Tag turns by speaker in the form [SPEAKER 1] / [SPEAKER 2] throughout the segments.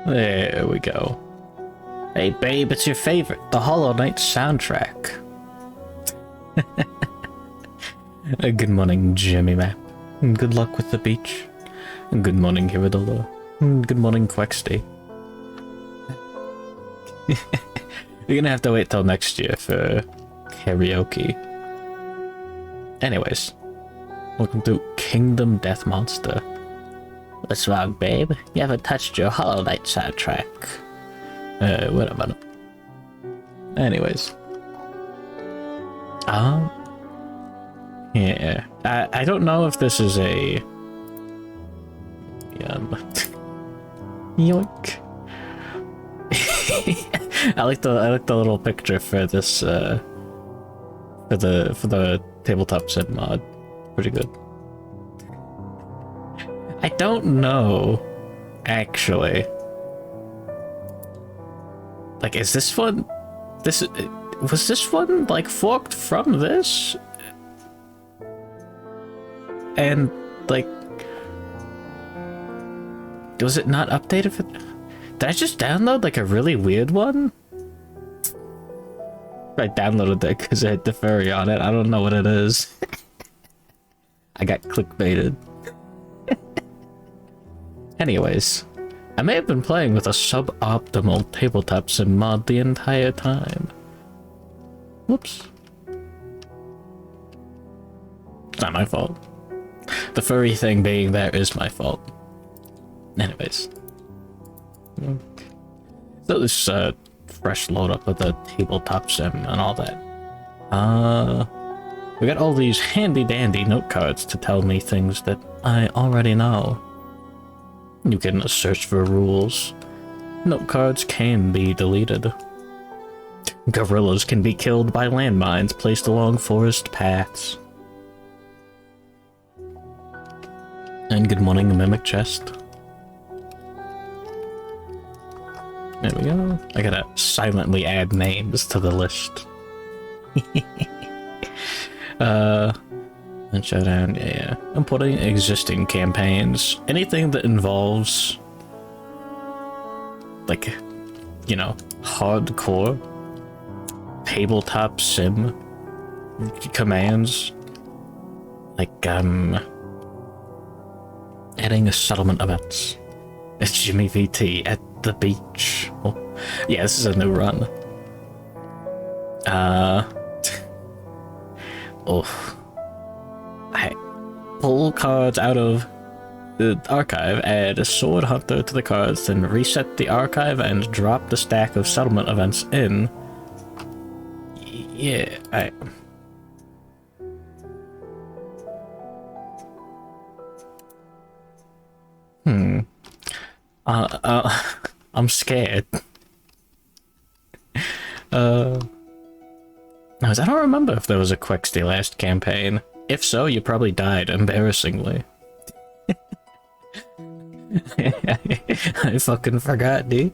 [SPEAKER 1] There we go. Hey babe, it's your favorite, the Hollow Knight soundtrack. Good morning, Jimmy Map. Good luck with the beach. Good morning, Hiradolo. Good morning, Quexty. You're gonna have to wait till next year for karaoke. Anyways, welcome to Kingdom Death Monster. What's wrong, babe? You haven't touched your Hollow Knight soundtrack. Wait a minute. Anyways. Yeah. I don't know if this is a... Yoink. I like the little picture for this for the tabletop sim mod. Pretty good. I don't know, actually. Like, is this one? Was this one like forked from this? And like, was it not updated for? Did I just download like a really weird one? I downloaded that because I had the furry on it. I don't know what it is. I got clickbaited. Anyways, I may have been playing with a suboptimal tabletop sim mod the entire time. Whoops. It's not my fault. The furry thing being there is my fault. Anyways. So this fresh load up of the tabletop sim and all that. We got all these handy dandy note cards to tell me things that I already know. You can search for rules. Note cards can be deleted. Gorillas can be killed by landmines placed along forest paths. And good morning, Mimic Chest. There we go. I gotta silently add names to the list. And Showdown, yeah. I'm putting existing campaigns. Anything that involves, like, you know, hardcore tabletop sim commands. Like, adding a settlement events. It's Jimmy VT at the beach. Oh, yeah, this is a new run. I pull cards out of the archive, add a sword hunter to the cards, then reset the archive and drop the stack of settlement events in. Yeah, I'm scared. I don't remember if there was a Quexty last campaign. If so, you probably died embarrassingly. I fucking forgot, dude.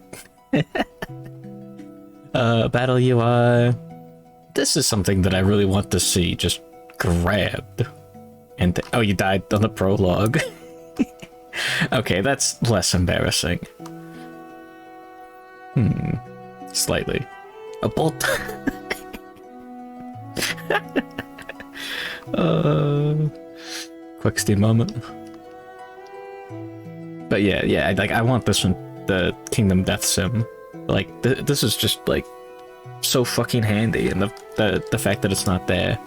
[SPEAKER 1] Battle UI. This is something that I really want to see just grabbed. And oh, you died on the prologue. Okay, that's less embarrassing. Slightly. A bolt. Quexty moment. But yeah, I want this one, the Kingdom Death Sim. Like, this is just, like, so fucking handy, and the fact that it's not there.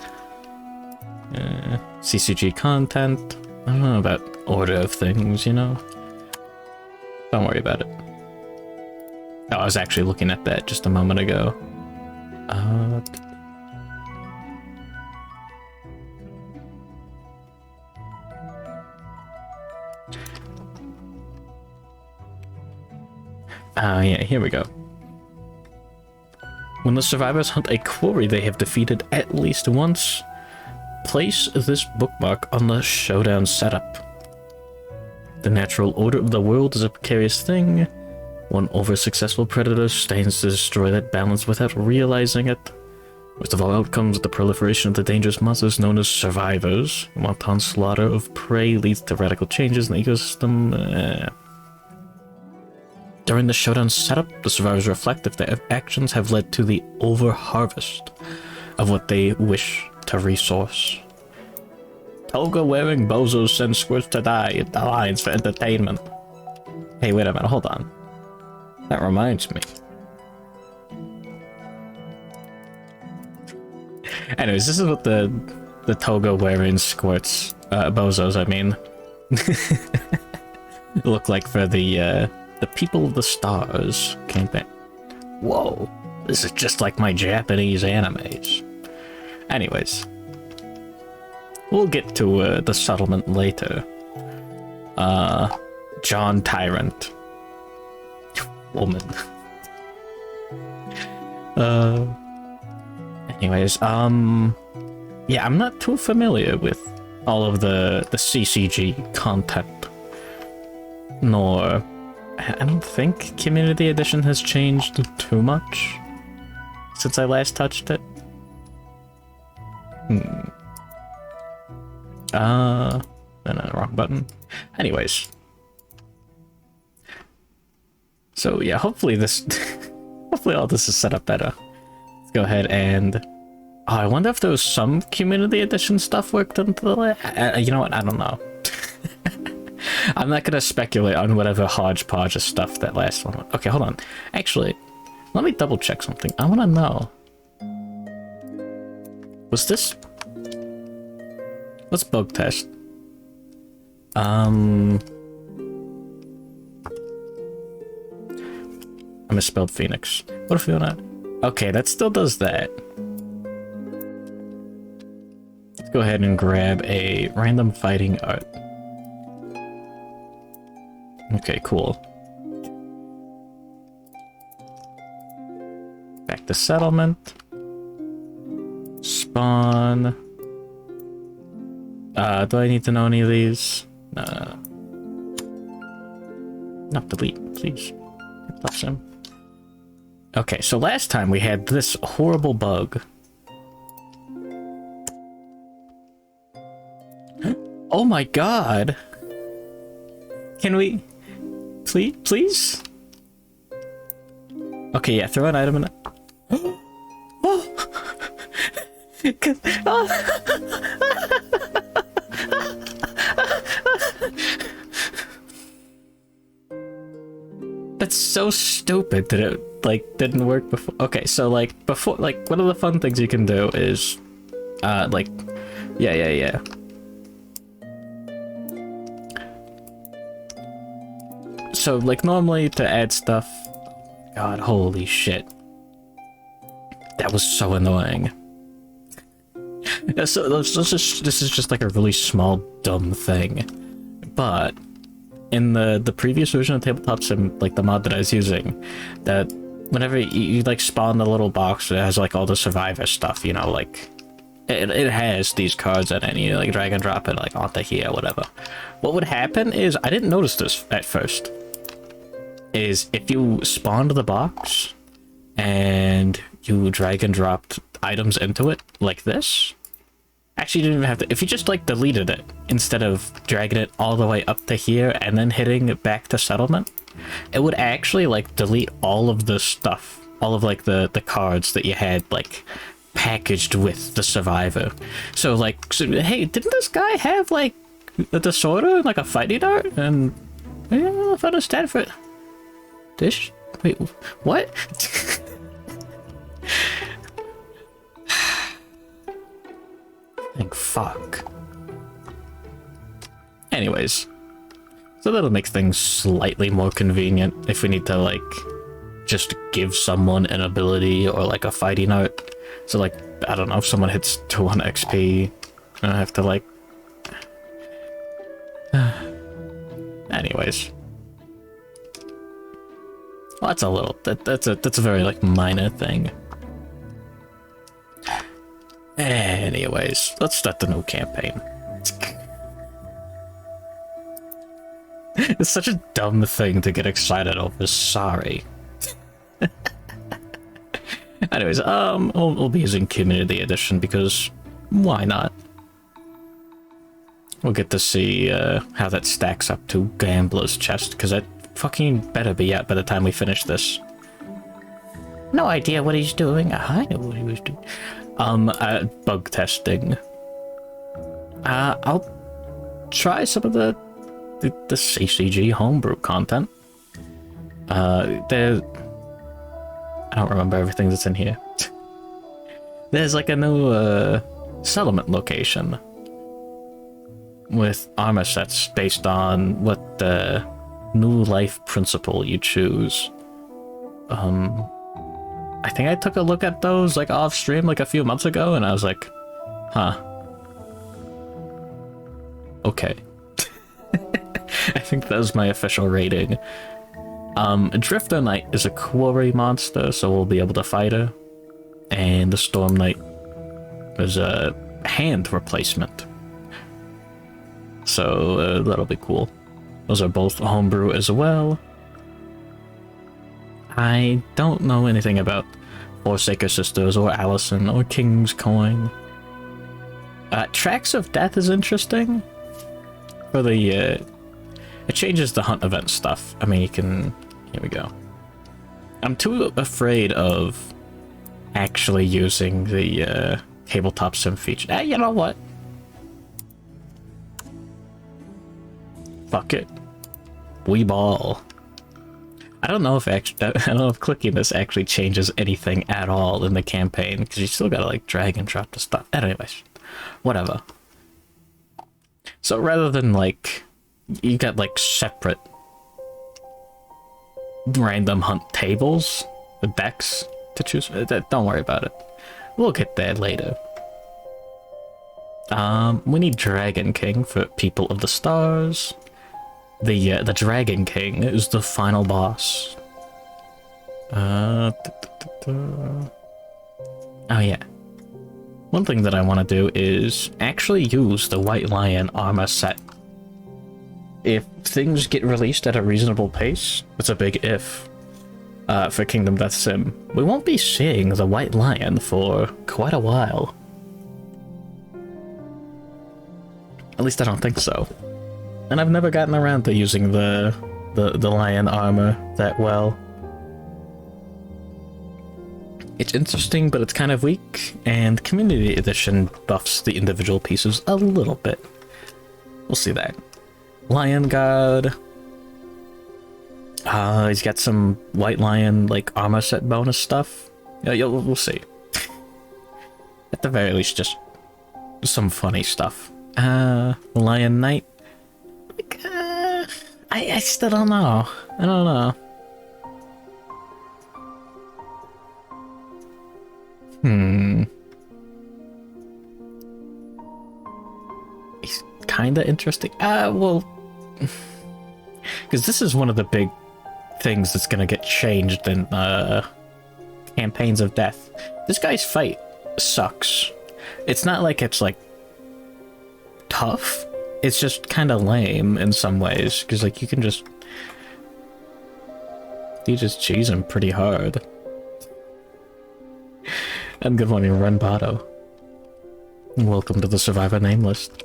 [SPEAKER 1] CCG content. I don't know about order of things, you know? Don't worry about it. Oh, I was actually looking at that just a moment ago. Yeah, here we go. When the survivors hunt a quarry they have defeated at least once, place this bookmark on the Showdown setup. The natural order of the world is a precarious thing. One over-successful predator stands to destroy that balance without realizing it. Worst of all outcomes, the proliferation of the dangerous monsters known as survivors. Wanton slaughter of prey leads to radical changes in the ecosystem. During the Showdown setup, the survivors reflect if their actions have led to the over-harvest of what they wish to resource. Toga-wearing bozos send squirts to die in the lines for entertainment. Hey, wait a minute, hold on. That reminds me. Anyways, this is what the toga-wearing squirts, bozos, I mean, look like for the People of the Stars campaign. Whoa, this is just like my Japanese animes. Anyways, we'll get to the settlement later. John Tyrant. Woman. Anyways, yeah, I'm not too familiar with all of the CCG content, nor I don't think Community Edition has changed too much since I last touched it. No, wrong button. Anyways. So yeah, hopefully hopefully all this is set up better. Let's go ahead and... Oh, I wonder if there was some Community Edition stuff worked into the... you know what, I don't know. I'm not gonna speculate on whatever hodgepodge of stuff that last one was. Okay, hold on. Actually, let me double check something. I wanna know. Was this... Let's bug test. I misspelled Phoenix. What if we wanna... Okay, that still does that. Let's go ahead and grab a random fighting art. Okay, cool. Back to settlement. Spawn. Do I need to know any of these? No. Not delete, please. Plus him. Okay, so last time we had this horrible bug. Oh my god! Can we... Please? Okay, yeah, throw an item in it. That's so stupid that it, like, didn't work before. Okay, so, like, before, like, one of the fun things you can do is, like, yeah. So, like, normally to add stuff... God, holy shit. That was so annoying. So, this is just like a really small, dumb thing. But, in the previous version of Tabletop Sim, like the mod that I was using, that whenever you like spawn the little box that has like all the survivor stuff, you know, like... It has these cards in it, and you like drag and drop it like onto here, whatever. What would happen is, I didn't notice this at first, is if you spawned the box and you drag and dropped items into it like this, actually you didn't even have to, if you just like deleted it instead of dragging it all the way up to here and then hitting it back to settlement, it would actually like delete all of the stuff, all of like the cards that you had like packaged with the survivor. So like, hey, didn't this guy have like a disorder, like a fighting art? And I don't know if I understand for it. This? Wait, what? Thank fuck. Anyways, so that'll make things slightly more convenient if we need to like just give someone an ability or like a fighting art. So like, I don't know, if someone hits 200 XP, I have to like... Anyways. Well, that's a little... That's a very like minor thing. Anyways, let's start the new campaign. It's such a dumb thing to get excited over, sorry. Anyways, we'll be using Community Edition because why not? We'll get to see how that stacks up to Gambler's Chest, because fucking better be out by the time we finish this. No idea what he's doing. I know what he was doing. Bug testing. I'll try some of the CCG homebrew content. There... I don't remember everything that's in here. There's like a new settlement location with armor sets based on what the new life principle you choose. I think I took a look at those like off stream like a few months ago, and I was like, huh. Okay. I think that was my official rating. Drifter Knight is a quarry monster, so we'll be able to fight her. And the Storm Knight is a hand replacement. So that'll be cool. Those are both homebrew as well. I don't know anything about Forsaker Sisters or Allison or King's Coin. Tracks of Death is interesting. For the, it changes the hunt event stuff. I mean, you can... Here we go. I'm too afraid of actually using the tabletop sim feature. You know what? Fuck it. We ball. I don't know if clicking this actually changes anything at all in the campaign, because you still gotta like drag and drop the stuff. Anyways, whatever. So rather than like, you got like separate random hunt tables, the decks to choose. Don't worry about it. We'll get there later. We need Dragon King for People of the Stars. The Dragon King is the final boss. Oh yeah. One thing that I want to do is actually use the White Lion armor set. If things get released at a reasonable pace, it's a big if, for Kingdom Death Sim, we won't be seeing the White Lion for quite a while. At least I don't think so. And I've never gotten around to using the lion armor that well. It's interesting, but it's kind of weak, and Community Edition buffs the individual pieces a little bit. We'll see that. Lion God. He's got some White Lion, like, armor set bonus stuff. Yeah, we'll see. At the very least, just some funny stuff. Lion Knight. Like, I still don't know. I don't know. He's kinda interesting. Well... Because this is one of the big things that's gonna get changed in, Campaigns of Death. This guy's fight sucks. It's not like it's, like, tough. It's just kinda lame in some ways, because, like, you just cheese him pretty hard. And good morning, Renbato. Welcome to the Survivor name list.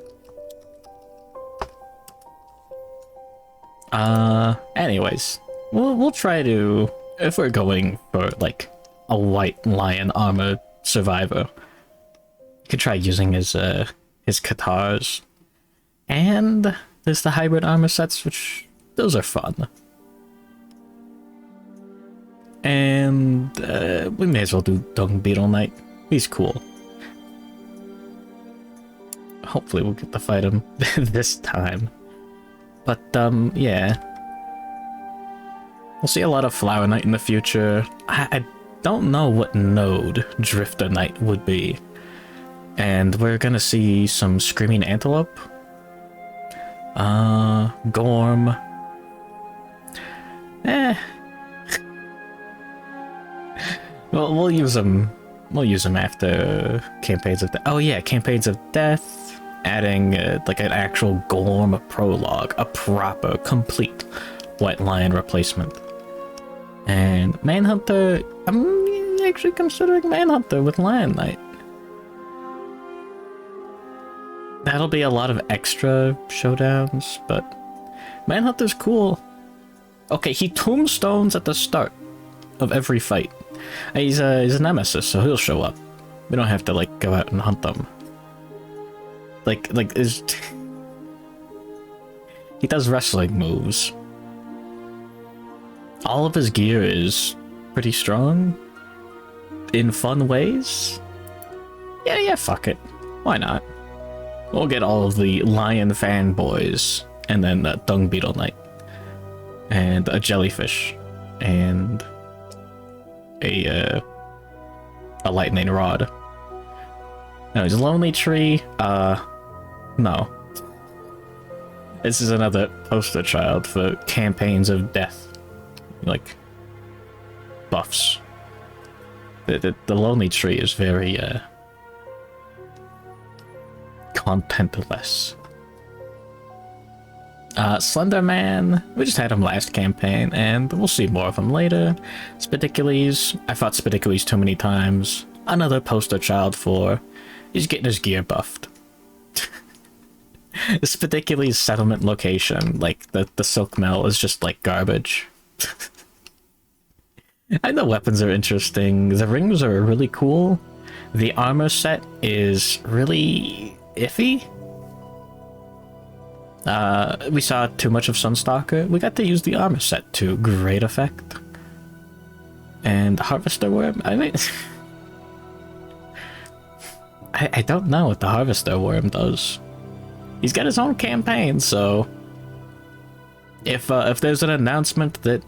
[SPEAKER 1] Anyways, we'll try to, if we're going for like a White Lion armor survivor, you could try using his katars. And there's the hybrid armor sets, which those are fun. And we may as well do Dung Beetle Knight. He's cool. Hopefully we'll get to fight him this time. But yeah. We'll see a lot of Flower Knight in the future. I don't know what node Drifter Knight would be. And we're gonna see some Screaming Antelope. Gorm. Well, we'll use them. We'll use them after Campaigns of Death. Oh yeah, Campaigns of Death. Adding like an actual Gorm prologue, a proper, complete White Lion replacement. And Manhunter. I'm actually considering Manhunter with Lion Knight. That'll be a lot of extra showdowns, but Manhunter's cool. Okay, he tombstones at the start of every fight. He's a nemesis, so he'll show up. We don't have to, like, go out and hunt them. Like, is... He does wrestling moves. All of his gear is pretty strong. In fun ways. Yeah, fuck it. Why not? We'll get all of the lion fanboys, and then a dung beetle knight, and a jellyfish, and a lightning rod. Anyways, Lonely Tree, no. This is another poster child for campaigns of death. Like, buffs. The Lonely Tree is very, contentless. Slender Man, we just had him last campaign, and we'll see more of him later. Spidicules, I fought Spidicules too many times. Another poster child for, he's getting his gear buffed. The Spidicules settlement location, like the silk mill, is just like garbage. And the weapons are interesting. The rings are really cool. The armor set is really iffy. We saw too much of Sunstalker. We got to use the armor set to great effect. And Harvester Worm, I mean... I don't know what the Harvester Worm does. He's got his own campaign, so... If there's an announcement that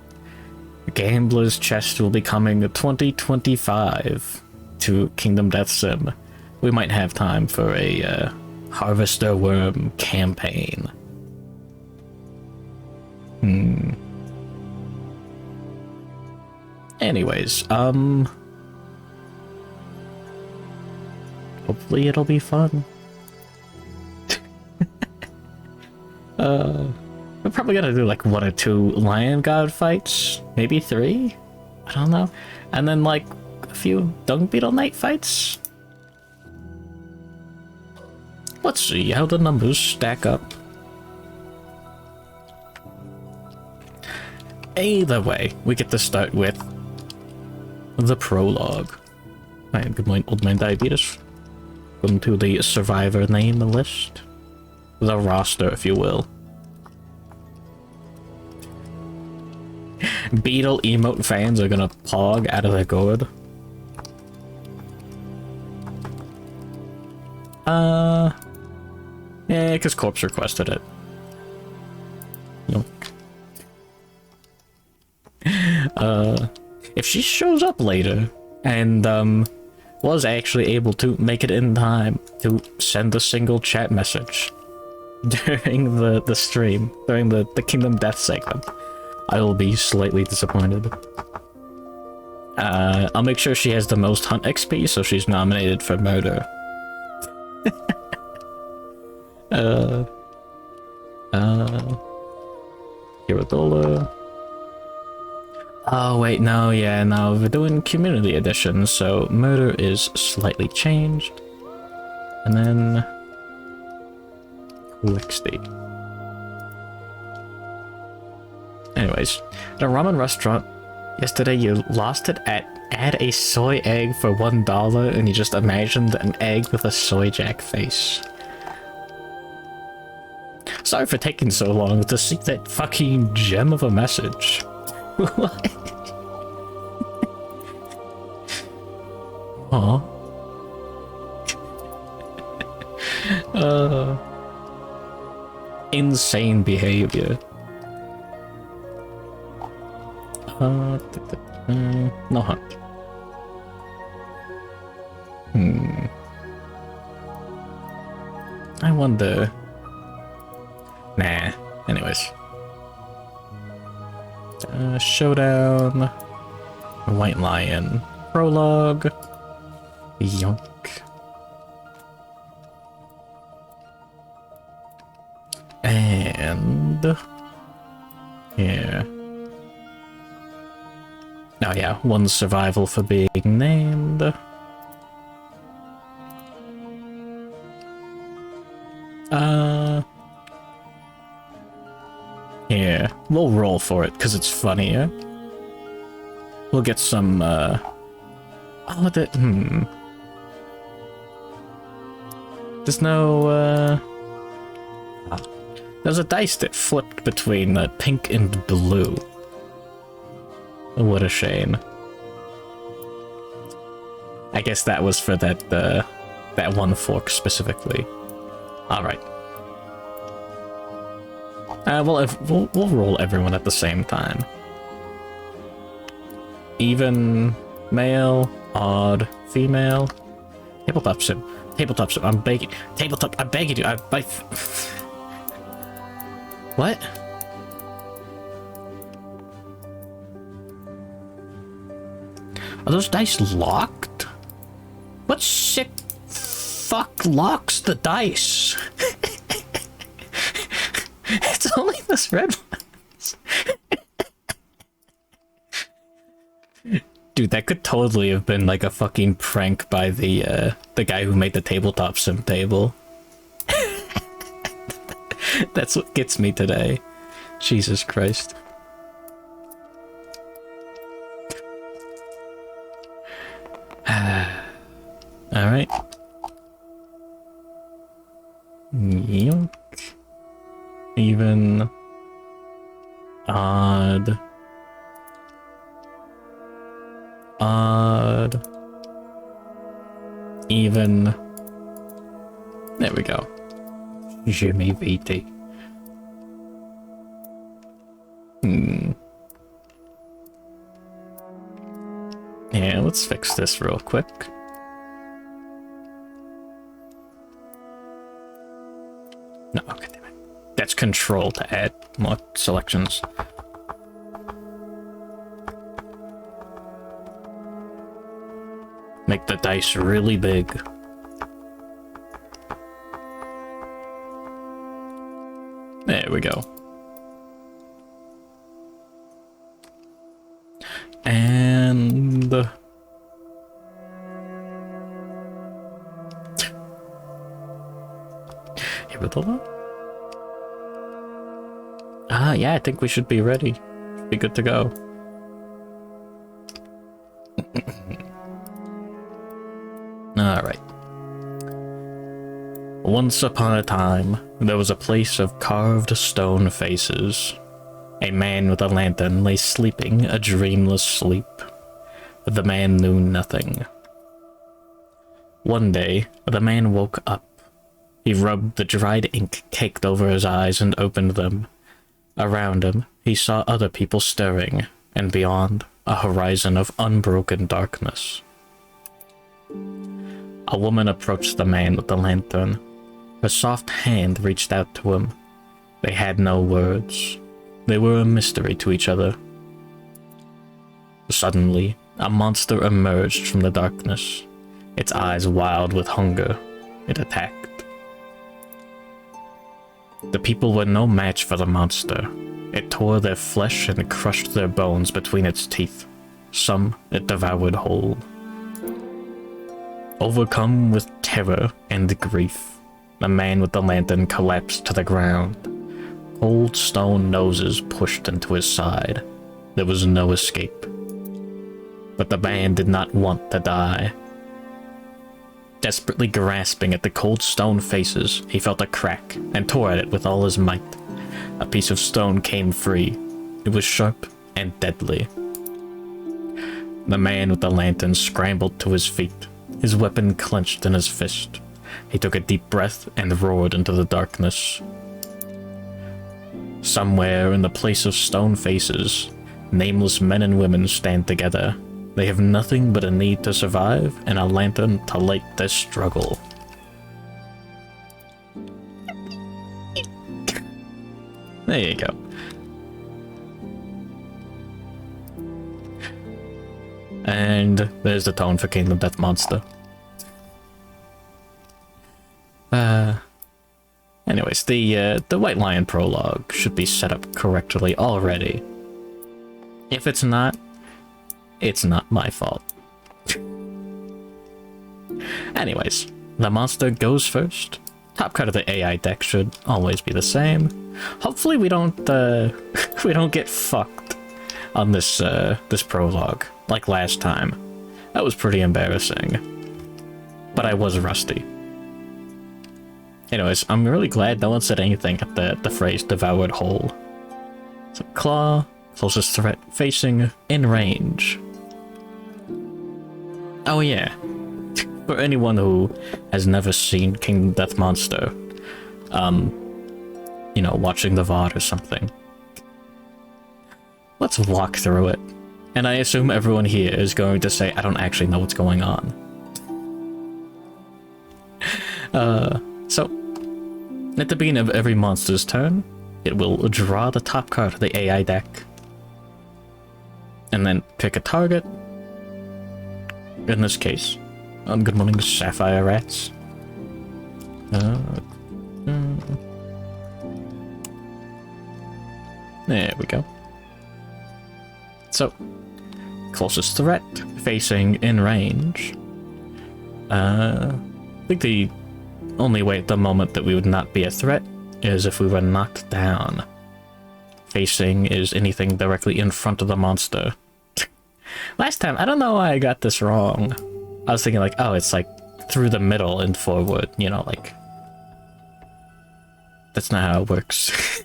[SPEAKER 1] Gambler's Chest will be coming 2025 to Kingdom Death Sim, we might have time for a Harvester Worm campaign. Anyways, hopefully it'll be fun. We're probably gonna do like 1 or 2 Lion God fights, maybe 3? I don't know. And then like a few Dung Beetle Knight fights? Let's see how the numbers stack up. Either way, we get to start with the prologue. Hi, good morning, Old Man Diabetes. Welcome to the survivor name list. The roster, if you will. Beetle emote fans are gonna pog out of their gourd. Yeah, because Corpse requested it. Nope. If she shows up later and was actually able to make it in time to send a single chat message during the stream, during the Kingdom Death segment, I will be slightly disappointed. I'll make sure she has the most hunt XP, so she's nominated for murder. Iradola. Oh wait, no, yeah, no, we're doing community edition, so murder is slightly changed. And then XD. Anyways, at a ramen restaurant yesterday, you lost it at add a soy egg for $1, and you just imagined an egg with a soy jack face. Sorry for taking so long to see that fucking gem of a message. What? Aw. Insane behavior. No hunt. I wonder. Nah. Anyways. Showdown. White Lion. Prologue. Yonk. And... yeah. Oh yeah, 1 survival for being named. Yeah, we'll roll for it, because it's funnier. We'll get some, oh, There's no, There's a dice that flipped between pink and blue. What a shame. I guess that was for that, that one fork specifically. Alright. We'll roll everyone at the same time. Even, male, odd, female. Tabletop sim. Tabletop sim. I'm begging. Tabletop. I'm begging you. What? Are those dice locked? What sick fuck locks the dice? It's only this red ones. Dude, that could totally have been like a fucking prank by the guy who made the tabletop sim table. That's what gets me today. Jesus Christ. Alright. Yoink. Even. Odd. Odd. Even. There we go. Jimmy VT. Yeah, let's fix this real quick. No, okay, damn it. That's control to add more selections. Make the dice really big. There we go. And... here we go. Yeah, I think we should be ready. Should be good to go. Alright. Once upon a time, there was a place of carved stone faces. A man with a lantern lay sleeping a dreamless sleep. But the man knew nothing. One day, the man woke up. He rubbed the dried ink caked over his eyes and opened them. Around him, he saw other people stirring, and beyond, a horizon of unbroken darkness. A woman approached the man with the lantern. Her soft hand reached out to him. They had no words. They were a mystery to each other. Suddenly, a monster emerged from the darkness. Its eyes wild with hunger. It attacked. The people were no match for the monster. It tore their flesh and crushed their bones between its teeth. Some it devoured whole. Overcome with terror and grief, the man with the lantern collapsed to the ground. Cold stone noses pushed into his side. There was no escape. But the man did not want to die. Desperately grasping at the cold stone faces, he felt a crack and tore at it with all his might. A piece of stone came free. It was sharp and deadly. The man with the lantern scrambled to his feet, his weapon clenched in his fist. He took a deep breath and roared into the darkness. Somewhere in the place of stone faces, nameless men and women stand together. They have nothing but a need to survive and a lantern to light their struggle. There you go. And there's the tone for Kingdom Death Monster. Anyways, the White Lion prologue should be set up correctly already. If it's not my fault. Anyways, the monster goes first. Top card of the AI deck should always be the same. Hopefully we don't we don't get fucked on this this prologue like last time. That was pretty embarrassing. But I was rusty. Anyways, I'm really glad no one said anything at the phrase devoured whole. So claw, closest threat facing in range. Oh yeah. For anyone who has never seen King Death Monster, you know, watching the VOD or something, let's walk through it. And I assume everyone here is going to say, I don't actually know what's going on. So, at the beginning of every monster's turn, it will draw the top card of the AI deck. And then pick a target. In this case, good morning, Sapphire Rats. There we go. So, closest threat, facing in range. I think the only way at the moment that we would not be a threat is if we were knocked down. Facing is anything directly in front of the monster. Last time, I don't know why I got this wrong. I was thinking like, oh, it's like through the middle and forward, you know, like... That's not how it works.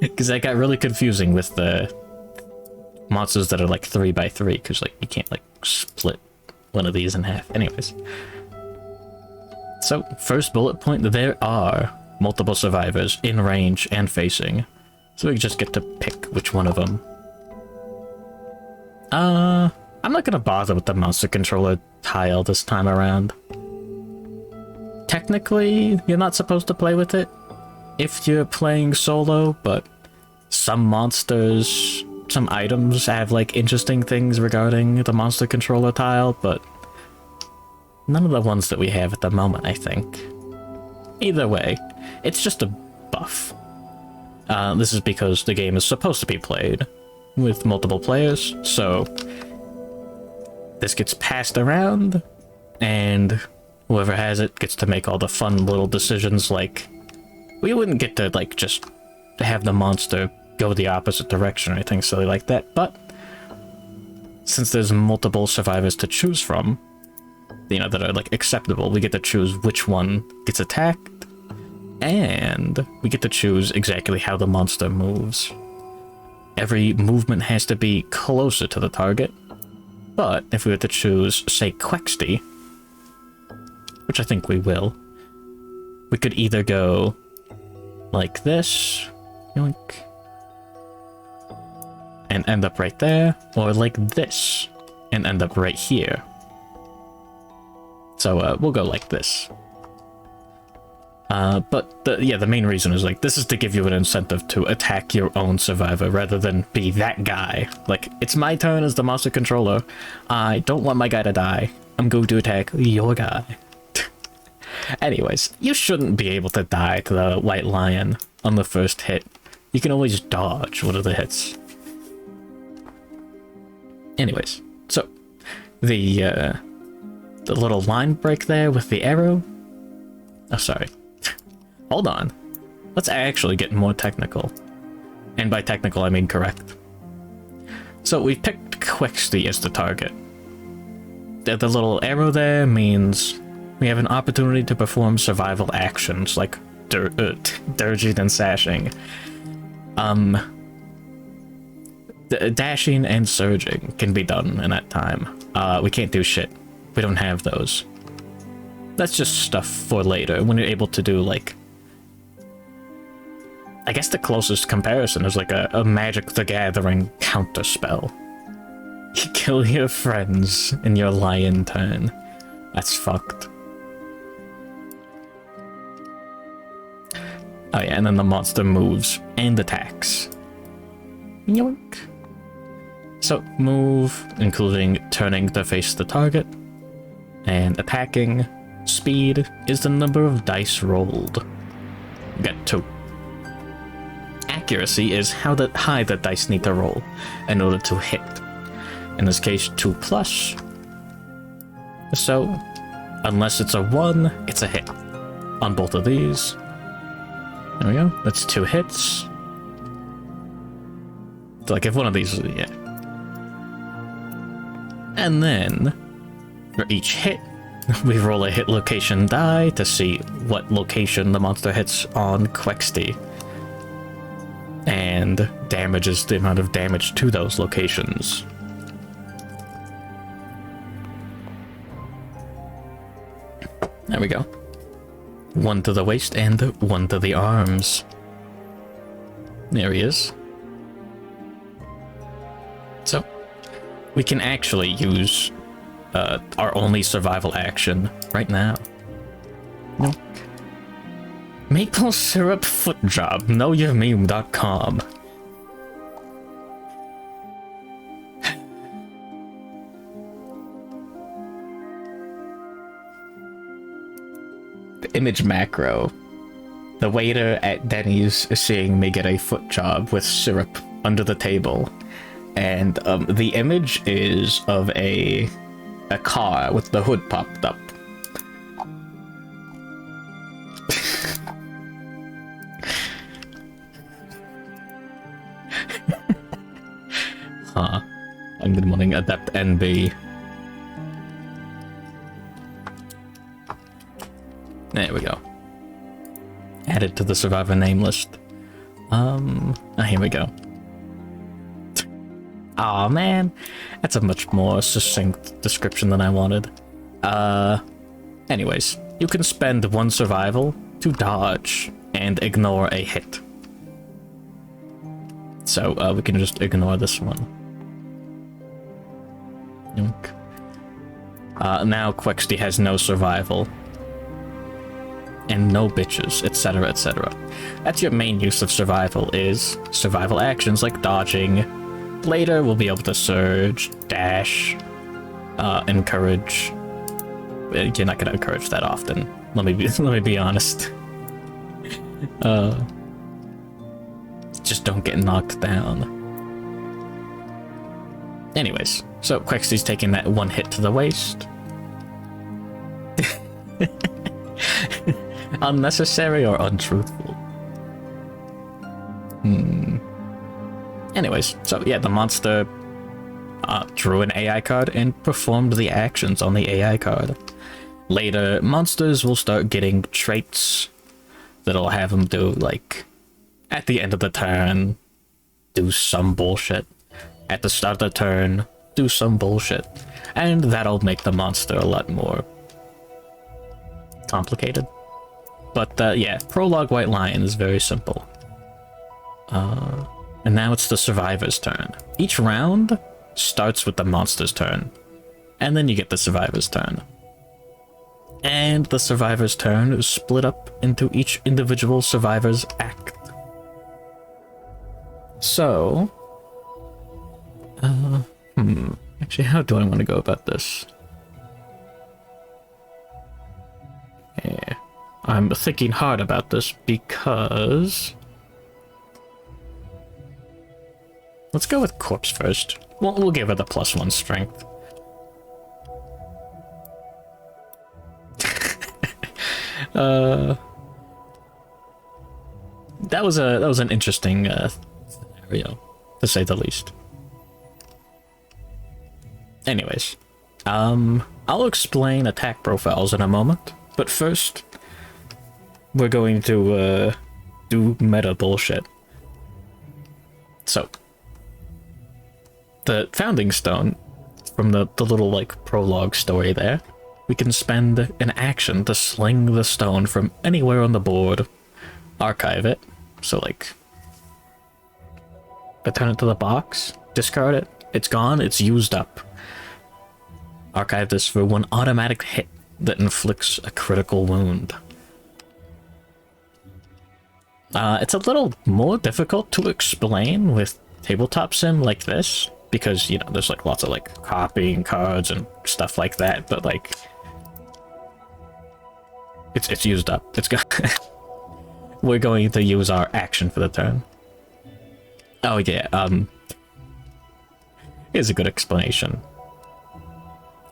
[SPEAKER 1] Because that got really confusing with the monsters that are like 3x3, because like you can't like split one of these in half. Anyways. So, first bullet point, there are multiple survivors in range and facing. So we just get to pick which one of them. I'm not gonna bother with the monster controller tile this time around. Technically, you're not supposed to play with it if you're playing solo, but some monsters, some items have like interesting things regarding the monster controller tile, but none of the ones that we have at the moment, I think. Either way, it's just a buff. This is because the game is supposed to be played with multiple players, so this gets passed around, and whoever has it gets to make all the fun little decisions, like, we wouldn't get to, like, just have the monster go the opposite direction or anything silly like that, but since there's multiple survivors to choose from, you know, that are, like, acceptable, we get to choose which one gets attacked, and we get to choose exactly how the monster moves. Every movement has to be closer to the target, but if we were to choose, say, Quexty, which I think we will, we could either go like this, yoink, and end up right there, or like this, and end up right here. So we'll go like this. But the main reason is, like, this is to give you an incentive to attack your own survivor rather than be that guy. Like, it's my turn as the monster controller. I don't want my guy to die. I'm going to attack your guy. Anyways, you shouldn't be able to die to the white lion on the first hit. You can always dodge one of the hits. Anyways, so the little line break there with the arrow. Oh, sorry. Hold on. Let's actually get more technical. And by technical, I mean correct. So we picked Quexty as the target. The little arrow there means we have an opportunity to perform survival actions like dirging and sashing. Dashing and surging can be done in that time. We can't do shit. We don't have those. That's just stuff for later, when you're able to do, like... I guess the closest comparison is like a Magic the Gathering counter spell. You kill your friends in your lion turn. That's fucked. Oh yeah, and then the monster moves and attacks. Yoink. So, move, including turning to face the target, and attacking. Speed is the number of dice rolled. You got 2. Accuracy is how high the dice need to roll in order to hit. In this case, 2+. So, unless it's a 1, it's a hit. On both of these. There we go. That's 2 hits. Like, if one of these, yeah. And then, for each hit, we roll a hit location die to see what location the monster hits on Quexty. And damage is the amount of damage to those locations. There we go. 1 to the waist and 1 to the arms. There he is. So, we can actually use our only survival action right now. Nope. Maple syrup foot job. KnowYourMeme.com. The image macro. The waiter at Denny's is seeing me get a foot job with syrup under the table. And the image is of a car with the hood popped up. Huh. I'm good morning, Adept NB. There we go. Added to the survivor name list. Here we go. Aw, man. That's a much more succinct description than I wanted. Anyways, you can spend 1 survival to dodge and ignore a hit. So, we can just ignore this one. Yunk. Now Quexty has no survival. And no bitches, etc, etc. That's your main use of survival, is survival actions like dodging. Later, we'll be able to surge, dash, encourage. You're not gonna encourage that often. Let me be honest. Just don't get knocked down. Anyways, so Quexty's taking that 1 hit to the waist. Unnecessary or untruthful? Anyways, so yeah, the monster drew an AI card and performed the actions on the AI card. Later, monsters will start getting traits that'll have them do, like, at the end of the turn, do some bullshit. At the start of the turn, do some bullshit. And that'll make the monster a lot more complicated. But yeah, Prologue White Lion is very simple. And now it's the survivor's turn. Each round starts with the monster's turn. And then you get the survivor's turn. And the survivor's turn is split up into each individual survivor's act. So... Actually, how do I want to go about this? Yeah. I'm thinking hard about this because... Let's go with Corpse first. We'll give her the +1 strength. That was an interesting scenario, to say the least. Anyways, I'll explain attack profiles in a moment, but first, we're going to do meta bullshit. So, the Founding Stone, from the little, like, prologue story there, we can spend an action to sling the stone from anywhere on the board, archive it, so, like, return it to the box, discard it, it's gone, it's used up. Archive this for 1 automatic hit that inflicts a critical wound. It's a little more difficult to explain with tabletop sim like this, because, you know, there's like lots of like copying cards and stuff like that, but like it's used up. It's got we're going to use our action for the turn. Oh yeah, here's a good explanation.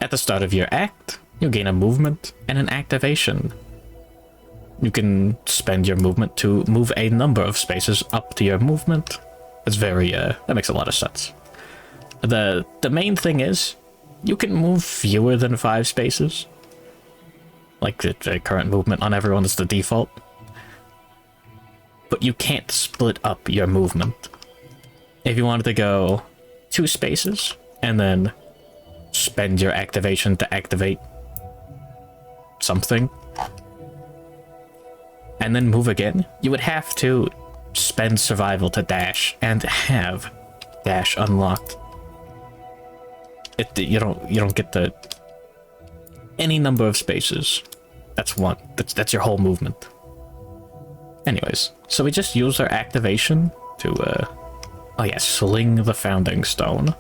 [SPEAKER 1] At the start of your act, you gain a movement and an activation. You can spend your movement to move a number of spaces up to your movement, It's very, that makes a lot of sense. The main thing is, you can move fewer than 5 spaces. Like, the current movement on everyone is the default. But you can't split up your movement. If you wanted to go 2 spaces, and then spend your activation to activate something, and then move again, you would have to spend survival to dash, and have dash unlocked. You don't get the any number of spaces. That's one. That's your whole movement. Anyways, so we just use our activation to oh yeah, sling the founding stone.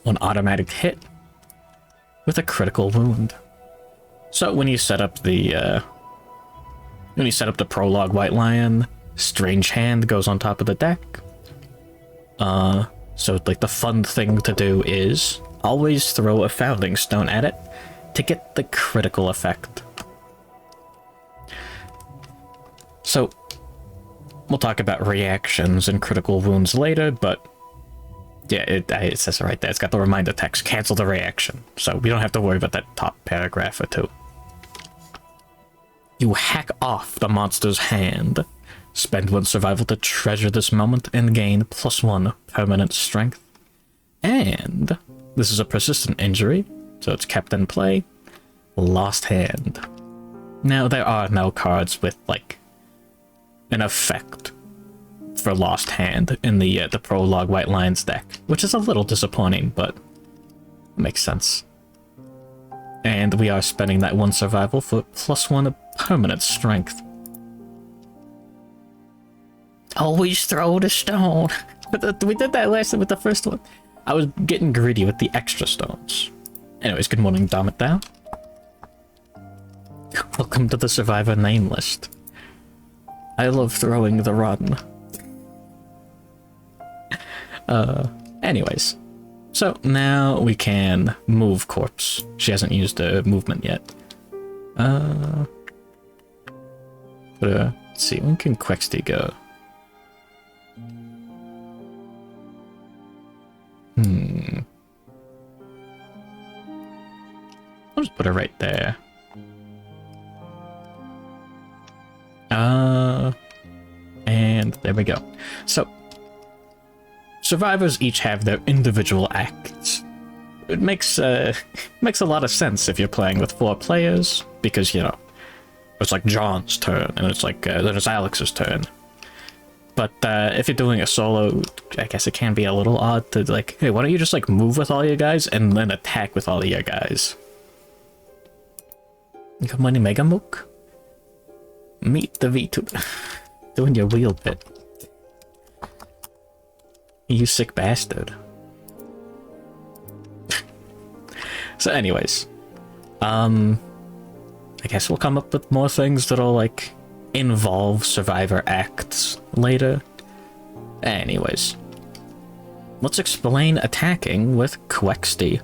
[SPEAKER 1] An automatic hit with a critical wound. So when you set up the Prologue White Lion, Strange Hand goes on top of the deck. So like the fun thing to do is always throw a founding stone at it to get the critical effect. So we'll talk about reactions and critical wounds later, but yeah, it says it right there. It's got the reminder text, cancel the reaction. So we don't have to worry about that top paragraph or two. You hack off the monster's hand. Spend 1 survival to treasure this moment and gain +1 permanent strength. And this is a persistent injury, so it's kept in play. Lost hand. Now, there are no cards with, like, an effect for Lost Hand in the Prologue White Lions deck, which is a little disappointing, but it makes sense. And we are spending that 1 survival for +1 permanent strength. Always throw the stone. We did that last time with the first one. I was getting greedy with the extra stones. Anyways, good morning, Dumb It Down. Welcome to the Survivor name list. I love throwing the run. Anyways. So now we can move Corpse. She hasn't used a movement yet. Let's see, when can Quexty go? I'll just put her right there. And there we go. So, survivors each have their individual acts. It makes makes a lot of sense if you're playing with 4 players, because, you know, it's like John's turn, and it's like, then it's Alex's turn. But if you're doing a solo, I guess it can be a little odd to, like, hey, why don't you just, like, move with all your guys and then attack with all of your guys? Good morning, Mega Mook. Meet the VTuber. Doing your wheel bit. You sick bastard. So anyways. I guess we'll come up with more things that'll, like, involve survivor acts later. Anyways. Let's explain attacking with Quexty.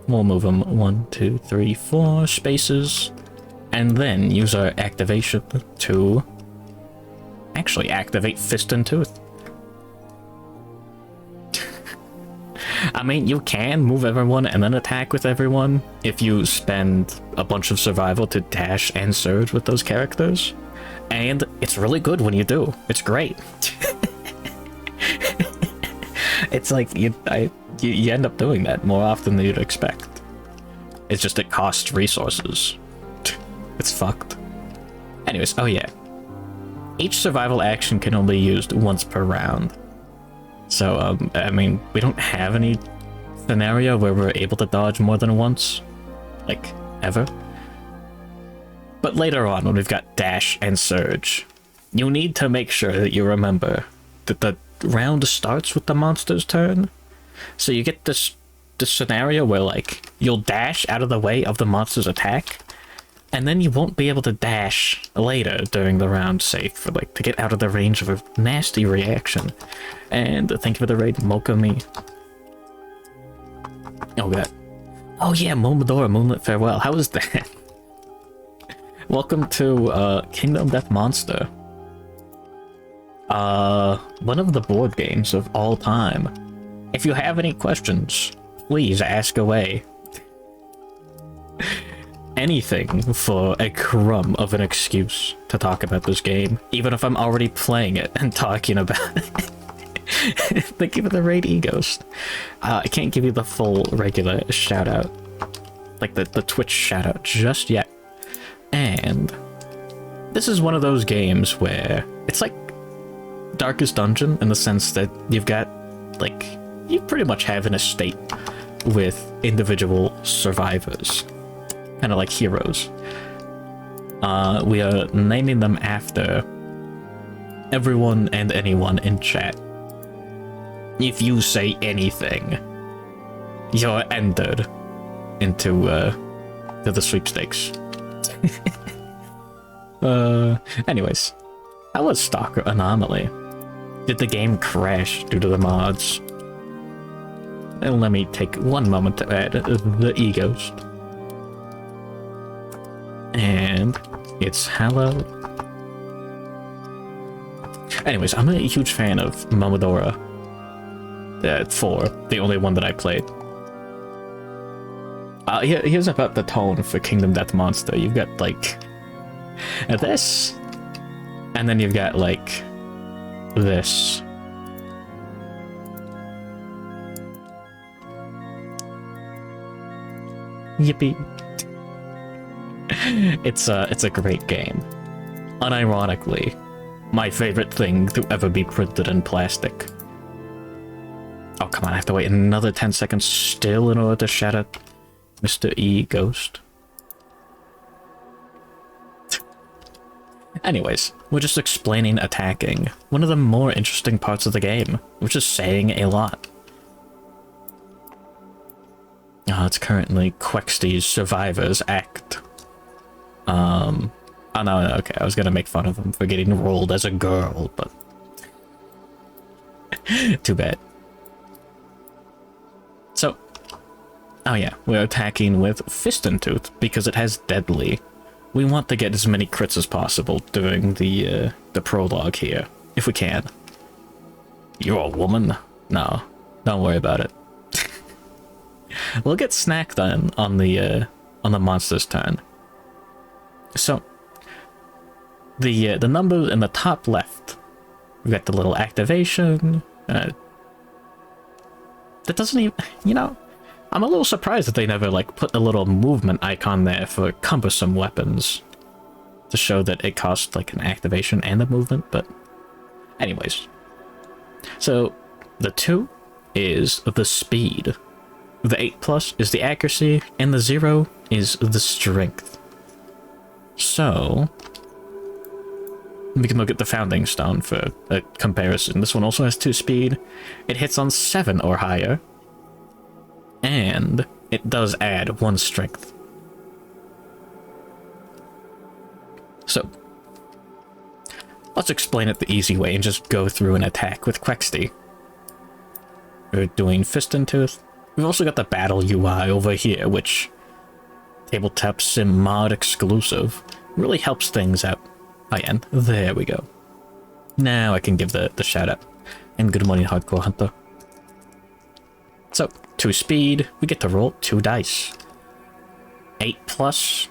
[SPEAKER 1] We'll move them 1, 2, 3, 4 spaces. And then use our activation to actually activate Fist and Tooth. I mean, you can move everyone and then attack with everyone if you spend a bunch of survival to dash and surge with those characters. And it's really good when you do. It's great. It's like, you end up doing that more often than you'd expect. It's just it costs resources. It's fucked. Anyways, oh yeah. Each survival action can only be used once per round. So, I mean, we don't have any scenario where we're able to dodge more than once. Like, ever. But later on, when we've got dash and surge, you need to make sure that you remember that the round starts with the monster's turn. So you get this scenario where, like, you'll dash out of the way of the monster's attack, and then you won't be able to dash later during the round, safe for, like, to get out of the range of a nasty reaction. And thank you for the raid, Mokomi. Oh god. Oh yeah, Momodora Moonlit Farewell. How was that? Welcome to Kingdom Death Monster. One of the board games of all time. If you have any questions, please ask away. Anything for a crumb of an excuse to talk about this game, even if I'm already playing it and talking about it. Thank you for the raid, Eghost. I can't give you the full regular shout out, like the Twitch shout out just yet. And this is one of those games where it's like Darkest Dungeon in the sense that you've got, like, you pretty much have an estate with individual survivors, kind of like heroes. We are naming them after everyone and anyone in chat. If you say anything, you're entered into to the sweepstakes. Anyways, how was Stalker Anomaly? Did the game crash due to the mods? And let me take one moment to add the Eghost. And it's hallowed. Anyways, I'm a huge fan of Momodora 4, the only one that I played. Here's about the tone for Kingdom Death Monster. You've got, like, this, and then you've got, like, this. Yippee. It's a great game. Unironically, my favorite thing to ever be printed in plastic. Oh, come on, I have to wait another 10 seconds still in order to shout out Mr. Eghost. Anyways, we're just explaining attacking, one of the more interesting parts of the game, which is saying a lot. It's currently Quexty's Survivors Act. Oh no, okay, I was gonna make fun of him for getting rolled as a girl, but too bad. So, oh yeah, we're attacking with Fist and Tooth because it has Deadly. We want to get as many crits as possible during the prologue here, if we can. You're a woman? No, don't worry about it. We'll get snacked on the monster's turn. So, the number in the top left, we've got the little activation. That doesn't even, you know, I'm a little surprised that they never, like, put a little movement icon there for cumbersome weapons to show that it costs, like, an activation and a movement, but anyways. So, the 2 is the speed, the 8+ is the accuracy, and the 0 is the strength. So, we can look at the Founding Stone for a comparison. This one also has 2 speed. It hits on 7 or higher. And it does add 1 strength. So, let's explain it the easy way and just go through an attack with Quexty. We're doing Fist and Tooth. We've also got the Battle UI over here, which Tabletop Sim mod exclusive. Really helps things out. And there we go. Now I can give the shout out. And good morning, Hardcore Hunter. So, 2 speed, we get to roll 2 dice. 8+,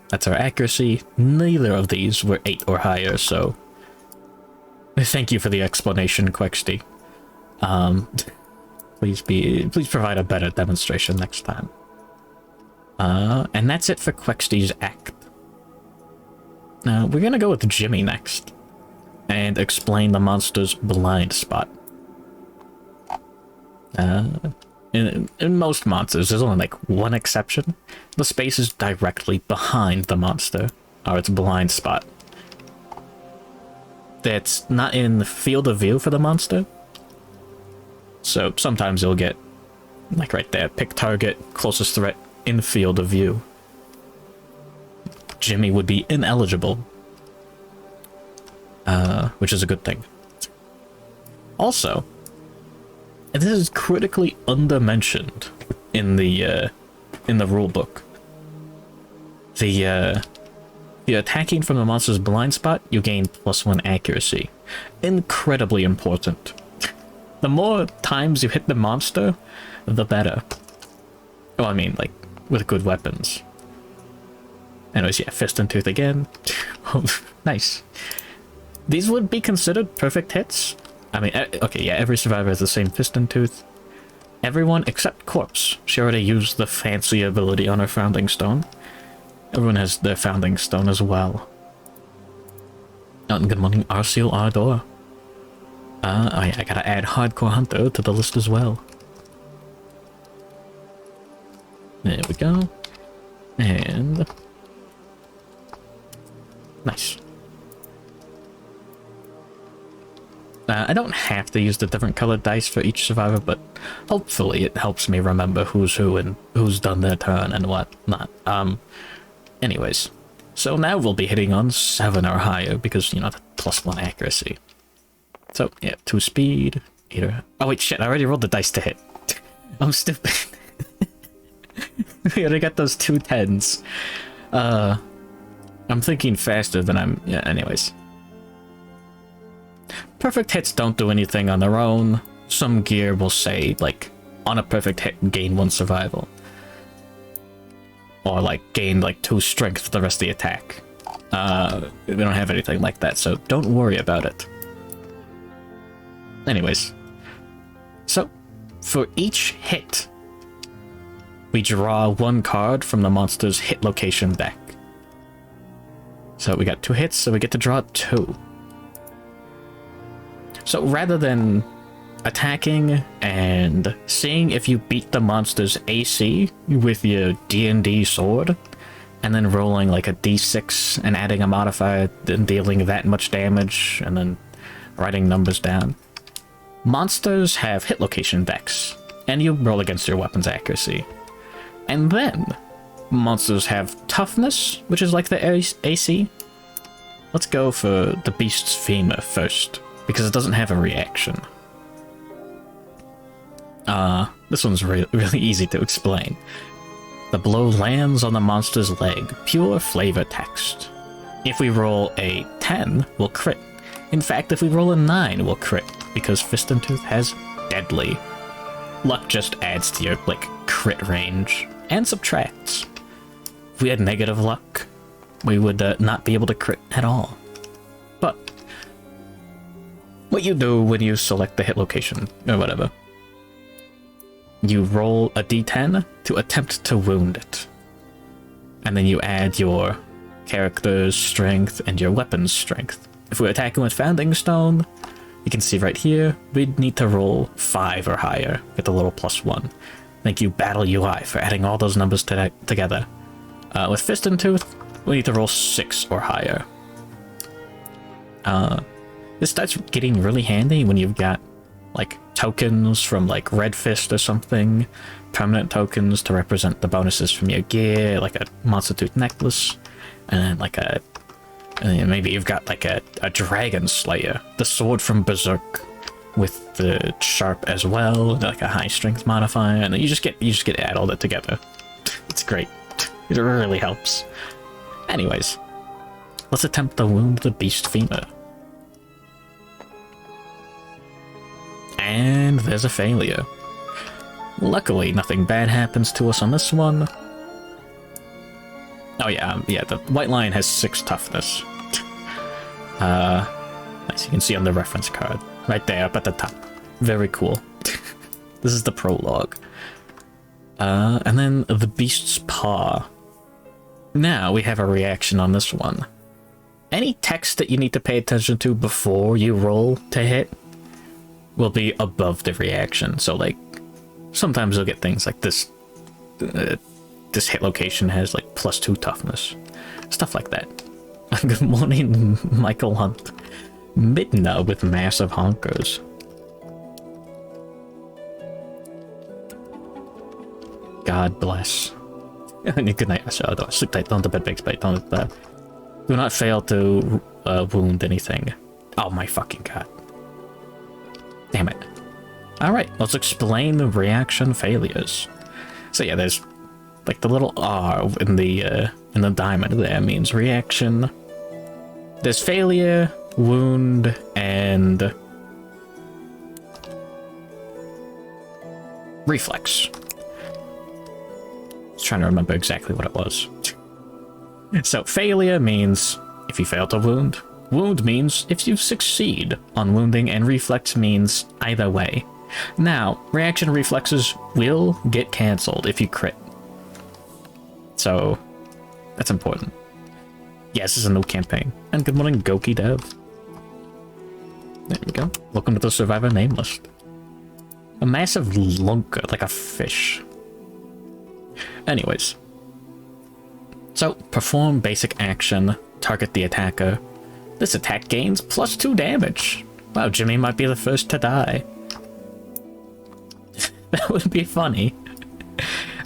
[SPEAKER 1] that's our accuracy. Neither of these were 8 or higher, so thank you for the explanation, Quexty. Please provide a better demonstration next time. And that's it for Quexty's act. We're gonna go with Jimmy next and explain the monster's blind spot. In most monsters, there's only like 1 exception. The space is directly behind the monster, or its blind spot. That's not in the field of view for the monster. So sometimes you'll get, like right there, pick target, closest threat in field of view. Jimmy would be ineligible, which is a good thing. Also, and this is critically undermentioned in the rulebook. The You're attacking from the monster's blind spot, you gain +1 accuracy. Incredibly important. The more times you hit the monster, the better. Well, I mean, like, with good weapons. Anyways, yeah, Fist and Tooth again. Nice. These would be considered perfect hits. I mean, okay, yeah, every survivor has the same Fist and Tooth. Everyone except Corpse. She already used the fancy ability on her Founding Stone. Everyone has their Founding Stone as well. Oh, and good morning, Arceal Ardor. I gotta add Hardcore Hunter to the list as well. There we go. And... nice. I don't have to use the different colored dice for each survivor, but hopefully it helps me remember who's who and who's done their turn and what not. Anyways, so now we'll be hitting on 7 or higher because, you know, the +1 accuracy. So, yeah, 2 speed, either... oh wait, shit, I already rolled the dice to hit. I'm stupid. We already got those 2 10s. I'm thinking faster than I'm... yeah, anyways. Perfect hits don't do anything on their own. Some gear will say, like, on a perfect hit, gain 1 survival. Or, like, gain, like, 2 strength for the rest of the attack. We don't have anything like that, so don't worry about it. Anyways. So, for each hit, we draw 1 card from the monster's hit location deck. So we got 2 hits, so we get to draw 2. So rather than attacking and seeing if you beat the monster's AC with your D&D sword, and then rolling like a d6 and adding a modifier and dealing that much damage, and then writing numbers down, monsters have hit location decks, and you roll against your weapon's accuracy. And then, monsters have toughness, which is like the AC. Let's go for the beast's femur first, because it doesn't have a reaction. This one's really easy to explain. The blow lands on the monster's leg, pure flavor text. If we roll a 10, we'll crit. In fact, if we roll a 9, we'll crit, because Fist and Tooth has deadly. Luck just adds to your, like, crit range, and subtracts. If we had negative luck, we would not be able to crit at all. But what you do when you select the hit location, or whatever, you roll a d10 to attempt to wound it. And then you add your character's strength and your weapon's strength. If we're attacking with Founding Stone, you can see right here, we'd need to roll 5 or higher, get the little +1. Thank you, Battle UI, for adding all those numbers together. With Fist and Tooth, we need to roll 6 or higher. This starts getting really handy when you've got, like, tokens from, like, Red Fist or something, permanent tokens to represent the bonuses from your gear, like a Monster Tooth necklace, and then, like, and maybe you've got, like, a Dragon Slayer, the sword from Berserk, with the sharp as well, like a high strength modifier, and then you just get to add all that together. It's great. It really helps. Anyways, let's attempt to wound the beast femur. And there's a failure. Luckily, nothing bad happens to us on this one. Oh yeah, the White Lion has 6 toughness. Nice, you can see on the reference card. Right there, up at the top. Very cool. This is the prologue. And then the Beast's Paw. Now we have a reaction on this one. Any text that you need to pay attention to before you roll to hit will be above the reaction. So, like, sometimes you'll get things like this. This hit location has, like, +2 toughness. Stuff like that. Good morning, Michael Hunt. Midna with massive honkers. God bless. Good night, Showdown. Sleep tight, don't the bed bakes bite, don't do not fail to wound anything. Oh my fucking god. Damn it. Alright, let's explain the reaction failures. So yeah, there's Like the little R in the diamond there means reaction. There's failure, wound, and reflex. I was trying to remember exactly what it was. So failure means if you fail to wound. Wound means if you succeed on wounding, and reflex means either way. Now, reaction reflexes will get cancelled if you crit. So, that's important. Yes, this is a new campaign. And good morning, Goki Dev. There we go. Welcome to the Survivor name list. A massive lunker, like a fish. Anyways. So, perform basic action, target the attacker. This attack gains +2 damage. Wow, Jimmy might be the first to die. That would be funny.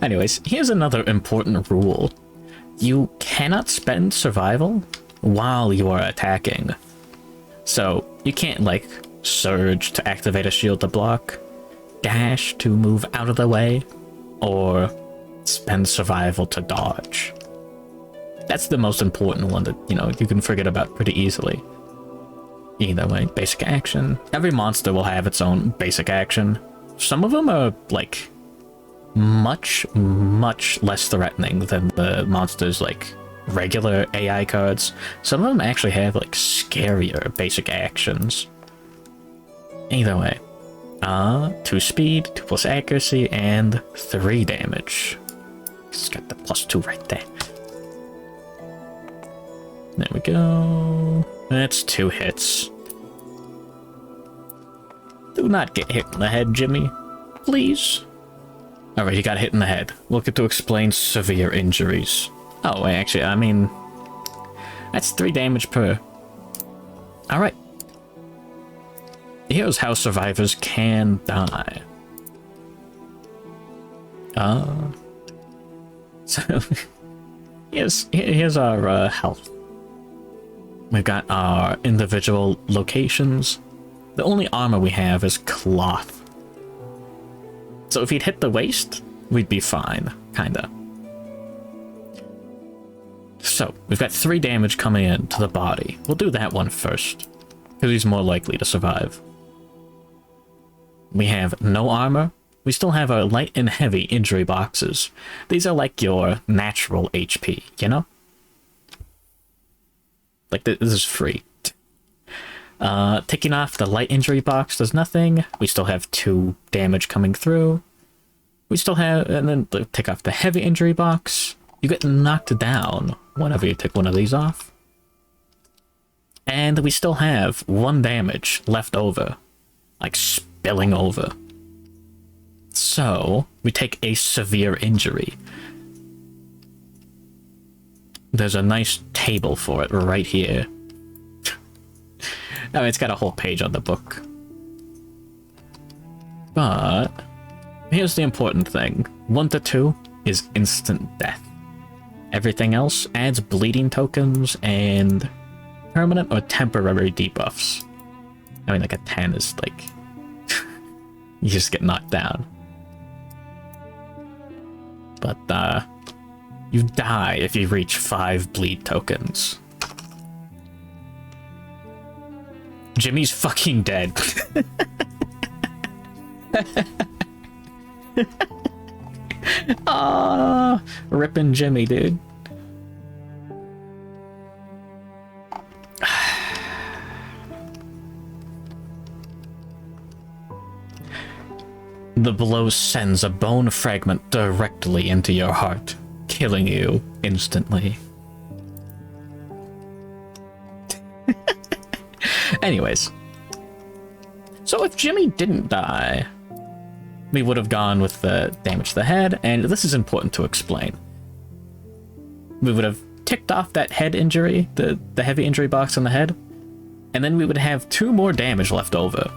[SPEAKER 1] Anyways, here's another important rule. You cannot spend survival while you are attacking. So, you can't, like, surge to activate a shield to block, dash to move out of the way, or spend survival to dodge. That's the most important one that, you know, you can forget about pretty easily. Either way, basic action. Every monster will have its own basic action. Some of them are, like, much less threatening than the monsters, like, regular AI cards. Some of them actually have, like, scarier basic actions. Either way. 2 speed, 2+ accuracy, and 3 damage. It's got the +2 right there. There we go. That's 2 hits. Do not get hit in the head, Jimmy. Please. Alright, he got hit in the head. We'll get to explain severe injuries. Oh, actually, I mean... that's 3 damage per. Alright. Here's how survivors can die. So... here's our health. We've got our individual locations. The only armor we have is cloth. So if he'd hit the waist, we'd be fine, kinda. So, we've got 3 damage coming in to the body. We'll do that one first, because he's more likely to survive. We have no armor. We still have our light and heavy injury boxes. These are like your natural HP, you know? Like, this is free. Taking off the light injury box does nothing. We still have 2 damage coming through. We still have... and then take off the heavy injury box. You get knocked down whenever you take one of these off. And we still have 1 damage left over. Like, spilling over. So, we take a severe injury. There's a nice table for it right here. I mean, it's got a whole page on the book. But here's the important thing. 1 to 2 is instant death. Everything else adds bleeding tokens and permanent or temporary debuffs. I mean, like a 10 is like... you just get knocked down. But, you die if you reach 5 bleed tokens. Jimmy's fucking dead. Ah, ripping Jimmy, dude. The blow sends a bone fragment directly into your heart, killing you instantly. Anyways, so if Jimmy didn't die, we would have gone with the damage to the head, and this is important to explain. We would have ticked off that head injury, the heavy injury box on the head, and then we would have 2 more damage left over.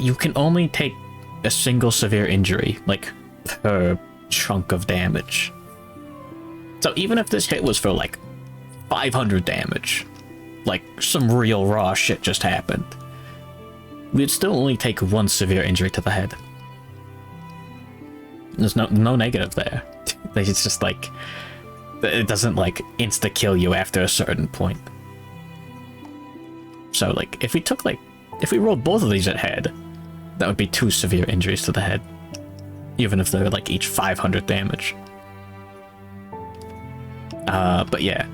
[SPEAKER 1] You can only take a single severe injury, like, per chunk of damage. So even if this hit was for, like, 500 damage, like, some real raw shit just happened, we'd still only take 1 severe injury to the head. There's no negative there. It's just like, it doesn't like insta kill you after a certain point. So like, if we rolled both of these at head, that would be 2 severe injuries to the head, even if they're like each 500 damage. But yeah,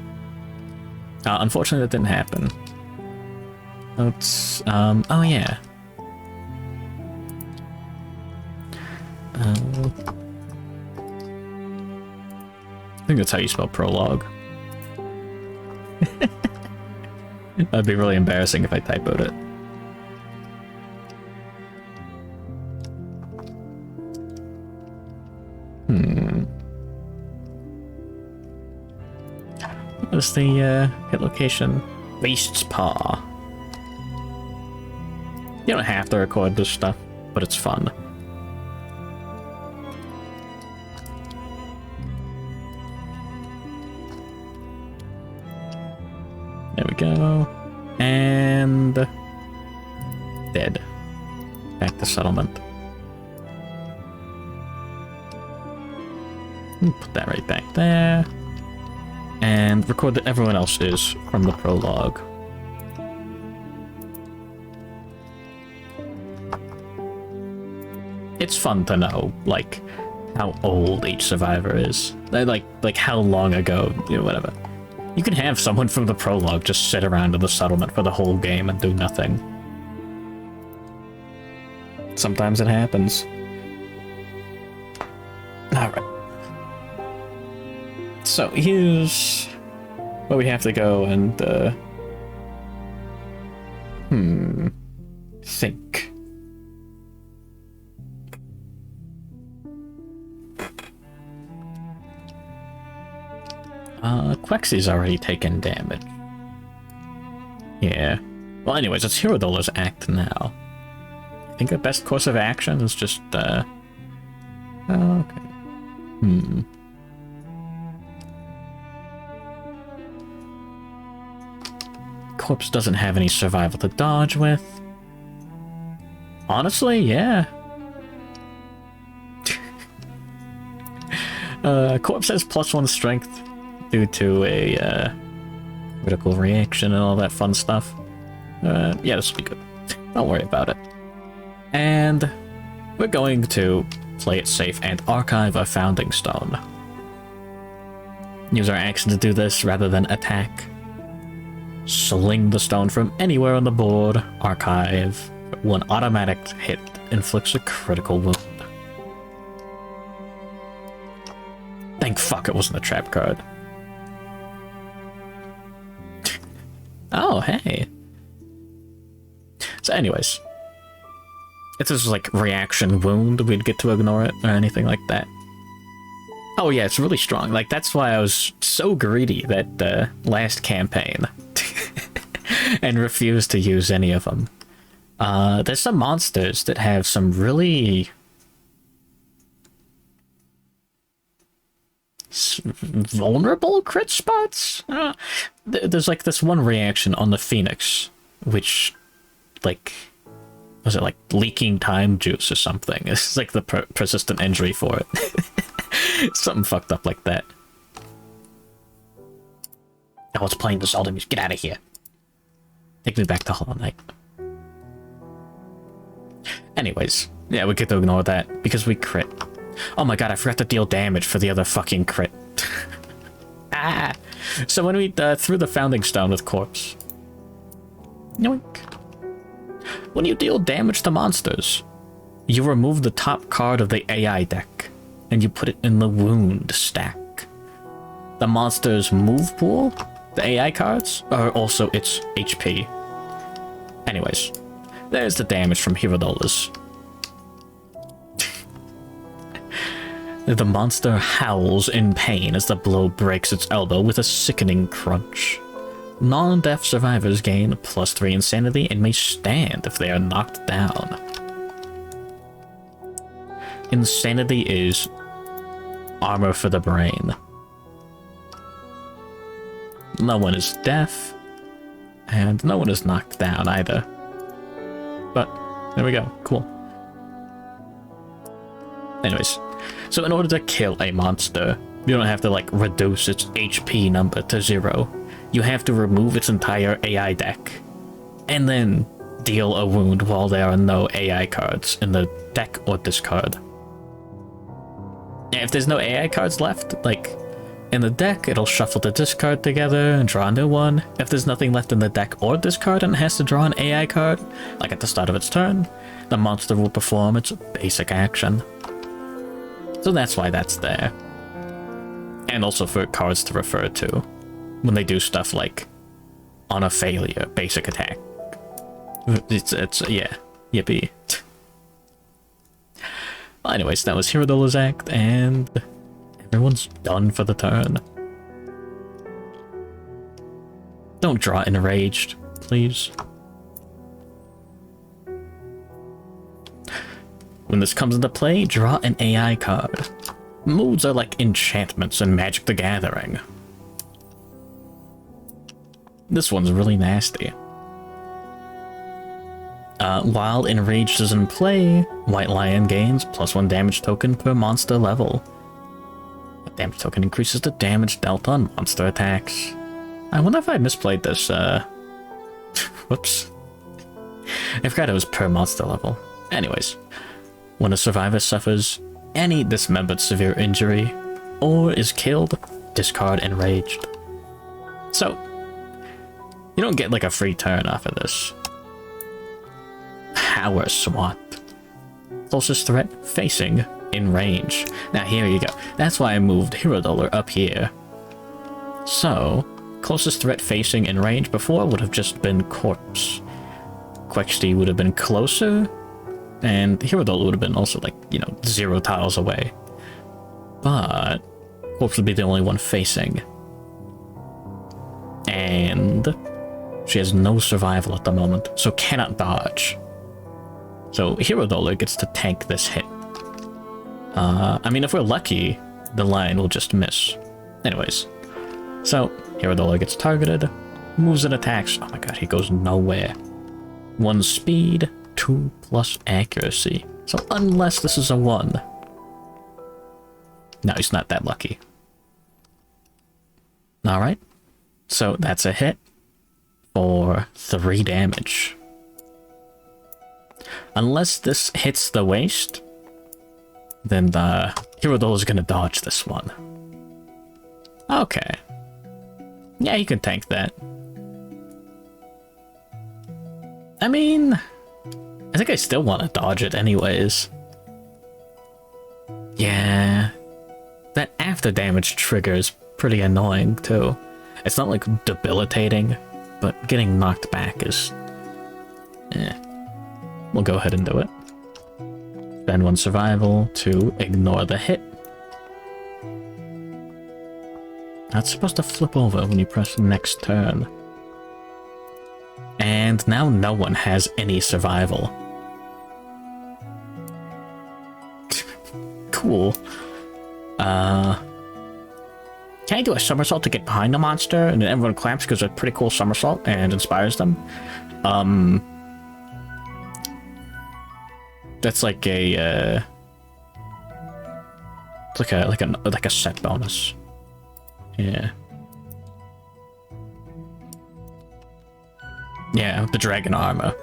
[SPEAKER 1] unfortunately that didn't happen. Let's, oh yeah. I think that's how you spell prologue. That'd be really embarrassing if I typoed it. What is the hit location? Beast's Paw. You don't have to record this stuff, but it's fun. There we go. And dead. Back to settlement. Put that right back there. And record that everyone else is from the prologue. It's fun to know, like, how old each survivor is. Like how long ago, you know, whatever. You can have someone from the prologue just sit around in the settlement for the whole game and do nothing. Sometimes it happens. Alright. So here's where we have to go and, think. Quexy's already taken damage. Yeah. Well, anyways, it's Hirodola's act now. I think the best course of action is just, okay. Corpse doesn't have any survival to dodge with. Honestly, yeah. Corpse has +1 strength due to a critical reaction and all that fun stuff. Yeah, this will be good. Don't worry about it. And we're going to play it safe and archive a founding stone. Use our action to do this rather than attack. Sling the stone from anywhere on the board. Archive. One automatic hit inflicts a critical wound. Thank fuck it wasn't a trap card. Oh, hey. So anyways, if this was like reaction wound, we'd get to ignore it or anything like that. Oh yeah, it's really strong. Like, that's why I was so greedy that last campaign and refused to use any of them. There's some monsters that have some really vulnerable crit spots. There's like this one reaction on the Phoenix, which, like, was it like leaking time juice or something? It's like the persistent injury for it. Something fucked up like that. Oh, it's playing the Zelda music. Get out of here. Take me back to Hollow Knight. Anyways, yeah, we get to ignore that because we crit. Oh my god, I forgot to deal damage for the other fucking crit. Ah! So when we threw the founding stone with Corpse. Yoink. When you deal damage to monsters, you remove the top card of the AI deck, and you put it in the wound stack. The monster's move pool, the AI cards, are also its HP. Anyways, there's the damage from Hirodola's. The monster howls in pain as the blow breaks its elbow with a sickening crunch. Non-death survivors gain +3 insanity and may stand if they are knocked down. Insanity is armor for the brain. No one is deaf, and no one is knocked down either. But there we go, cool. Anyways. So in order to kill a monster, you don't have to like reduce its HP number to 0. You have to remove its entire AI deck, and then deal a wound while there are no AI cards in the deck or discard. And if there's no AI cards left, like in the deck, it'll shuffle the discard together and draw a new one. If there's nothing left in the deck or discard and it has to draw an AI card, like at the start of its turn, the monster will perform its basic action. So that's why that's there. And also for cards to refer to when they do stuff like on a failure, basic attack. It's yeah, yippee. Well, anyways, that was Hirodola's act, and everyone's done for the turn. Don't draw enraged, please. When this comes into play, draw an AI card. Moods are like enchantments in Magic the Gathering. This one's really nasty. While Enraged is in play, White Lion gains +1 damage token per monster level. A damage token increases the damage dealt on monster attacks. I wonder if I misplayed this, whoops. I forgot it was per monster level. Anyways, when a survivor suffers any dismembered severe injury, or is killed, discard Enraged. So, you don't get like a free turn off of this. Power SWAT. Closest threat facing in range. Now here you go. That's why I moved Hirodola up here. So, closest threat facing in range before would have just been Corpse. Quexty would have been closer, and Hirodola would have been also like, 0 tiles away. But Corpse would be the only one facing. And she has no survival at the moment, so cannot dodge. So Hirodola gets to tank this hit. I mean, if we're lucky, the lion will just miss. Anyways, so Hirodola gets targeted, moves and attacks. Oh my god, he goes nowhere. 1 speed, 2+ accuracy. So unless this is a 1. No, he's not that lucky. Alright, so that's a hit for 3 damage. Unless this hits the waist, then the Hirodola is gonna dodge this one. Okay. Yeah, he can tank that. I mean, I think I still want to dodge it anyways. Yeah. That after damage trigger is pretty annoying too. It's not like debilitating, but getting knocked back is... We'll go ahead and do it. Spend 1 survival to ignore the hit. That's supposed to flip over when you press next turn. And now no one has any survival. Cool. Can I do a somersault to get behind the monster and then everyone claps because it's a pretty cool somersault and inspires them? That's like a it's like a set bonus. Yeah. Yeah, the dragon armor.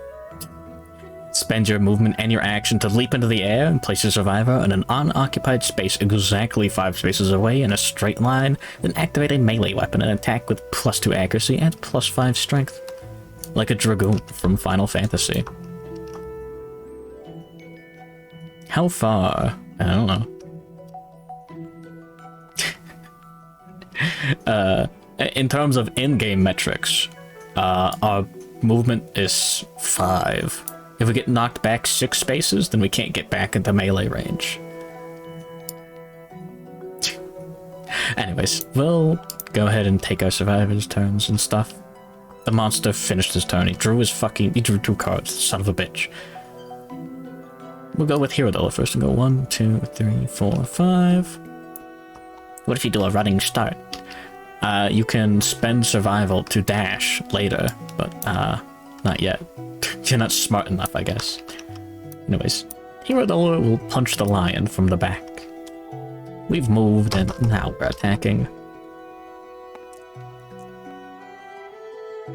[SPEAKER 1] Spend your movement and your action to leap into the air and place your survivor in an unoccupied space exactly 5 spaces away in a straight line, then activate a melee weapon and attack with +2 accuracy and +5 strength. Like a dragoon from Final Fantasy. How far? I don't know. In terms of in-game metrics, our movement is 5. If we get knocked back 6 spaces, then we can't get back into melee range. Anyways, we'll go ahead and take our survivors' turns and stuff. The monster finished his turn. He drew 2 cards, son of a bitch. We'll go with Hirodola first and go 1, 2, 3, 4, 5. What if you do a running start? You can spend survival to dash later, but not yet. You're not smart enough, I guess. Anyways, Hirodola will punch the lion from the back. We've moved and now we're attacking.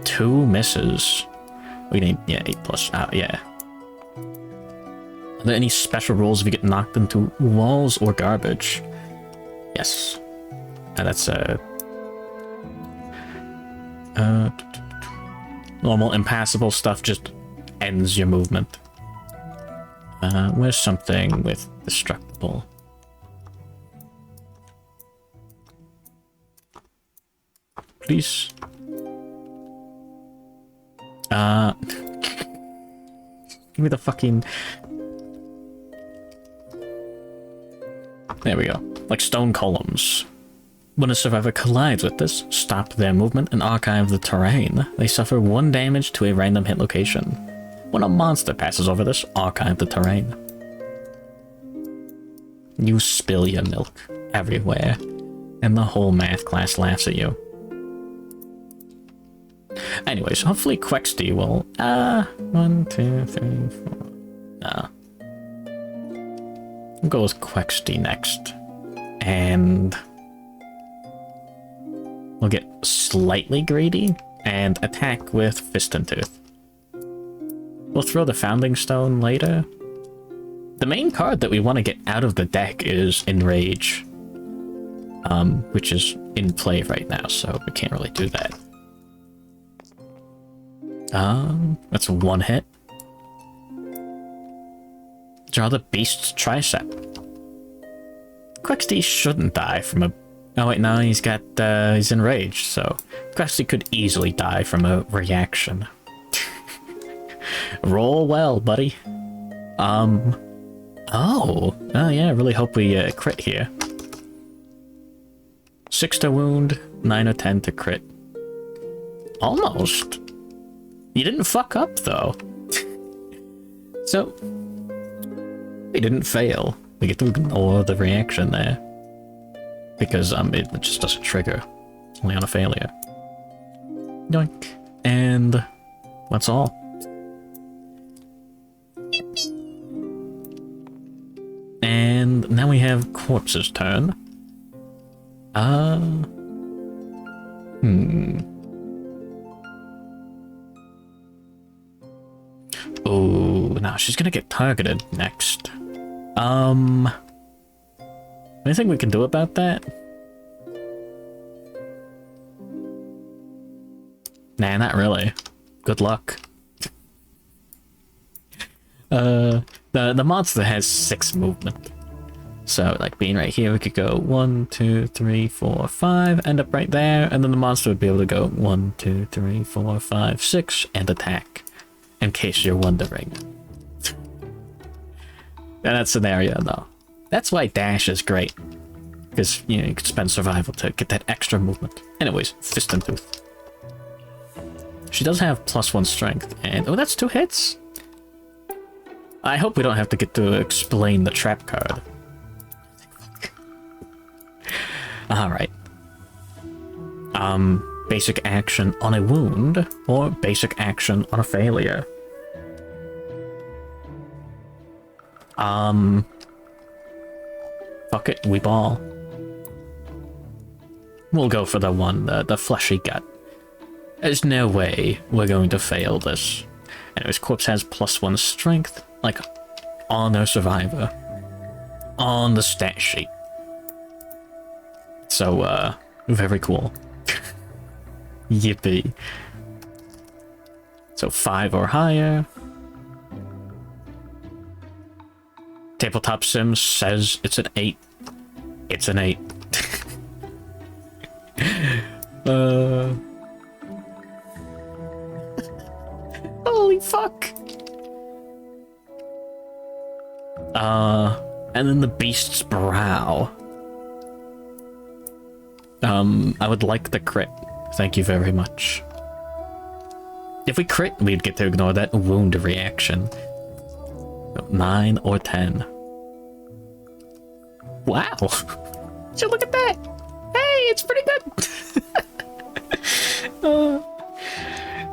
[SPEAKER 1] 2 misses. We need, yeah, 8+. Yeah. Are there any special rules if you get knocked into walls or garbage? Yes. And that's normal impassable stuff just ends your movement. Where's something with destructible? Please. Give me the fucking... There we go. Like stone columns. When a survivor collides with this, stop their movement and archive the terrain. They suffer 1 damage to a random hit location. When a monster passes over this, archive the terrain. You spill your milk everywhere, and the whole math class laughs at you. Anyways, hopefully Quexty will... 1, 2, 3, 4... Nah. We'll go with Quexty next. And... we'll get slightly greedy and attack with Fist and Tooth. We'll throw the Founding Stone later. The main card that we want to get out of the deck is Enrage. Which is in play right now, so we can't really do that. That's 1 hit. Draw the Beast's Tricep. Quexty shouldn't die from a... Oh wait, no, he's got, he's enraged, so... Quexty could easily die from a reaction. Roll well, buddy. Oh yeah, I really hope we, crit here. 6 to wound, 9 or 10 to crit. Almost. You didn't fuck up, though. So, we didn't fail. We get to ignore the reaction there. Because, it just doesn't trigger. Only on a failure. Yoink. And that's all. And now we have Corpse's turn. Oh, now she's gonna get targeted next. Anything we can do about that? Nah, not really. Good luck. The monster has 6 movement. So, like, being right here, we could go 1, 2, 3, 4, 5, end up right there, and then the monster would be able to go 1, 2, 3, 4, 5, 6, and attack. In case you're wondering. In that scenario, though. That's why dash is great. Because, you know, you could spend survival to get that extra movement. Anyways, Fist and Tooth. She does have +1 strength, and... oh, that's 2 hits? I hope we don't have to get to explain the trap card. Alright. Basic action on a wound, or basic action on a failure. Fuck it, we ball. We'll go for the one, the fleshy gut. There's no way we're going to fail this. Anyways, Corpse has +1 strength, like, on their survivor. On the stat sheet. So, very cool. Yippee. So 5 or higher. Tabletop Sim says it's an 8. It's an 8. Holy fuck. And then the Beast's Brow. I would like the crit. Thank you very much. If we crit, we'd get to ignore that wound reaction. 9 or 10. Wow! So look at that! Hey, it's pretty good!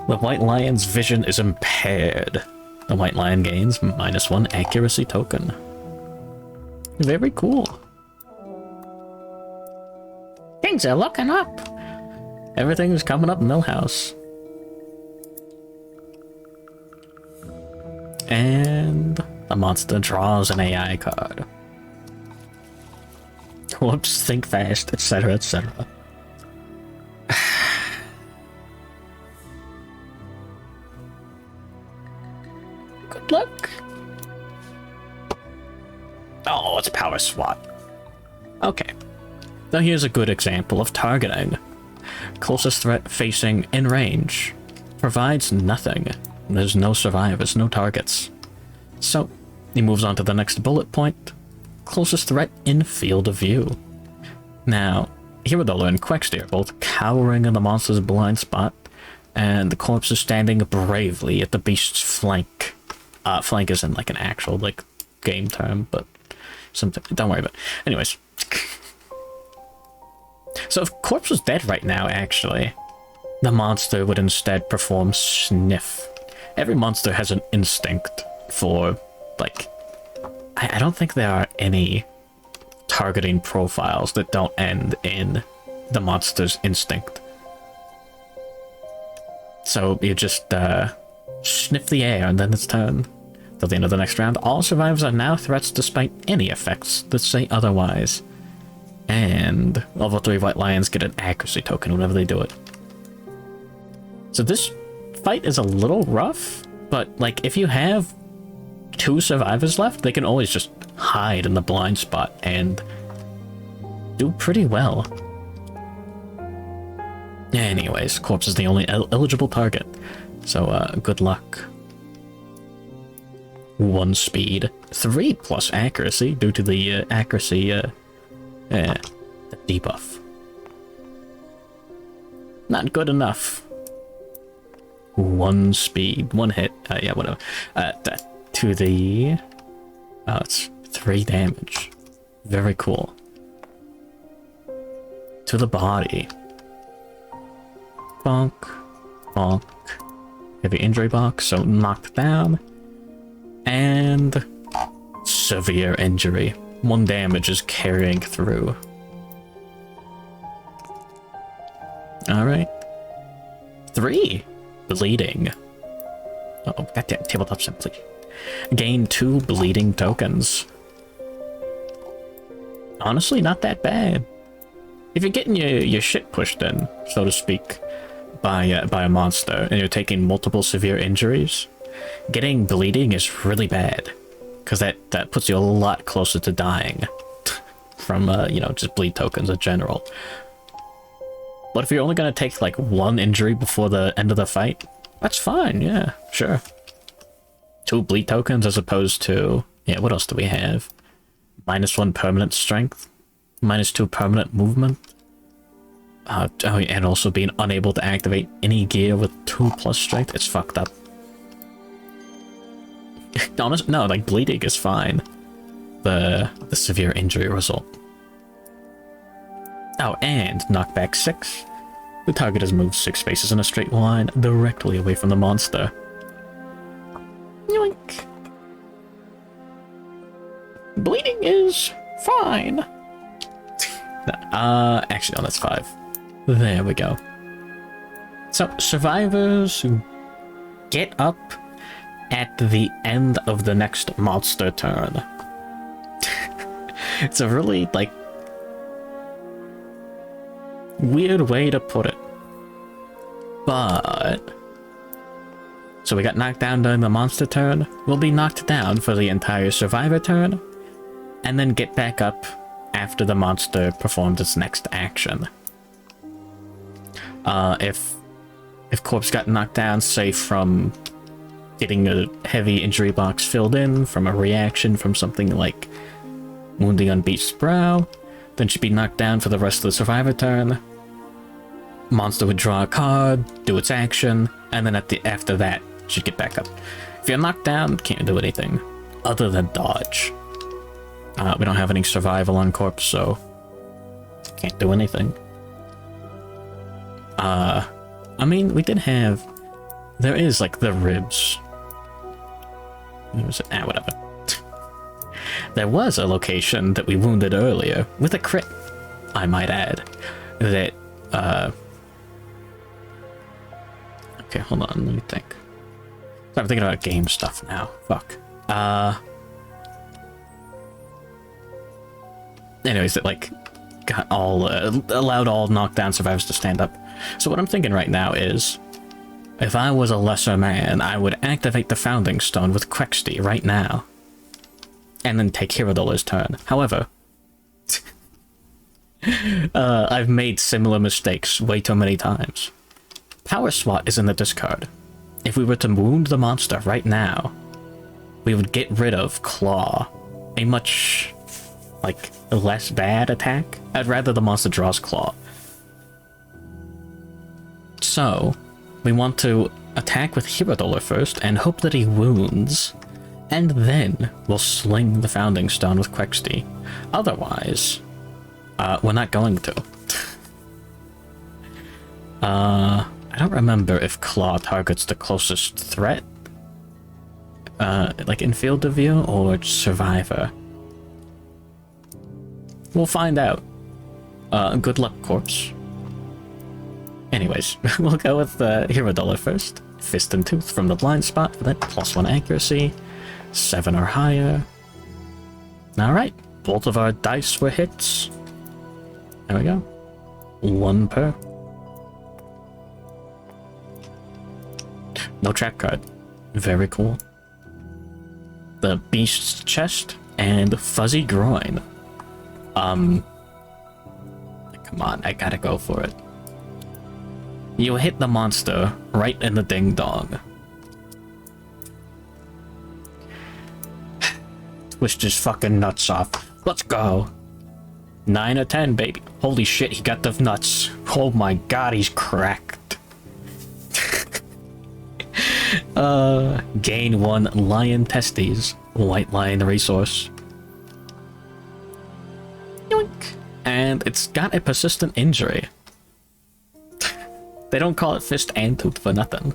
[SPEAKER 1] The White Lion's vision is impaired. The White Lion gains -1 accuracy token. Very cool. Things are looking up. Everything's coming up Millhouse. And the monster draws an AI card. Whoops, think fast, etc., etc. Good luck. Oh, it's power swat. Okay. Now here's a good example of targeting. Closest threat facing in range. Provides nothing. There's no survivors, no targets. So, he moves on to the next bullet point. Closest threat in field of view. Now, Hirudolo and Quexty are both cowering in the monster's blind spot, and the corpse is standing bravely at the beast's flank. Flank isn't like an actual, like, game term, but something. Don't worry about it. Anyways. So if corpse was dead right now, actually, the monster would instead perform sniff. Every monster has an instinct for, like, I don't think there are any targeting profiles that don't end in the monster's instinct. So you just sniff the air and then it's turn. Till the end of the next round, all survivors are now threats despite any effects that say otherwise. And level 3 White Lions get an accuracy token whenever they do it. So this fight is a little rough, but like if you have 2 survivors left, they can always just hide in the blind spot and do pretty well. Anyways, corpse is the only eligible target, so good luck. 1 speed, 3 plus accuracy due to the accuracy the debuff. Not good enough. 1 speed, 1 hit, yeah, whatever. To the... Oh, it's 3 damage. Very cool. To the body. Bonk. Bonk. Heavy injury box, so knocked down. And... severe injury. 1 damage is carrying through. Alright. 3. Bleeding. Uh-oh, goddamn, tabletop simply. Gain 2 bleeding tokens. Honestly, not that bad. If you're getting your shit pushed in, so to speak, by a monster, and you're taking multiple severe injuries, getting bleeding is really bad. Because that puts you a lot closer to dying from, you know, just bleed tokens in general. But if you're only going to take, like, 1 injury before the end of the fight, that's fine, yeah, sure. 2 bleed tokens as opposed to... Yeah, what else do we have? -1 permanent strength. -2 permanent movement. Oh, and also being unable to activate any gear with 2+ strength. It's fucked up. Honestly, no, like, bleeding is fine. The severe injury result. Oh, and knockback 6. The target has moved 6 spaces in a straight line directly away from the monster. Yoink. Bleeding is fine. Actually, no, that's 5. There we go. So, survivors get up at the end of the next monster turn. It's a really, like, weird way to put it. But... So we got knocked down during the monster turn, we'll be knocked down for the entire survivor turn, and then get back up after the monster performs its next action. If corpse got knocked down, say from getting a heavy injury box filled in, from a reaction from something like wounding on beast's brow, then she'd be knocked down for the rest of the survivor turn. Monster would draw a card, do its action, and then after that, she'd get back up. If you're knocked down, can't do anything other than dodge. We don't have any survival on corpse, so can't do anything. I mean, we did have... There is, like, the ribs. Where was it? Whatever. There was a location that we wounded earlier, with a crit, I might add. that, okay, hold on, let me think. So I'm thinking about game stuff now. Fuck. Anyways, it, like, got all, allowed all knockdown survivors to stand up. So what I'm thinking right now is, if I was a lesser man, I would activate the Founding Stone with Quexty right now. And then take Hirodola's turn. However, I've made similar mistakes way too many times. Power Swat is in the discard. If we were to wound the monster right now, we would get rid of Claw. A much, like, less bad attack. I'd rather the monster draws Claw. So, we want to attack with Hirodola first and hope that he wounds. And then we'll sling the Founding Stone with Quexty. Otherwise, we're not going to. I don't remember if Claw targets the closest threat. Like in field of view or survivor. We'll find out. Good luck, corpse. Anyways, we'll go with Hirodola first. Fist and Tooth from the blind spot for that +1 accuracy. 7 or higher. Alright, both of our dice were hits. There we go. 1 per. No trap card. Very cool. The Beast's Chest and Fuzzy Groin. Come on, I gotta go for it. You hit the monster right in the ding-dong. Twist his fucking nuts off. Let's go. 9 or 10, baby. Holy shit, he got the nuts. Oh my god, he's cracked. Gain 1 lion testes. White lion resource. Yoink. And it's got a persistent injury. They don't call it Fist and Tooth for nothing.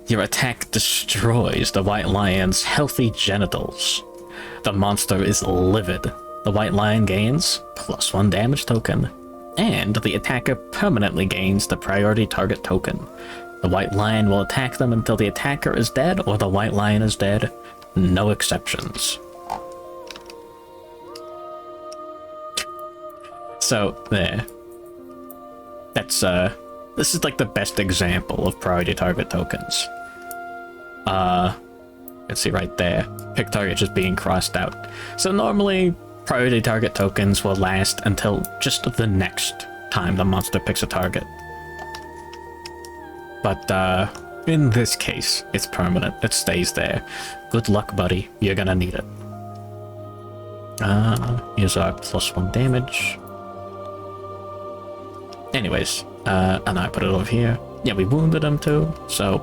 [SPEAKER 1] Your attack destroys the white lion's healthy genitals. The monster is livid. The white lion gains +1 damage token. And the attacker permanently gains the priority target token. The white lion will attack them until the attacker is dead or the white lion is dead. No exceptions. So, there. That's, this is like the best example of priority target tokens. Let's see right there. Pick target just being crossed out. So normally, priority target tokens will last until just the next time the monster picks a target. But, in this case, it's permanent. It stays there. Good luck, buddy. You're gonna need it. Here's our +1 damage. Anyways, and I put it over here. Yeah, we wounded him too, so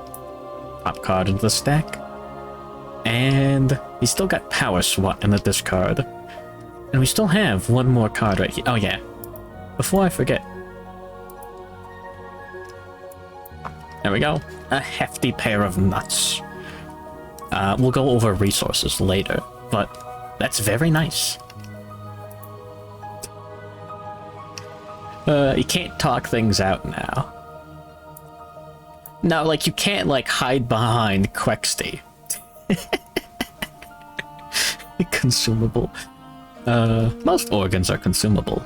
[SPEAKER 1] pop card into the stack. And we still got Power Swat in the discard. And we still have 1 more card right here. Oh yeah, before I forget. There we go. A hefty pair of nuts. We'll go over resources later, but that's very nice. You can't talk things out now. No, like, you can't, like, hide behind Quexty. Consumable. Most organs are consumable.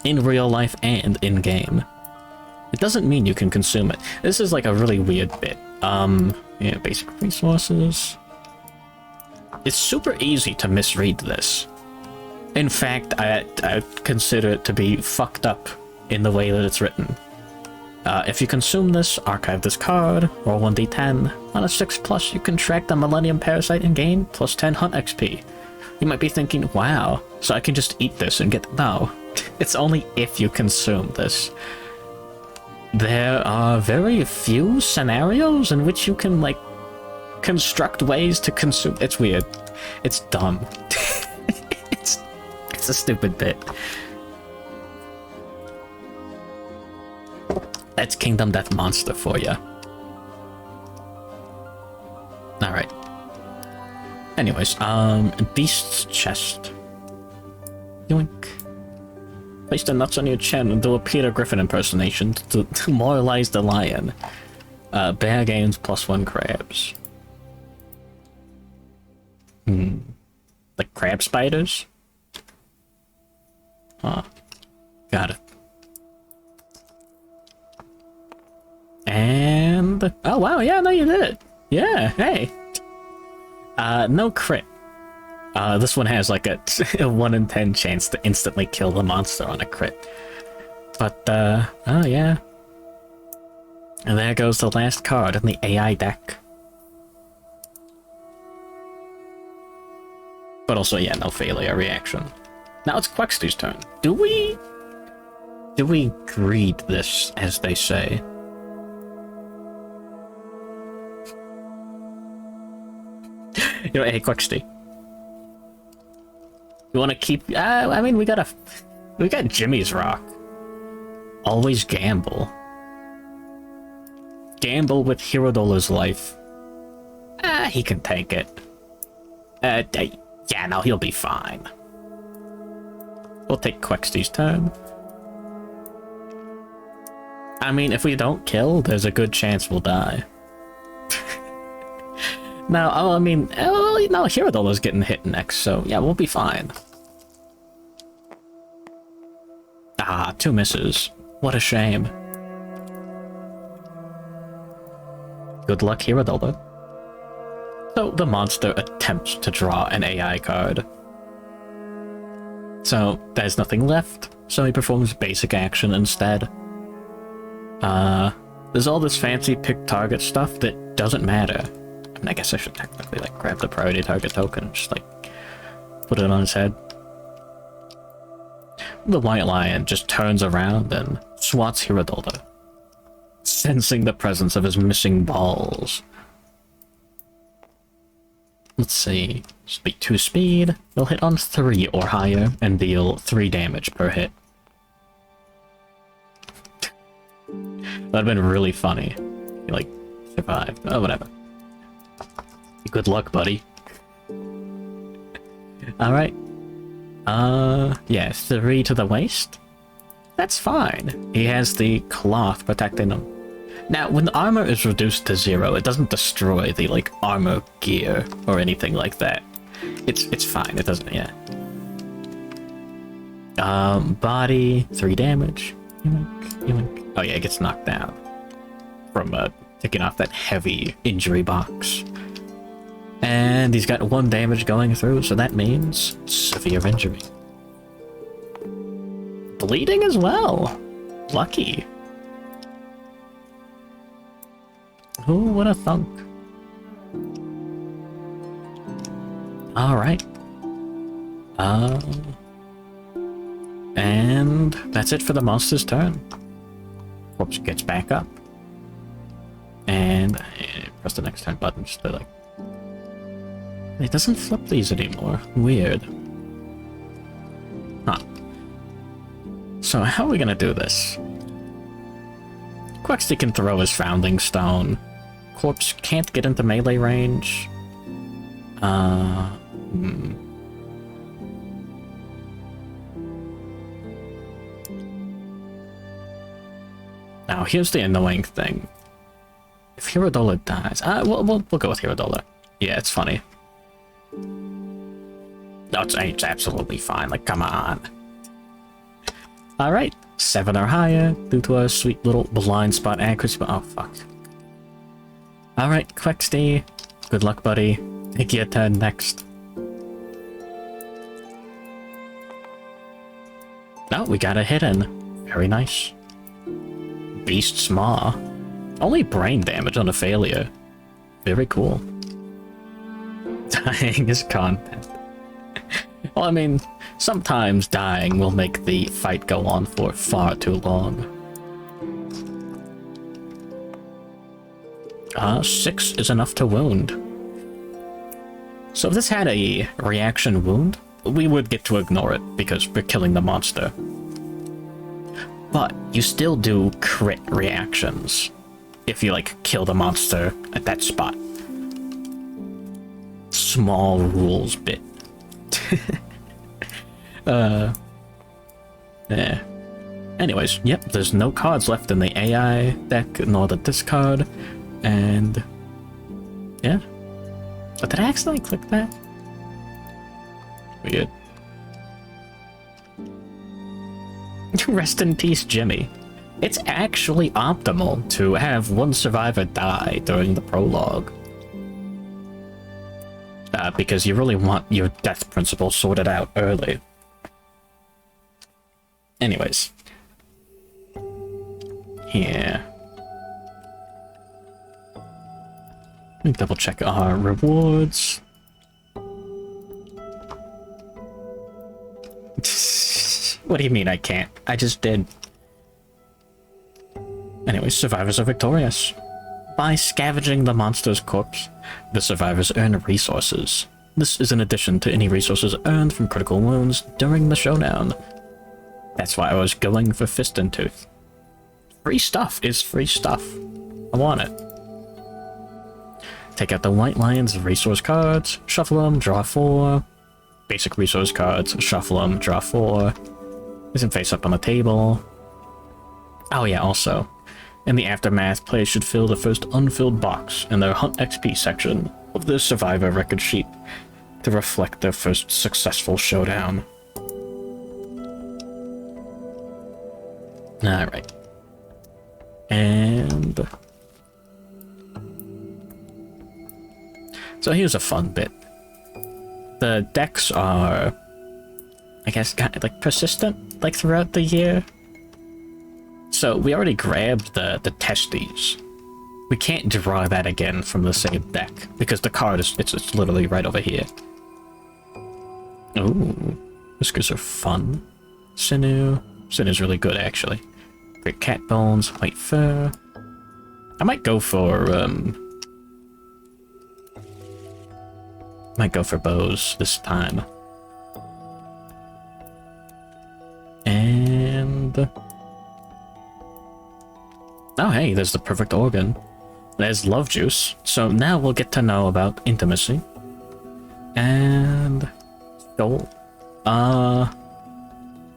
[SPEAKER 1] In real life and in-game. It doesn't mean you can consume it. This is, like, a really weird bit. Yeah, basic resources. It's super easy to misread this. In fact, I consider it to be fucked up in the way that it's written. If you consume this, archive this card, roll 1d10. On a 6+, you can track the Millennium Parasite and gain +10 Hunt XP. You might be thinking, wow, so I can just eat this and get... No, it's only if you consume this. There are very few scenarios in which you can, like, construct ways to consume... It's weird. It's dumb. It's a stupid bit. That's Kingdom Death Monster for you. Alright. Anyways, Beast's Chest. Yoink. Place the nuts on your chin and do a Peter Griffin impersonation to moralize the lion. Bear gains +1 crabs. Like crab spiders? Huh. Got it. And... oh wow, yeah, no you did it. Yeah, hey. No crit. This one has like a 1 in 10 chance to instantly kill the monster on a crit. But, oh yeah. And there goes the last card in the AI deck. But also, yeah, no failure reaction. Now it's Quexty's turn. Do we greed this, as they say? You know, hey, Quexty. You want to keep... I mean, we got Jimmy's Rock. Always gamble. Gamble with Hirodola's life. He can take it. Yeah, no, he'll be fine. We'll take Quexty's turn. I mean, if we don't kill, there's a good chance we'll die. Now, I mean, no, Hirodola's getting hit next, so yeah, we'll be fine. Ah, 2 misses. What a shame. Good luck, Hirodola. So, the monster attempts to draw an AI card. So, there's nothing left, so he performs basic action instead. There's all this fancy pick target stuff that doesn't matter. I mean, I guess I should technically, like, grab the priority target token and just, like, put it on his head. The white lion just turns around and swats Hirodola, sensing the presence of his missing balls. Let's see. Speed 2 speed. They'll hit on 3 or higher and deal 3 damage per hit. That'd been really funny. You, like, survived. Oh, whatever. Good luck, buddy. Alright. Yeah, 3 to the waist? That's fine. He has the cloth protecting him. Now, when the armor is reduced to 0, it doesn't destroy the, like, armor gear or anything like that. It's fine, it doesn't, yeah. Body, 3 damage. Yoink. Oh yeah, it gets knocked down from, taking off that heavy injury box. And he's got 1 damage going through, so that means severe injury. Bleeding as well. Lucky. Who would have thunk? Alright. And that's it for the monster's turn. Corpse gets back up. And press the next turn button just to, like... It doesn't flip these anymore. Weird. Huh. So how are we gonna do this? Quexty can throw his Founding Stone. Corpse can't get into melee range. Now here's the annoying thing. If Hirodola dies... we'll go with Hirodola. Yeah, it's funny. No, it's absolutely fine. Like, come on. Alright. 7 or higher due to a sweet little blind spot accuracy. Oh, fuck. Alright, Quexty. Good luck, buddy. Take your turn next. Oh, we got a hit in. Very nice. Beast's Maw. Only brain damage on a failure. Very cool. Dying is content. Well, I mean, sometimes dying will make the fight go on for far too long. 6 is enough to wound. So if this had a reaction wound, we would get to ignore it because we're killing the monster. But you still do crit reactions if you, like, kill the monster at that spot. Small rules bit. Yeah. Anyways, yep, there's no cards left in the AI deck, nor the discard, and yeah. Oh, did I accidentally click that? Weird. Rest in peace, Jimmy. It's actually optimal to have one survivor die during the prologue. Because you really want your death principle sorted out early. Anyways. Yeah. Let me double check our rewards. What do you mean I can't? I just did. Anyway, survivors are victorious. By scavenging the monster's corpse, the survivors earn resources. This is in addition to any resources earned from critical wounds during the showdown. That's why I was going for Fist and Tooth. Free stuff is free stuff. I want it. Take out the White Lion's resource cards, shuffle them, draw 4. Basic resource cards, shuffle them, draw 4. Place them face up on the table. Oh yeah, also, in the aftermath, players should fill the first unfilled box in their Hunt XP section of the survivor record sheet to reflect their first successful showdown. Alright. And so here's a fun bit. The decks are, I guess, kind of like persistent, like throughout the year. So we already grabbed the testes. We can't draw that again from the same deck because the card is it's literally right over here. Ooh, whiskers are fun. Sinew. Sinew's really good actually. Great cat bones, white fur. I might go for bows this time. And oh hey, there's the perfect organ. There's love juice. So now we'll get to know about intimacy. And soul.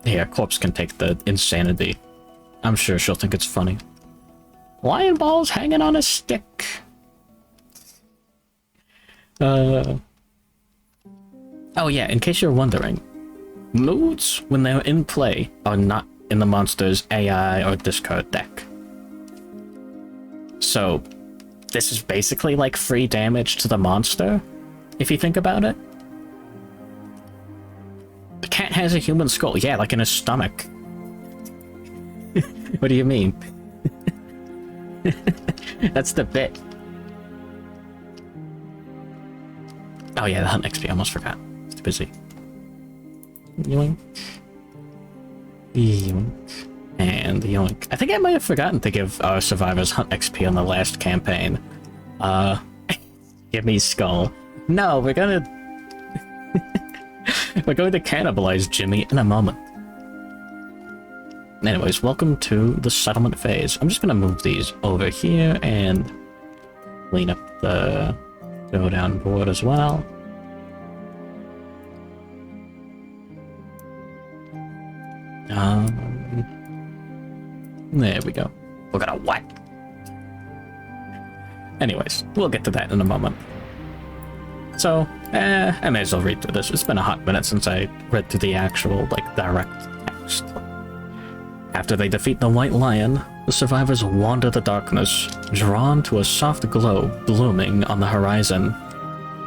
[SPEAKER 1] Yeah, corpse can take the insanity. I'm sure she'll think it's funny. Lion balls hanging on a stick. Oh yeah, in case you're wondering, moods when they're in play are not in the monster's AI or discard deck. So this is basically like free damage to the monster, if you think about it. The cat has a human skull, yeah, like in his stomach. What do you mean? That's the bit. Oh yeah, the Hunt XP, I almost forgot. It's too busy. Yoink. Yoink. And yoink. I think I might have forgotten to give our survivors Hunt XP on the last campaign. Give me skull. No, we're gonna... we're going to cannibalize Jimmy in a moment. Anyways, welcome to the settlement phase. I'm just gonna move these over here and clean up the Showdown board as well. There we go. We're gonna what? Anyways, we'll get to that in a moment. So, I may as well read through this. It's been a hot minute since I read through the actual, like, direct text. After they defeat the White Lion, the survivors wander the darkness, drawn to a soft glow blooming on the horizon.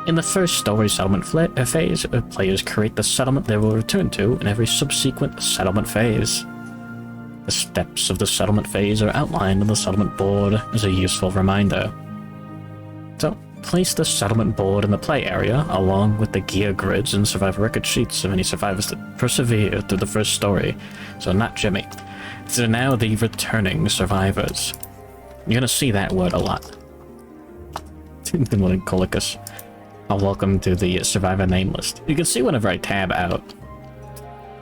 [SPEAKER 1] In the first story settlement phase, players create the settlement they will return to in every subsequent settlement phase. The steps of the settlement phase are outlined on the settlement board as a useful reminder. So, place the settlement board in the play area, along with the gear grids and survivor record sheets of any survivors that persevere through the first story. So not Jimmy. These are now the returning survivors. You're gonna see that word a lot. Colicus. Welcome to the survivor name list. You can see whenever I tab out.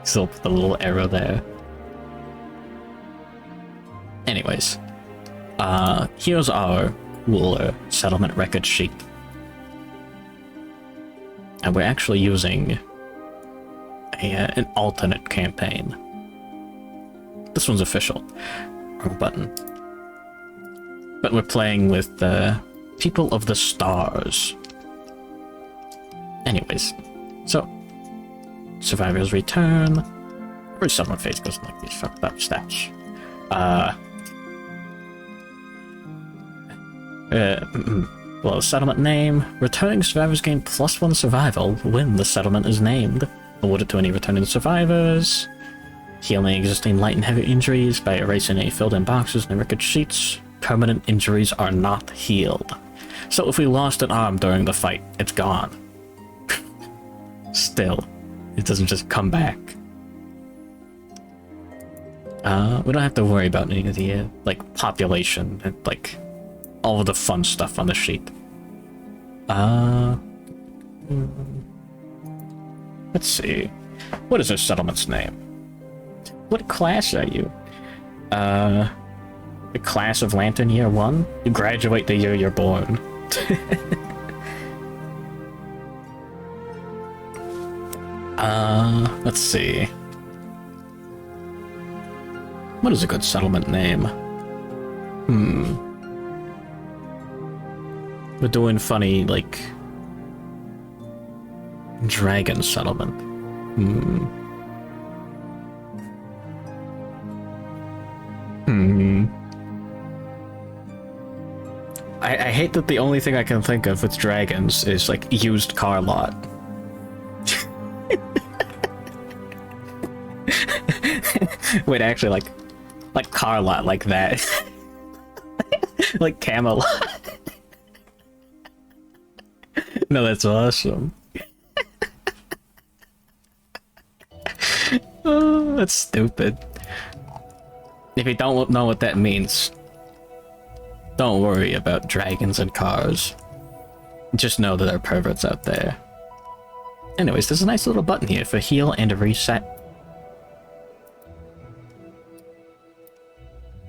[SPEAKER 1] Still put the little arrow there. Anyways. Here's our cooler settlement record sheet. And we're actually using an alternate campaign. This one's official. Wrong button. But we're playing with the People of the Stars. Anyways, so survivors return. Every settlement phase doesn't like these fucked up stats. Well, settlement name. Returning survivors gain +1 survival when the settlement is named. Awarded to any returning survivors. Healing existing light and heavy injuries by erasing any filled-in boxes and record sheets. Permanent injuries are not healed. So if we lost an arm during the fight, it's gone. Still, it doesn't just come back. We don't have to worry about any of the, like, population and, like, all of the fun stuff on the sheet. Let's see. What is this settlement's name? What class are you? The class of Lantern Year 1? You graduate the year you're born. Let's see. What is a good settlement name? We're doing funny, like, dragon settlement. I hate that the only thing I can think of with dragons is, like, used Carlot. Wait, actually, like Carlot, like that. Like Camelot. No, that's awesome. Oh, that's stupid. If you don't know what that means, don't worry about dragons and cars. Just know that there are perverts out there. Anyways, there's a nice little button here for heal and reset.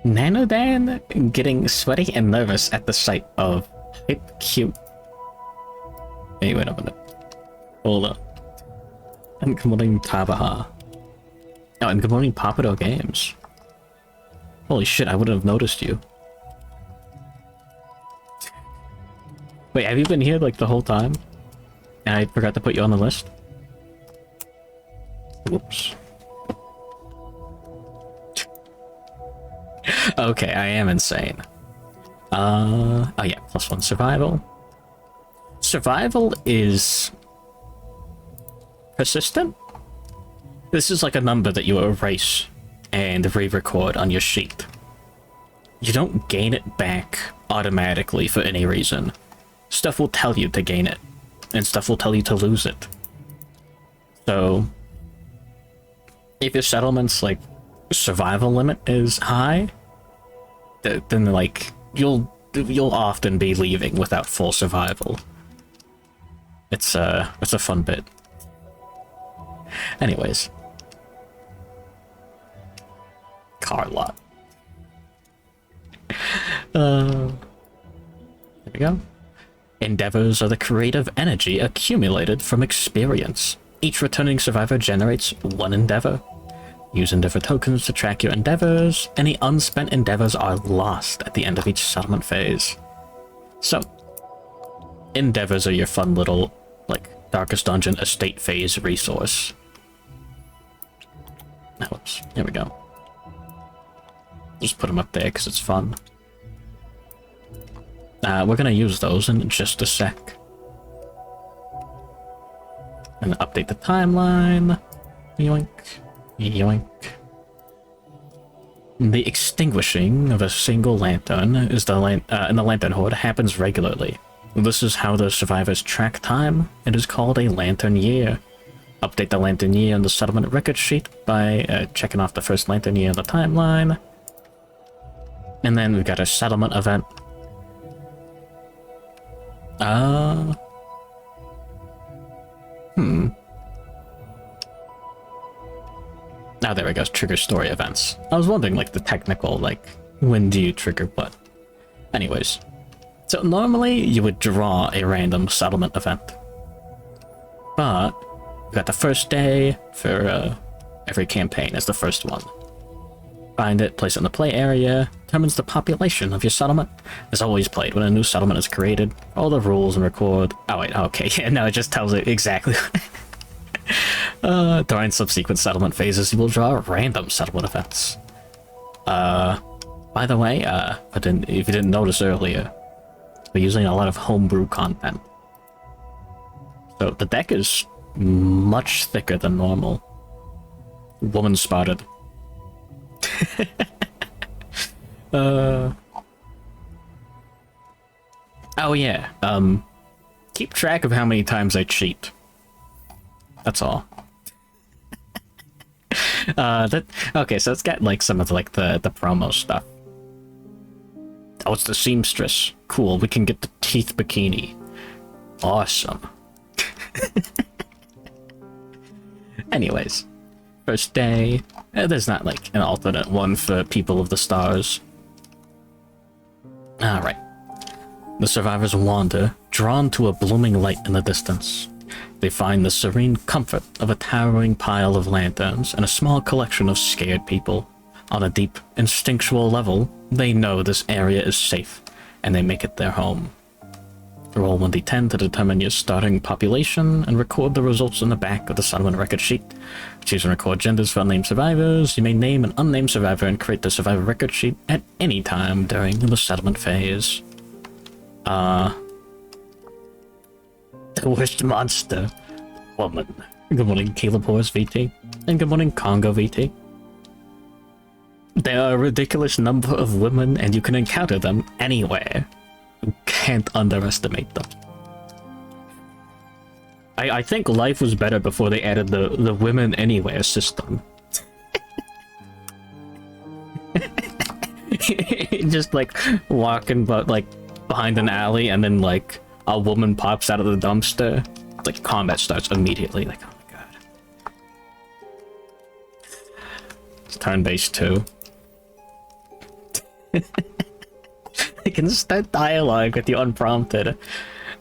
[SPEAKER 1] Nanodan getting sweaty and nervous at the sight of hip cute. Hey, wait a minute. Hold up. And good morning, Tabaha. Oh, and good morning, Papado Games. Holy shit, I wouldn't have noticed you. Wait, have you been here, like, the whole time? And I forgot to put you on the list? Whoops. Okay, I am insane. Oh yeah, +1 survival. Survival is persistent. This is like a number that you erase and re-record on your sheet. You don't gain it back automatically for any reason. Stuff will tell you to gain it, and stuff will tell you to lose it. So, if your settlement's, like, survival limit is high, then, like, you'll often be leaving without full survival. It's a fun bit. Anyways. Carlot. There we go. Endeavors are the creative energy accumulated from experience. Each returning survivor generates 1 endeavor. Use endeavor tokens to track your endeavors. Any unspent endeavors are lost at the end of each settlement phase. So, endeavors are your fun little, like, Darkest Dungeon estate phase resource. Now, whoops. Here we go. Just put them up there because it's fun. We're gonna use those in just a sec. And update the timeline. Yoink. Yoink. The extinguishing of a single lantern is in the Lantern Horde happens regularly. This is how the survivors track time. It is called a Lantern Year. Update the Lantern Year on the settlement record sheet by checking off the first Lantern Year on the timeline. And then we've got a settlement event. Oh, there we go. Trigger story events. I was wondering, like, the technical, like, when do you trigger what? Anyways. So normally you would draw a random settlement event. But We got the first day for every campaign as the first one. Find it, place it in the play area, determines the population of your settlement. As always played, when a new settlement is created, all the rules and record... Oh wait, okay, yeah, no, it just tells it exactly. During subsequent settlement phases, you will draw random settlement events. By the way, if you didn't notice earlier, we're using a lot of homebrew content. So the deck is much thicker than normal. Woman spotted. Oh yeah, keep track of how many times I cheat. That's all. Okay, so it's got like some of like the promo stuff. Oh, it's the seamstress. Cool, we can get the teeth bikini. Awesome. Anyways, first day. There's not like an alternate one for People of the Stars. Alright. The survivors wander, drawn to a blooming light in the distance. They find the serene comfort of a towering pile of lanterns and a small collection of scared people. On a deep, instinctual level, they know this area is safe, and they make it their home. Roll 1d10 to determine your starting population, and record the results in the back of the settlement record sheet. Choose and record genders for unnamed survivors. You may name an unnamed survivor and create the survivor record sheet at any time during the settlement phase. The worst monster. Woman. Good morning, Caleb Horse VT. And good morning, Congo VT. There are a ridiculous number of women, and you can encounter them anywhere. You can't underestimate them. I think life was better before they added the women anywhere system. Just like walking but like behind an alley, and then like a woman pops out of the dumpster. Like combat starts immediately. Like, oh my god. It's turn-based too. I can start dialogue with you unprompted.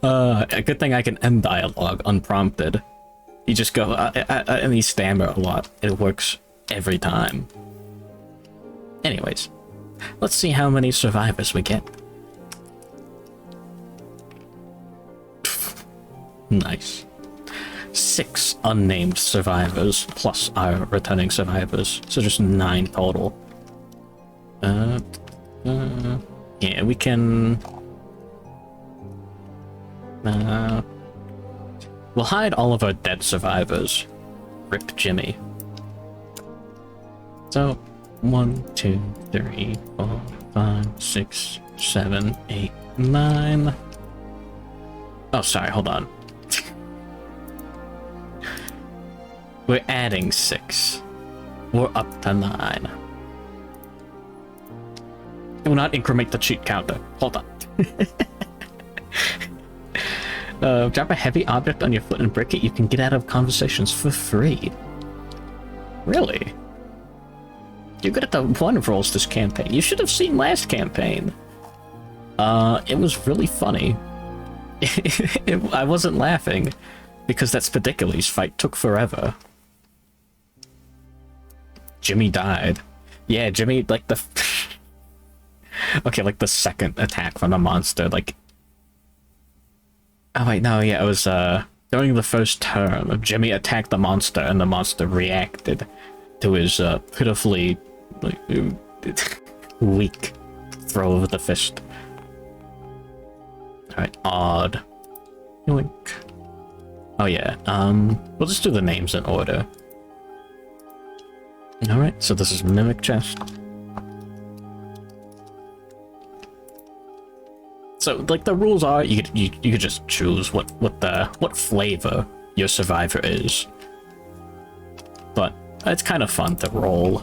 [SPEAKER 1] A good thing I can end dialogue unprompted. You just go, and you stammer a lot. It works every time. Anyways, let's see how many survivors we get. Nice. 6 unnamed survivors, plus our returning survivors. So just 9 total. Yeah, we can... we'll hide all of our dead survivors. Rip Jimmy. So, 1, 2, 3, 4, 5, 6, 7, 8, 9... Oh, sorry, hold on. We're adding 6. We're up to 9. It will not increment the cheat counter. Hold on. Drop a heavy object on your foot and break it. You can get out of conversations for free. Really? You're good at the one rolls this campaign. You should have seen last campaign. It was really funny. I wasn't laughing because that Spedicules fight took forever. Jimmy died. Yeah, Jimmy, like the... Okay, like the second attack from the monster, like... Oh wait, no, yeah, it was, during the first turn, Jimmy attacked the monster, and the monster reacted to his, pitifully, like, weak throw of the fist. Alright, odd. Yoink. Oh yeah, we'll just do the names in order. Alright, so this is Mimic Chest. So, like, the rules are, you could just choose what flavor your survivor is. But it's kind of fun to roll.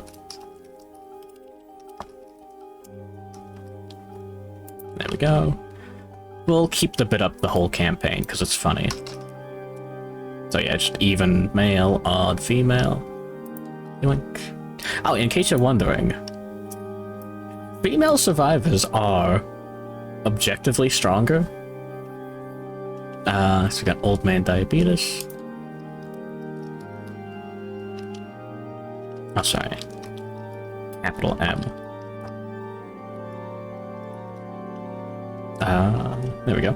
[SPEAKER 1] There we go. We'll keep the bit up the whole campaign, because it's funny. So yeah, just even male, odd female. Yoink. Oh, in case you're wondering, female survivors are objectively stronger. So we got Old Man Diabetes. Oh, sorry. Capital M. There we go.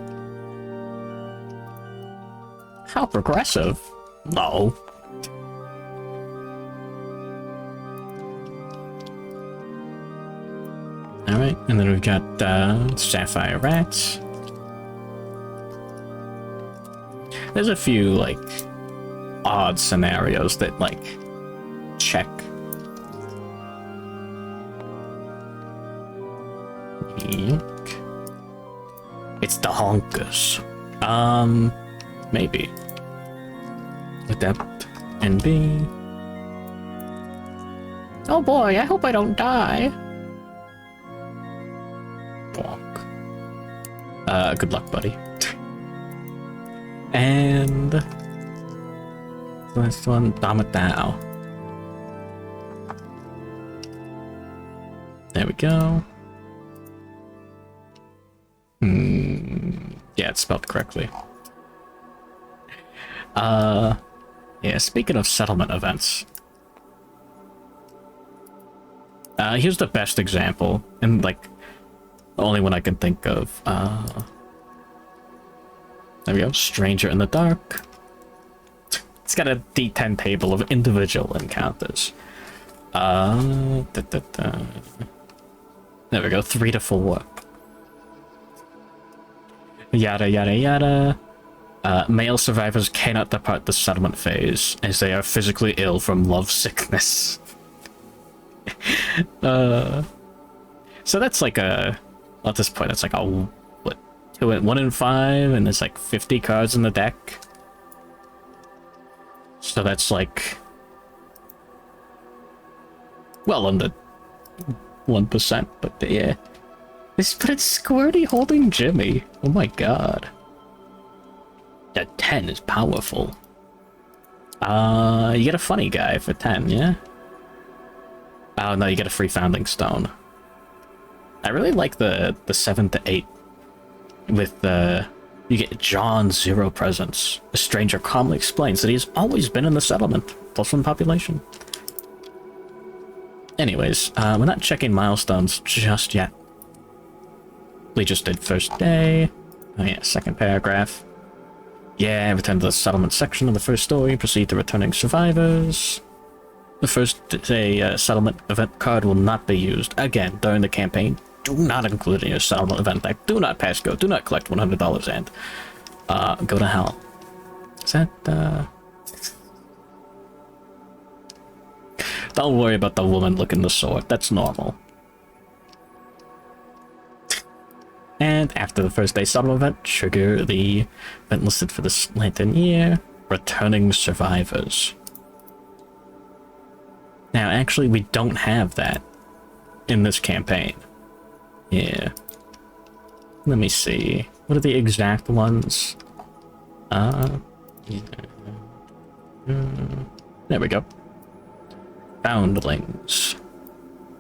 [SPEAKER 1] How progressive. No. Alright, and then we've got Sapphire Rats. There's a few, like, odd scenarios that, like, check. Yuck. It's the honkers. Maybe. Adept NB. Oh boy, I hope I don't die. Bonk. Good luck, buddy. And last one, Damatao. There we go. Yeah, it's spelled correctly. Yeah, speaking of settlement events. Here's the best example, and like, the only one I can think of. There we go, Stranger in the Dark. It's got a D10 table of individual encounters. There we go, 3 to 4. Yada yada yada. Male survivors cannot depart the settlement phase as they are physically ill from love sickness. So that's like a, well, at this point that's like a, what, 1 in 5, and there's like 50 cards in the deck. So that's like well under 1%, but yeah. But it's Squirty holding Jimmy. Oh my god. That 10 is powerful. You get a funny guy for 10, yeah? Oh no, you get a free Founding Stone. I really like the 7 to 8 with the, you get John 0 presence. A stranger calmly explains that he has always been in the settlement. +1 population. Anyways, we're not checking milestones just yet. We just did first day. Oh yeah, second paragraph. Yeah, return to the settlement section of the first story. Proceed to returning survivors. The first day settlement event card will not be used again during the campaign. Do not include it in your settlement event deck. Do not pass go. Do not collect $100 and go to hell. Is that Don't worry about the woman looking the sword. That's normal. And after the first day settlement event, trigger the event listed for this Lantern year, returning survivors. Now, actually, we don't have that in this campaign. Yeah. Let me see. What are the exact ones? There we go. Foundlings.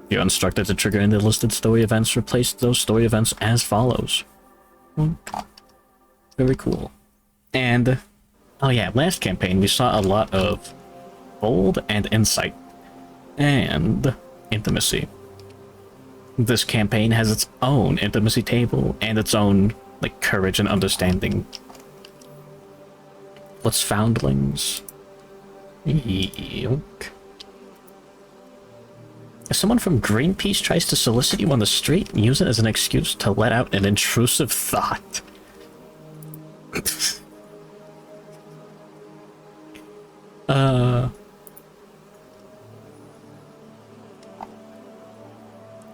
[SPEAKER 1] You're instructed to trigger any listed story events. Replace those story events as follows. Very cool. And, oh yeah, last campaign we saw a lot of bold and insight. And intimacy. This campaign has its own intimacy table and its own, like, courage and understanding. What's Foundlings? Yoke. If someone from Greenpeace tries to solicit you on the street, use it as an excuse to let out an intrusive thought.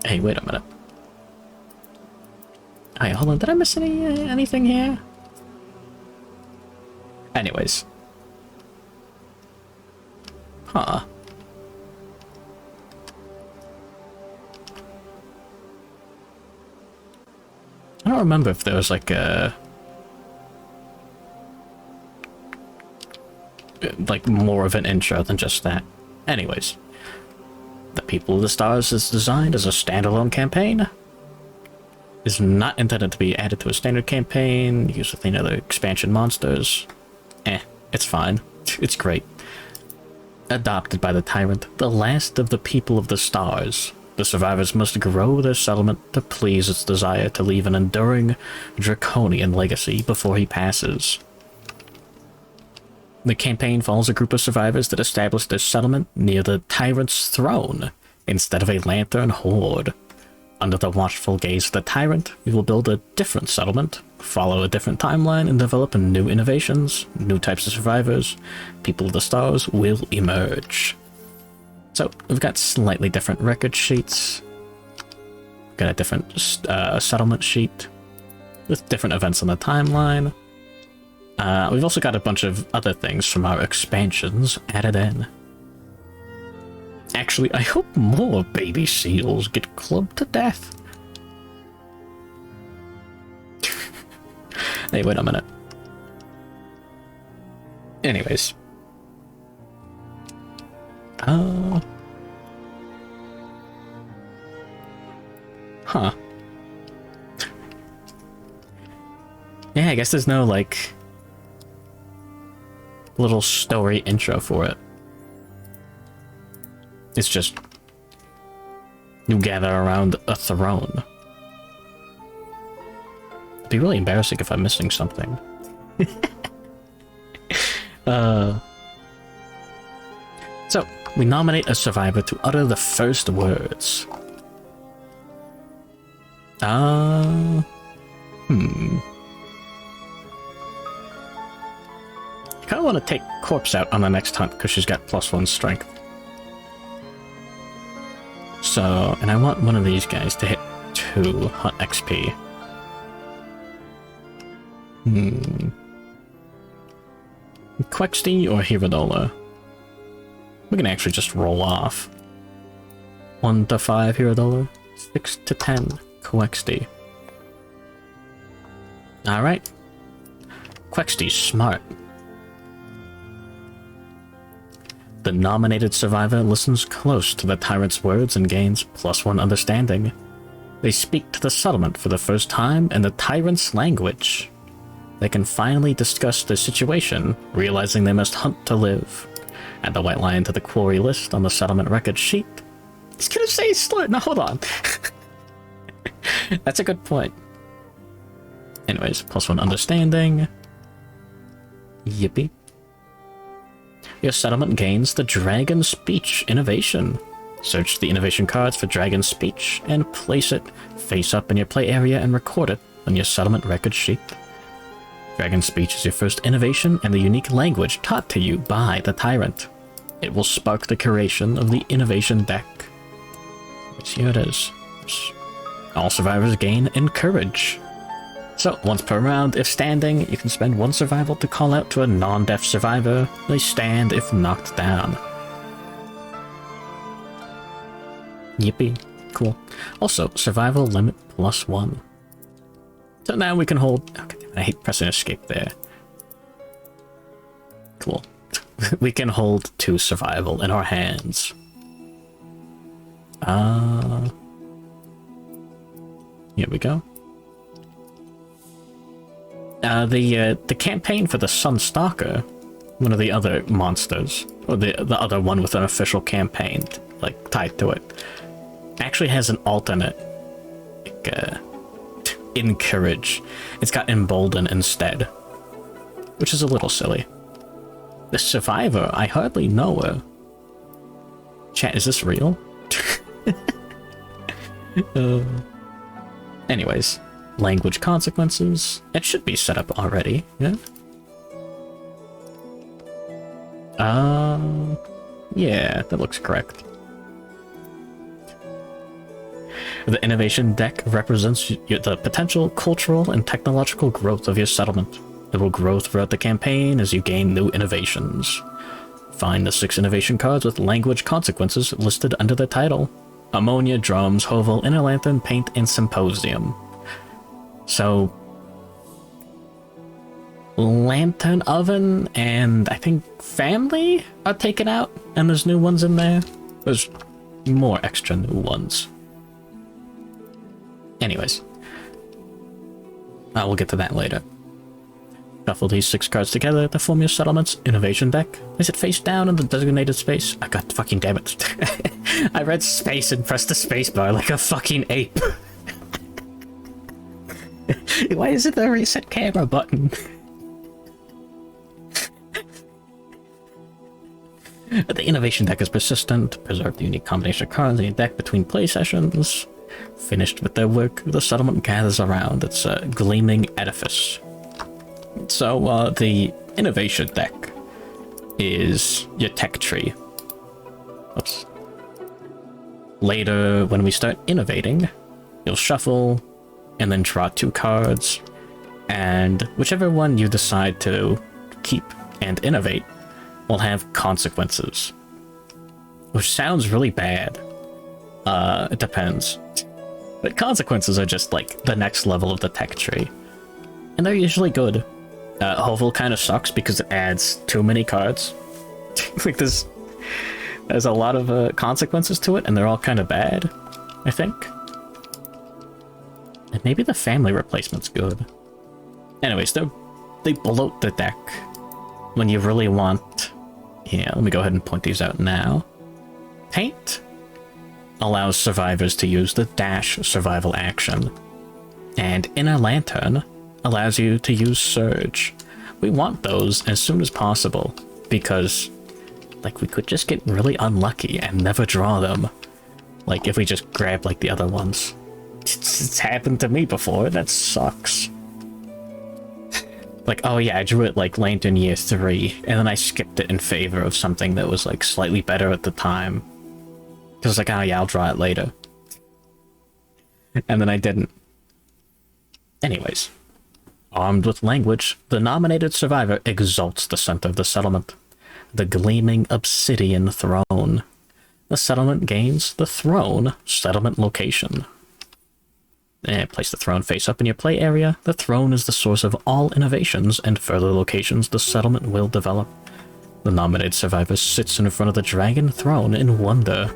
[SPEAKER 1] Hey, wait a minute. Hey, hold on. Did I miss anything here? Anyways. Huh. I don't remember if there was like a... like more of an intro than just that. Anyways. The People of the Stars is designed as a standalone campaign. Is not intended to be added to a standard campaign, used with any other expansion monsters. It's fine. It's great. Adopted by the tyrant, the last of the people of the stars, the survivors must grow their settlement to please its desire to leave an enduring draconian legacy before he passes. The campaign follows a group of survivors that establish their settlement near the tyrant's throne instead of a lantern horde. Under the watchful gaze of the tyrant, we will build a different settlement, follow a different timeline, and develop new innovations, new types of survivors. People of the stars will emerge. So, we've got slightly different record sheets. We've got a different settlement sheet with different events on the timeline. We've also got a bunch of other things from our expansions added in. Actually, I hope more baby seals get clubbed to death. Hey, wait a minute. Anyways. Huh. Yeah, I guess there's no, like, little story intro for it. It's just you gather around a throne. It'd be really embarrassing if I'm missing something. So, we nominate a survivor to utter the first words. I kind of want to take Corpse out on the next hunt because she's got +1 strength. So, and I want one of these guys to hit 2 hunt XP. Quexty or Hiradola? We can actually just roll off. 1 to 5 Hiradola, 6 to 10 Quexty. Alright. Quexty's smart. The nominated survivor listens close to the tyrant's words and gains +1 understanding. They speak to the settlement for the first time in the tyrant's language. They can finally discuss their situation, realizing they must hunt to live. Add the white lion to the quarry list on the settlement record sheet. He's gonna say slur. No, hold on. That's a good point. Anyways, +1 understanding. Yippee. Your settlement gains the Dragon Speech innovation. Search the innovation cards for Dragon Speech and place it face up in your play area and record it on your settlement record sheet. Dragon Speech is your first innovation and the unique language taught to you by the tyrant. It will spark the creation of the innovation deck. Yes, here it is. All survivors gain Encourage. So, once per round, if standing, you can spend 1 survival to call out to a non-deaf survivor. They stand if knocked down. Yippee. Cool. Also, survival limit +1. So now we can hold... Okay, I hate pressing escape there. Cool. We can hold 2 survival in our hands. Here we go. The campaign for the Sunstalker, one of the other monsters, or the other one with an official campaign, like, tied to it, actually has an alternate, like, Encourage. It's got Embolden instead, which is a little silly. The survivor, I hardly know her. Chat, is this real? Anyways. Language consequences. It should be set up already, yeah? Yeah, that looks correct. The innovation deck represents the potential cultural and technological growth of your settlement. It will grow throughout the campaign as you gain new innovations. Find the 6 innovation cards with language consequences listed under the title. Ammonia, drums, hovel, inner lantern, paint, and symposium. So, Lantern Oven and I think Family are taken out, and there's new ones in there. There's more extra new ones. Anyways, we'll get to that later. Shuffle these 6 cards together to form your settlement's innovation deck. Place it face down in the designated space. I got fucking damn it. I read space and pressed the space bar like a fucking ape. Why is it the reset camera button? The innovation deck is persistent. Preserve the unique combination of cards in your deck between play sessions. Finished with their work, the settlement gathers around its gleaming edifice. So, the innovation deck is your tech tree. Oops. Later, when we start innovating, you'll shuffle and then draw 2 cards, and whichever one you decide to keep and innovate will have consequences. Which sounds really bad. It depends. But consequences are just like the next level of the tech tree. And they're usually good. Hovel kind of sucks because it adds too many cards. Like there's a lot of consequences to it, and they're all kind of bad, I think. And maybe the family replacement's good. Anyways, they bloat the deck when you really want... Yeah, let me go ahead and point these out now. Paint allows survivors to use the dash survival action. And Inner Lantern allows you to use Surge. We want those as soon as possible, because like we could just get really unlucky and never draw them. Like if we just grab like the other ones. It's happened to me before, that sucks. Like, oh yeah, I drew it like Lantern Year 3, and then I skipped it in favor of something that was like slightly better at the time. Because I was like, oh yeah, I'll draw it later. And then I didn't. Anyways. Armed with language, the nominated survivor exalts the center of the settlement. The gleaming obsidian throne. The settlement gains the throne settlement location. And place the throne face up in your play area. The throne is the source of all innovations and further locations the settlement will develop. The nominated survivor sits in front of the dragon throne in wonder.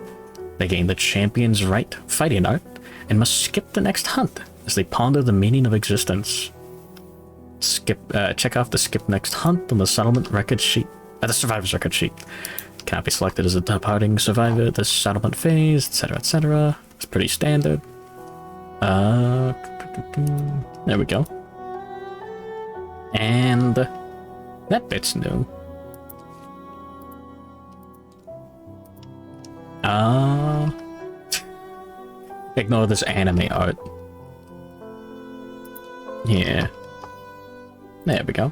[SPEAKER 1] They gain the champion's right fighting art and must skip the next hunt as they ponder the meaning of existence. Check off the skip next hunt on the settlement record sheet. The survivor's record sheet. Cannot be selected as a departing survivor this settlement phase, etc., etc. It's pretty standard. There we go. And that bit's new. Ignore this anime art. Yeah. There we go.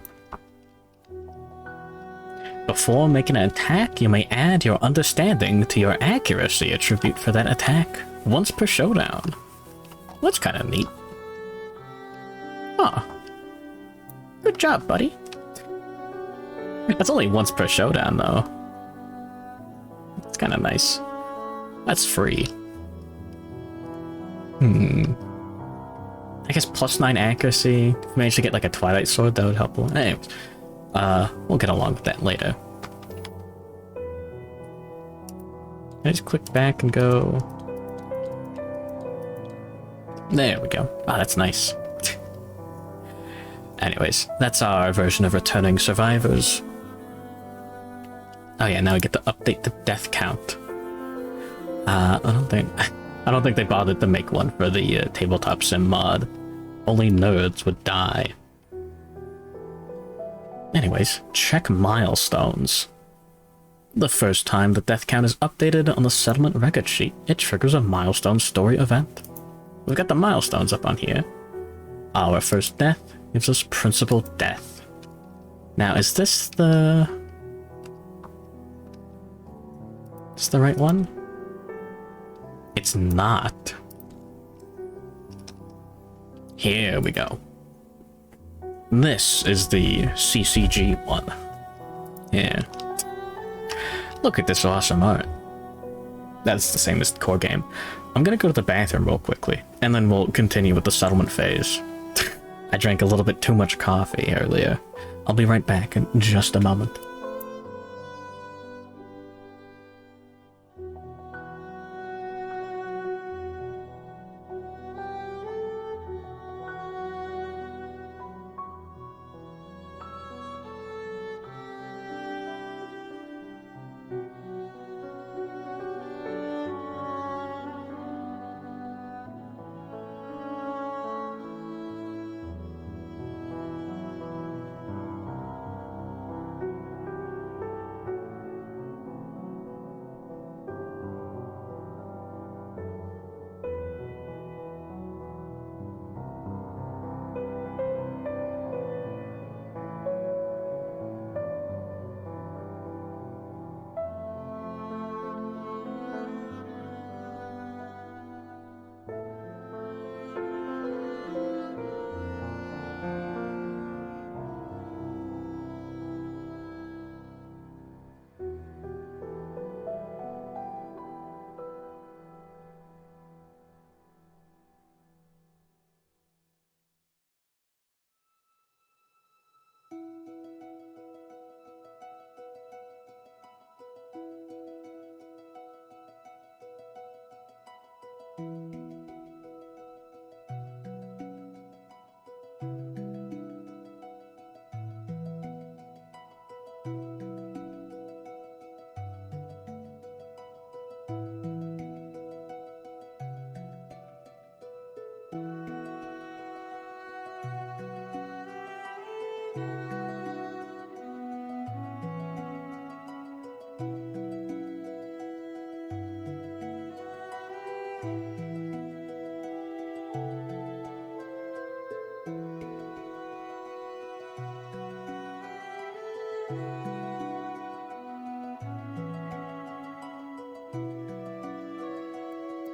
[SPEAKER 1] Before making an attack, you may add your understanding to your accuracy attribute for that attack, once per showdown. That's kind of neat. Huh. Good job, buddy. That's only once per showdown, though. That's kind of nice. That's free. I guess +9 accuracy. If we manage to get like a Twilight Sword, that would help. Anyways, we'll get along with that later. I just click back and go. There we go. Oh, that's nice. Anyways, that's our version of returning survivors. Oh yeah, now we get to update the death count. I don't think they bothered to make one for the tabletop sim mod. Only nerds would die. Anyways, check milestones. The first time the death count is updated on the settlement record sheet, it triggers a milestone story event. We've got the milestones up on here. Our first death gives us principal death. Now, is this the... Is this the right one? It's not. Here we go. This is the CCG one. Yeah. Look at this awesome art. That's the same as the core game. I'm gonna go to the bathroom real quickly, and then we'll continue with the settlement phase. I drank a little bit too much coffee earlier. I'll be right back in just a moment.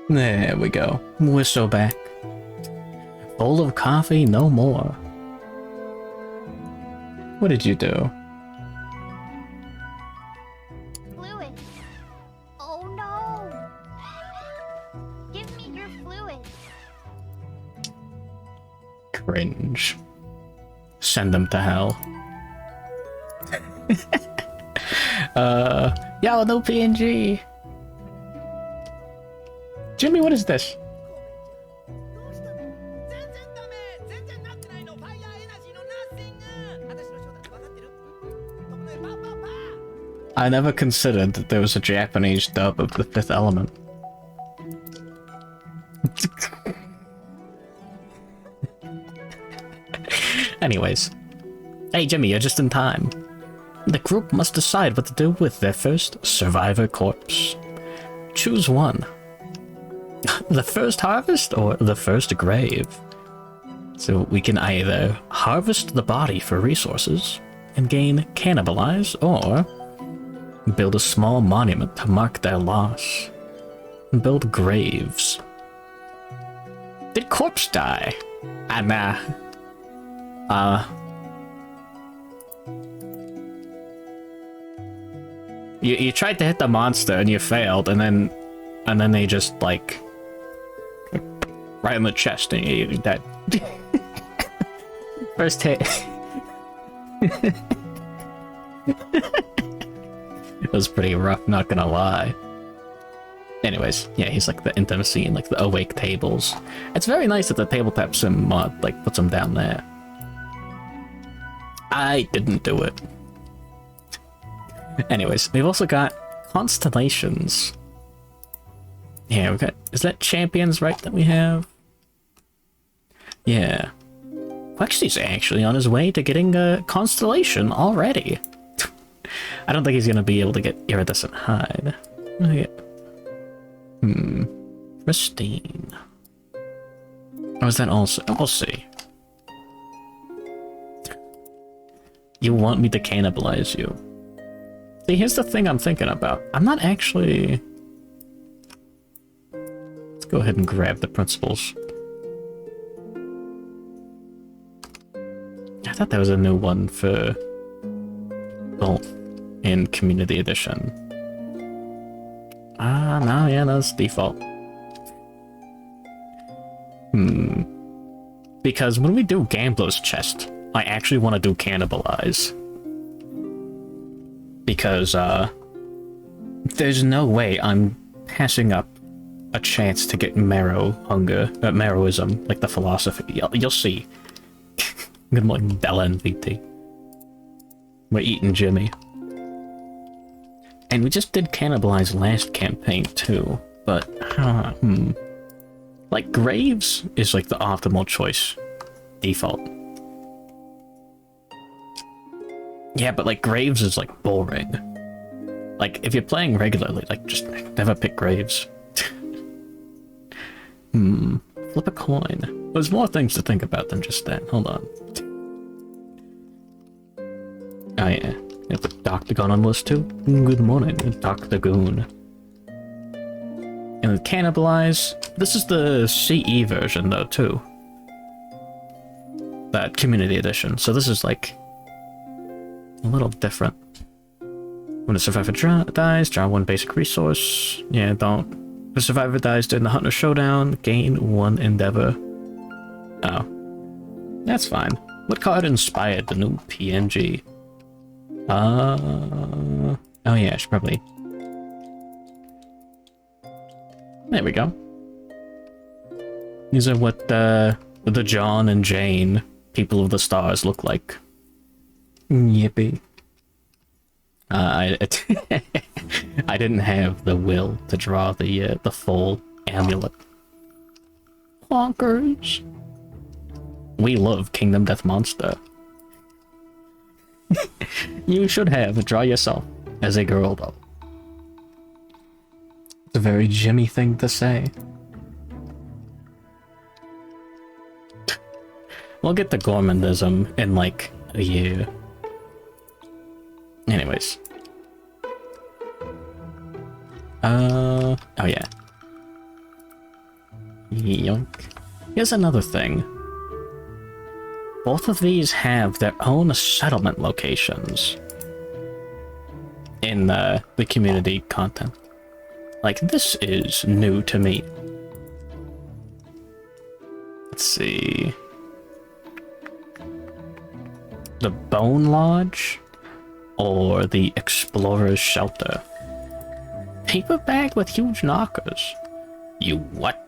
[SPEAKER 1] There we go. We're so back. Bowl of coffee, no more. What did you do?
[SPEAKER 2] Fluid. Oh no! Give me your fluid.
[SPEAKER 1] Cringe. Send them to hell. Yo, no PNG. Jimmy, what is this? I never considered that there was a Japanese dub of The Fifth Element. Anyways. Hey Jimmy, you're just in time. The group must decide what to do with their first survivor corpse. Choose one. The first harvest or the first grave? So we can either harvest the body for resources and gain cannibalize, or build a small monument to mark their loss. And build graves. Did corpse die? Nah. You tried to hit the monster and you failed, and then they just like right in the chest and you're dead. First hit. It was pretty rough, not gonna lie. Anyways, yeah, he's like the intimacy and like the awake tables. It's very nice that the tabletop sim mod like puts him down there. I didn't do it. Anyways, we've also got constellations. Yeah, we got, is that champions, right, that we have? Yeah. Quexy's actually on his way to getting a constellation already. I don't think he's gonna be able to get iridescent hide. Okay. Pristine. Or is that also? We'll see. You want me to cannibalize you? See, here's the thing I'm thinking about. I'm not actually... Let's go ahead and grab the principles. I thought that was a new one for both in Community Edition. Ah, no, yeah, that's default. Because when we do Gambler's Chest, I actually want to do Cannibalize. Because, there's no way I'm passing up a chance to get Marrowism, like the philosophy. You'll see. Good morning, Bella and VT. We're eating Jimmy. And we just did Cannibalize last campaign too, but, like, Graves is like the optimal choice. Default. Yeah, but like Graves is like boring. Like if you're playing regularly, like just never pick Graves. Flip a coin. There's more things to think about than just that. Hold on. Oh yeah. You have the Dr. Gun on list too? Good morning, Dr. Goon. And with Cannibalize, this is the CE version though too. That Community Edition. So this is like a little different. When a survivor dies, draw one basic resource. Yeah, don't. If a survivor dies during the Hunter Showdown, gain one endeavor. Oh. That's fine. What card inspired the new PNG? Oh yeah, I should probably... There we go. These are what the John and Jane people of the stars look like. Yippee. I didn't have the will to draw the full amulet. Bonkers. We love Kingdom Death Monster. You should have draw yourself as a girl though. It's a very Jimmy thing to say. We'll get the Gourmandism in like a year. Anyways. Oh yeah. Yoink. Here's another thing. Both of these have their own settlement locations in the community content. Like, this is new to me. Let's see. The Bone Lodge or the Explorer's Shelter. Paper bag with huge knockers. You what?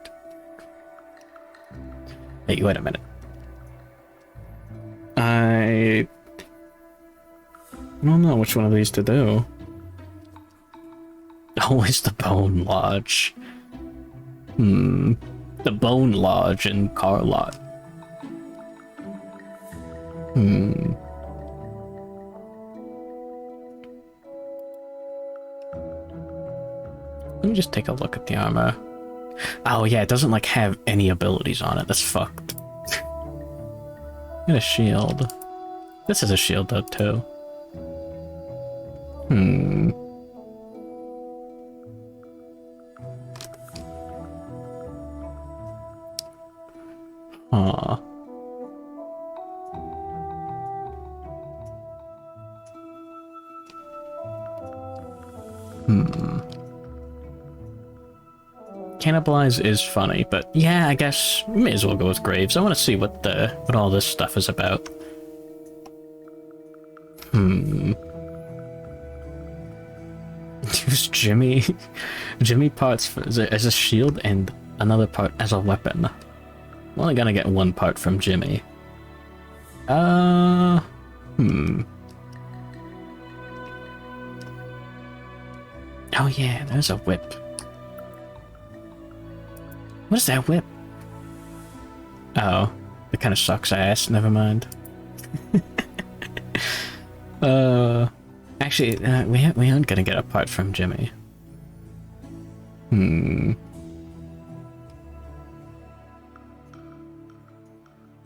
[SPEAKER 1] Hey, wait a minute. I don't know which one of these to do. Always the Bone Lodge. The Bone Lodge in Carlot. Let me just take a look at the armor. Oh yeah, it doesn't like have any abilities on it. That's fucked. Got a shield. This is a shield though too. Huh. Cannibalize is funny, but yeah, I guess we may as well go with Graves. I want to see what all this stuff is about. Use Jimmy parts as a shield and another part as a weapon. I'm only gonna get one part from Jimmy. Oh yeah, there's a whip. What is that whip? Oh, it kind of sucks ass. Never mind. Actually, we aren't gonna get a part from Jimmy.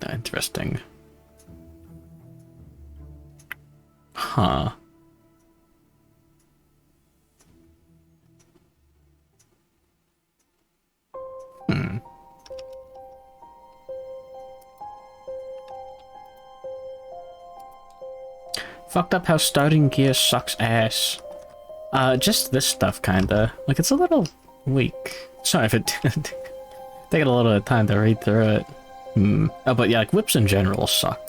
[SPEAKER 1] Interesting. Huh. Fucked up how starting gear sucks ass. Just this stuff kinda. Like, it's a little weak. Sorry if it taking a little time to read through it. Oh, but yeah, like, whips in general suck.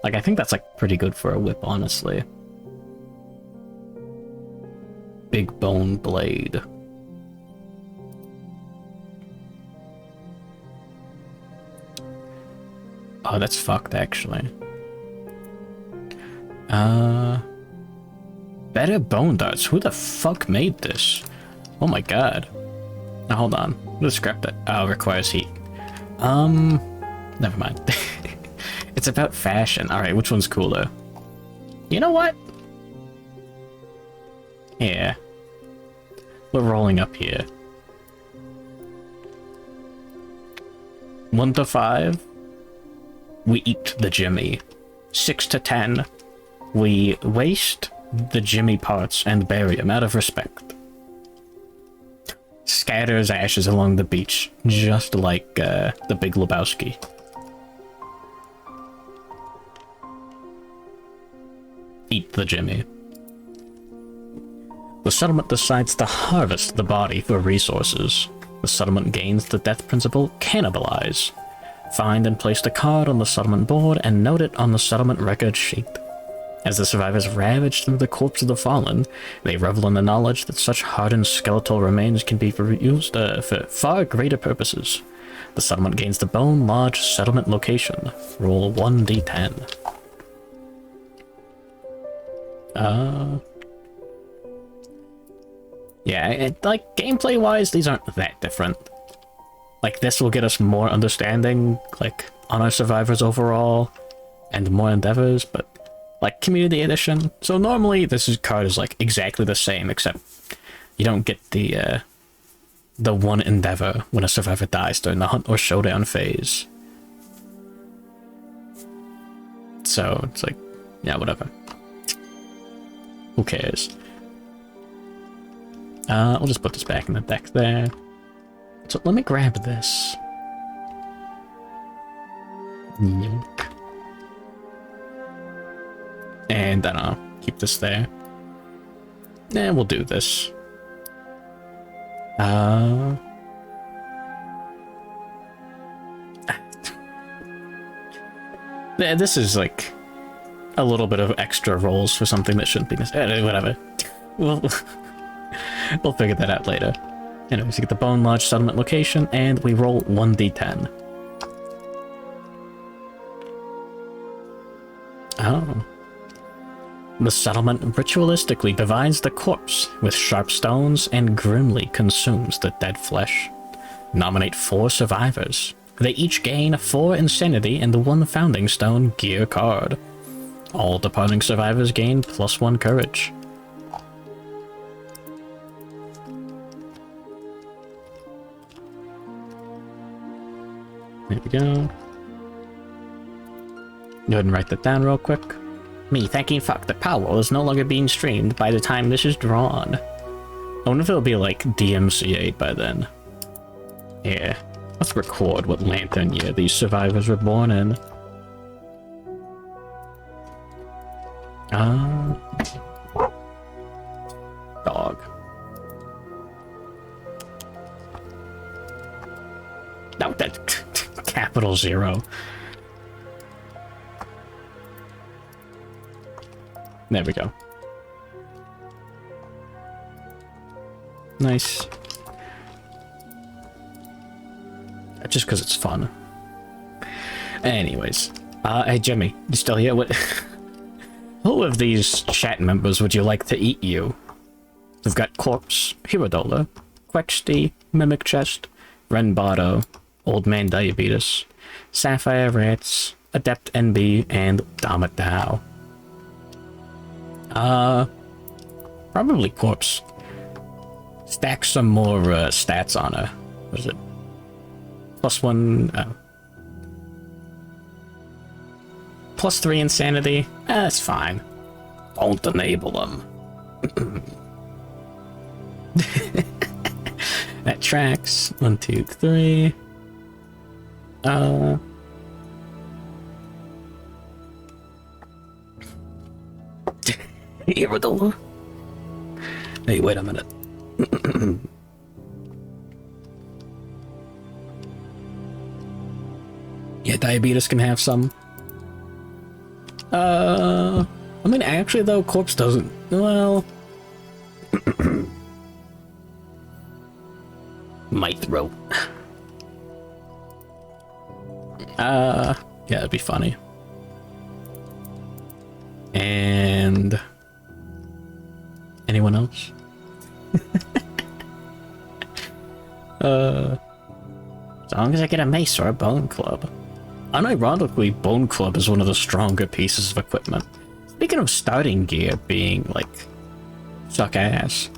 [SPEAKER 1] Like, I think that's, like, pretty good for a whip, honestly. Big bone blade. Oh, that's fucked, actually. Better bone darts. Who the fuck made this? Oh my god. Now, hold on. Let's scrap that. Oh, requires heat. Never mind. It's about fashion. Alright, which one's cooler? You know what? Yeah. We're rolling up here. 1 to 5. We eat the Jimmy. 6 to 10. We waste the Jimmy parts and bury him out of respect. Scatters ashes along the beach, just like the Big Lebowski. Eat the Jimmy. The settlement decides to harvest the body for resources. The settlement gains the death principle, cannibalize. Find and place the card on the settlement board and note it on the settlement record sheet. As the survivors ravage through the corpse of the fallen, they revel in the knowledge that such hardened skeletal remains can be used for far greater purposes. The settlement gains the Bone Lodge settlement location. Roll 1d10. Yeah, like, gameplay-wise, these aren't that different. Like, this will get us more understanding, like, on our survivors overall, and more endeavors, but, like, community edition. So normally, this card is, like, exactly the same, except you don't get the one endeavor when a survivor dies during the hunt or showdown phase. So, it's like, yeah, whatever. Who cares? We'll just put this back in the deck there. So let me grab this. Yoink. And then I'll keep this there. And we'll do this. This is like a little bit of extra rolls for something that shouldn't be necessary. Whatever. We'll figure that out later. Anyways, we get the Bone Lodge settlement location, and we roll 1d10. Oh. The settlement ritualistically divides the corpse with sharp stones and grimly consumes the dead flesh. Nominate 4 survivors. They each gain 4 insanity and 1 founding stone gear card. All departing survivors gain +1 courage. There we go. Go ahead and write that down real quick. Me thanking fuck that Powell is no longer being streamed by the time this is drawn. I wonder if it'll be like DMCA'd by then. Yeah. Let's record what lantern year these survivors were born in. Dog. No, that capital 0. There we go. Nice. Just because it's fun. Anyways. Hey Jimmy, you still here? What? Who of these chat members would you like to eat you? We've got Corpse, Hiradola, Quexty, Mimic Chest, Renbado, Old Man Diabetes, Sapphire Rats, Adept NB, and Dammit Dow. Probably Corpse. Stack some more stats on her. What is it? +1. +3 insanity. That's fine. Don't enable them. That tracks. 1, 2, 3. Iridola. Hey, wait a minute. Yeah, Diabetes can have some. I mean, actually, though, Corpse doesn't. Well. My throat. Yeah, it'd be funny. And anyone else? As long as I get a mace or a bone club. Unironically, bone club is one of the stronger pieces of equipment. Speaking of starting gear being like suck ass.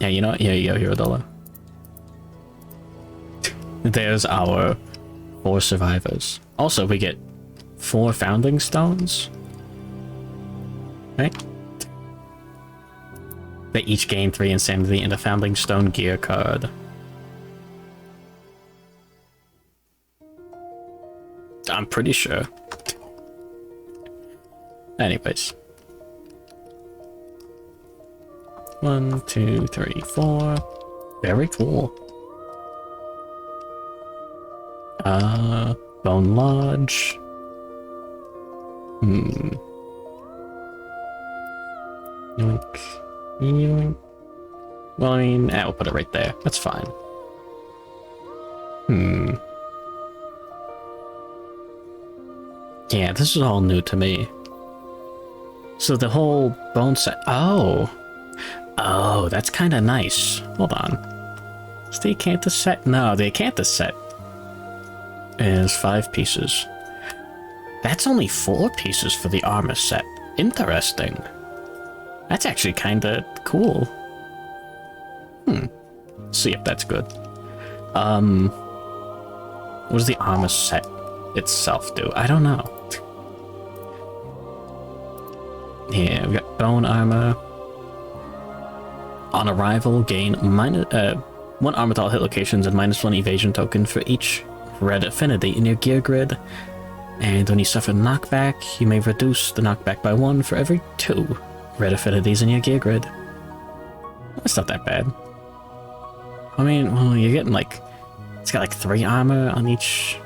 [SPEAKER 1] Yeah, you know what? Here you go, Hiradola. There's our 4 survivors. Also, we get 4 founding stones. Right? They each gain 3 insanity and a founding stone gear card. I'm pretty sure. Anyways. 1, 2, 3, 4. Very cool. Bone Lodge. Yoink. Yoink. Well, I mean, we'll put it right there. That's fine. Yeah, this is all new to me. So the whole bone set. Oh, that's kind of nice. Hold on. Is the Acanthus set? No, the Acanthus set is 5 pieces. That's only 4 pieces for the armor set. Interesting. That's actually kind of cool. See if that's good. What does the armor set itself do? I don't know. Yeah, we got bone armor. On arrival, gain 1 armor to all hit locations and -1 evasion token for each red affinity in your gear grid. And when you suffer knockback, you may reduce the knockback by 1 for every 2 red affinities in your gear grid. That's not that bad. I mean, well, you're getting like... It's got like 3 armor on each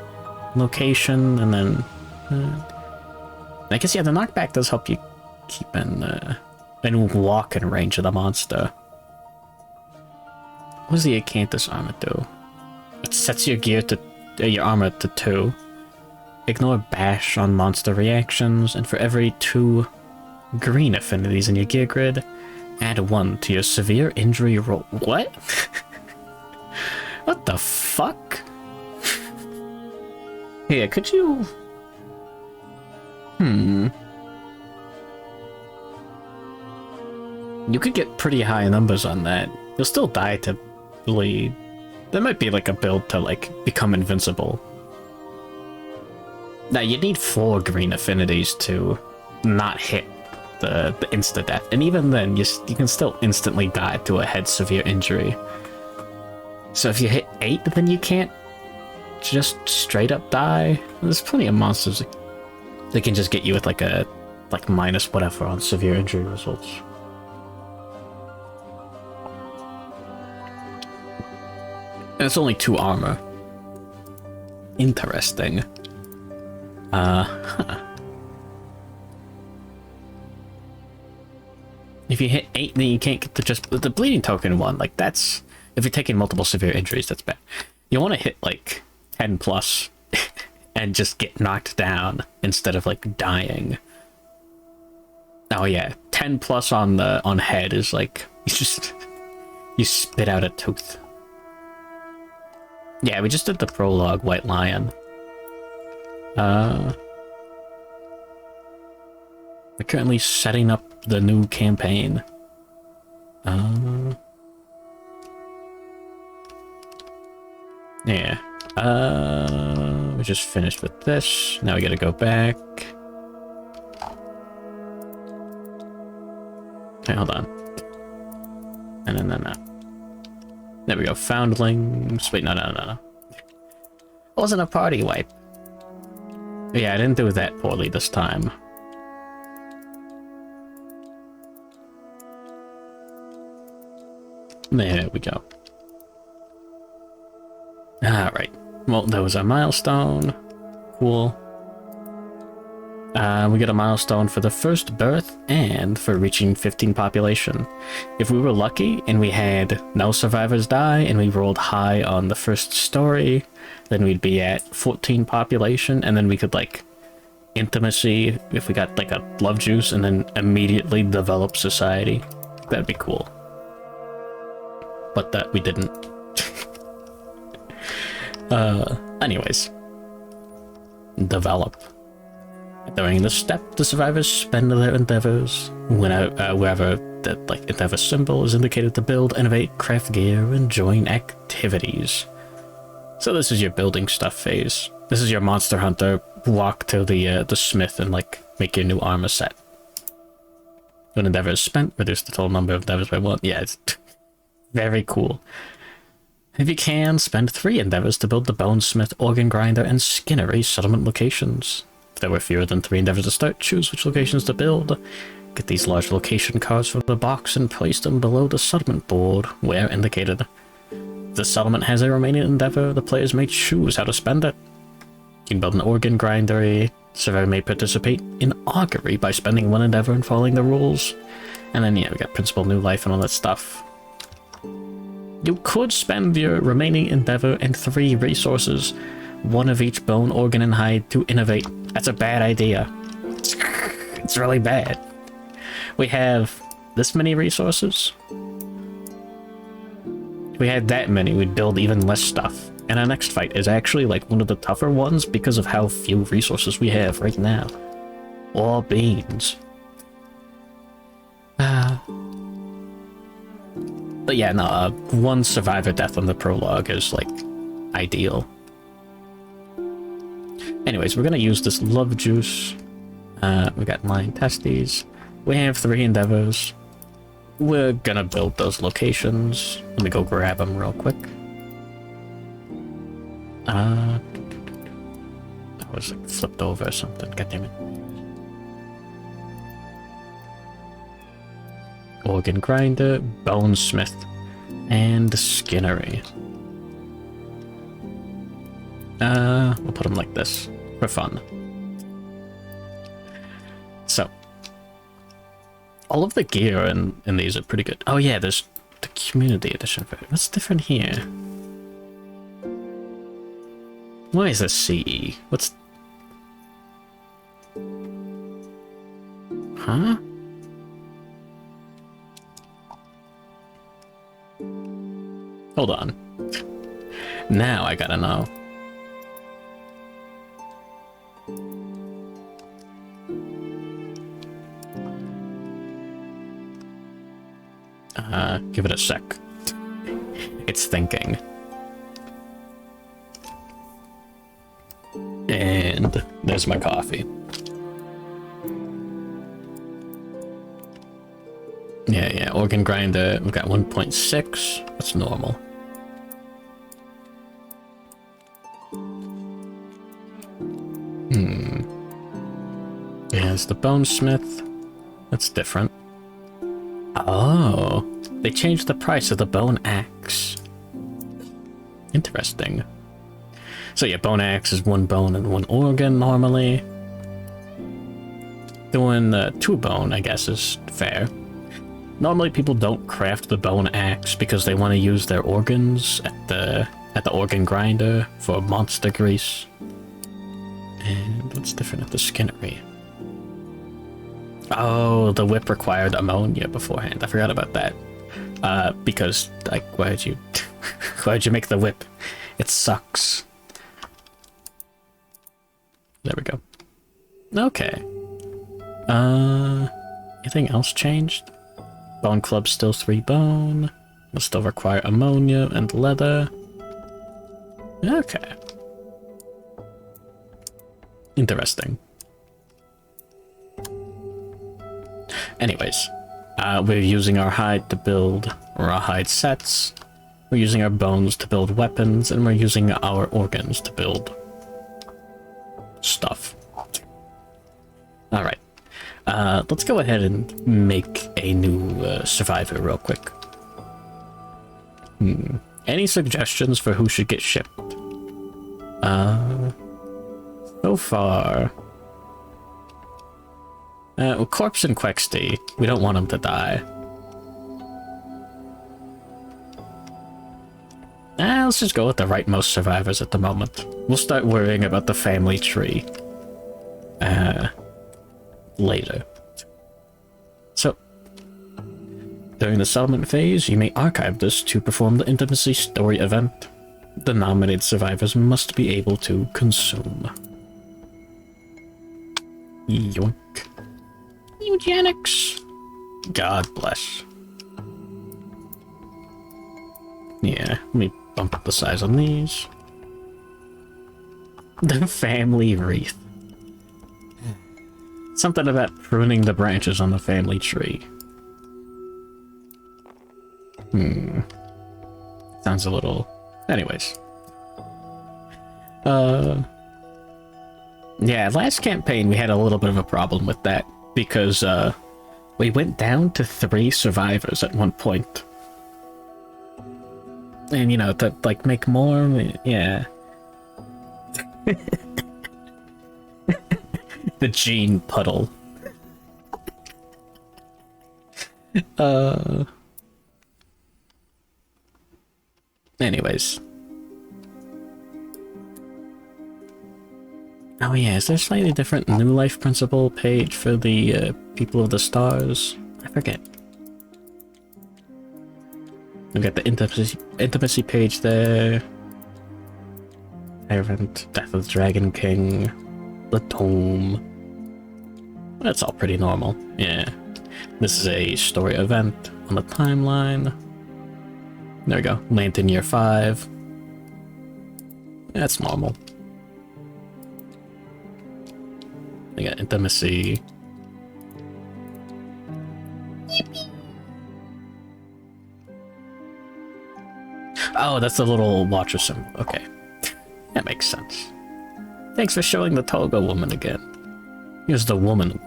[SPEAKER 1] location, and then... I guess, yeah, the knockback does help you keep in walking range of the monster. What does the Acanthus armor do? It sets your gear to... your armor to 2. Ignore bash on monster reactions, and for every 2 green affinities in your gear grid, add 1 to your severe injury roll. What? What the fuck? Yeah, could you... You could get pretty high numbers on that. You'll still die to bleed. There might be like a build to like become invincible. Now you need 4 green affinities to not hit the insta death, and even then you can still instantly die to a head severe injury. So if you hit 8, then you can't just straight up die. There's plenty of monsters that can just get you with like a minus whatever on severe injury results. And it's only 2 armor. Interesting. If you hit 8, then you can't get the bleeding token one. Like, that's... If you're taking multiple severe injuries, that's bad. You want to hit, like, 10 plus and just get knocked down instead of, like, dying. Oh, yeah. 10 plus on head is, like, you spit out a tooth. Yeah, we just did the Prologue White Lion. We're currently setting up the new campaign. Yeah. We just finished with this. Now we gotta go back. Okay, hold on. No. There we go. Foundlings. Wait, no. It wasn't a party wipe. Yeah, I didn't do that poorly this time. There we go. Alright. Well, that was our milestone. Cool. We got a milestone for the first birth and for reaching 15 population. If we were lucky and we had no survivors die and we rolled high on the first story, then we'd be at 14 population, and then we could, like, intimacy if we got, like, a love juice and then immediately develop society. That'd be cool. But that we didn't. Anyways. Develop. During this step, the survivors spend their endeavors wherever that like endeavor symbol is indicated to build, innovate, craft gear, and join activities. So this is your building stuff phase. This is your monster hunter walk to the smith and like make your new armor set. When endeavor is spent, reduce the total number of endeavors by 1. Yeah, it's very cool. If you can, spend 3 endeavors to build the bonesmith, organ grinder, and skinnery settlement locations. If there were fewer than 3 endeavors to start, choose which locations to build. Get these large location cards from the box and place them below the settlement board, where indicated. If the settlement has a remaining endeavor, the players may choose how to spend it. You can build an organ grindery. Survivor may participate in augury by spending 1 endeavor and following the rules. And then, yeah, we got principal new life and all that stuff. You could spend your remaining endeavor and 3 resources, 1 of each bone, organ, and hide to innovate. That's a bad idea. It's really bad. We have this many resources. If we had that many, we'd build even less stuff. And our next fight is actually like one of the tougher ones because of how few resources we have right now. All beans. But yeah, no, 1 survivor death on the prologue is, like, ideal. Anyways, we're gonna use this love juice. We got lion testes. We have 3 endeavors. we're gonna build those locations. Let me go grab them real quick. I was like flipped over or something. God damn it. Organ grinder, bonesmith, and skinnery. We'll put them like this for fun. So, all of the gear in these are pretty good. Oh yeah, there's the community edition. What's different here? Why is this CE? What's... Huh? Hold on. Now I gotta know. Give it a sec. It's thinking. And there's my coffee. Yeah, organ grinder, we've got 1.6. That's normal. There's the bonesmith. That's different. Oh, they changed the price of the bone axe. Interesting. So yeah, bone axe is 1 bone and 1 organ normally. Doing the 2 bone, I guess, is fair. Normally people don't craft the bone axe because they want to use their organs at the organ grinder for monster grease. And what's different at the skinnery? Oh, the whip required ammonia beforehand. I forgot about that. Because, like, why'd you make the whip? It sucks. There we go. Okay. Anything else changed? Bone club still 3 bone. Will still require ammonia and leather. Okay. Interesting. Anyways, we're using our hide to build raw hide sets. We're using our bones to build weapons, and we're using our organs to build stuff. Alright. Let's go ahead and make a new survivor real quick. Any suggestions for who should get shipped? So far... well, Corpse and Quexty, we don't want them to die. Let's just go with the rightmost survivors at the moment. We'll start worrying about the family tree later. So, during the settlement phase, you may archive this to perform the intimacy story event. The nominated survivors must be able to consume. Yoink. Eugenics. God bless. Yeah, let me bump up the size on these. The family wreath. Something about pruning the branches on the family tree. Sounds a little... Anyways. Yeah, last campaign we had a little bit of a problem with that. Because, we went down to 3 survivors at one point. And, you know, to, like, make more, yeah. The gene puddle. Anyways. Oh yeah, is there a slightly different New Life Principle page for the People of the Stars? I forget. We got the intimacy page there. Tyrant, Death of the Dragon King, the Tome. That's all pretty normal, yeah. This is a story event on the timeline. There we go, Lantern Year 5. That's normal. We got intimacy. Oh, that's the little watcher symbol. Okay. That makes sense. Thanks for showing the toga woman again. Here's the woman.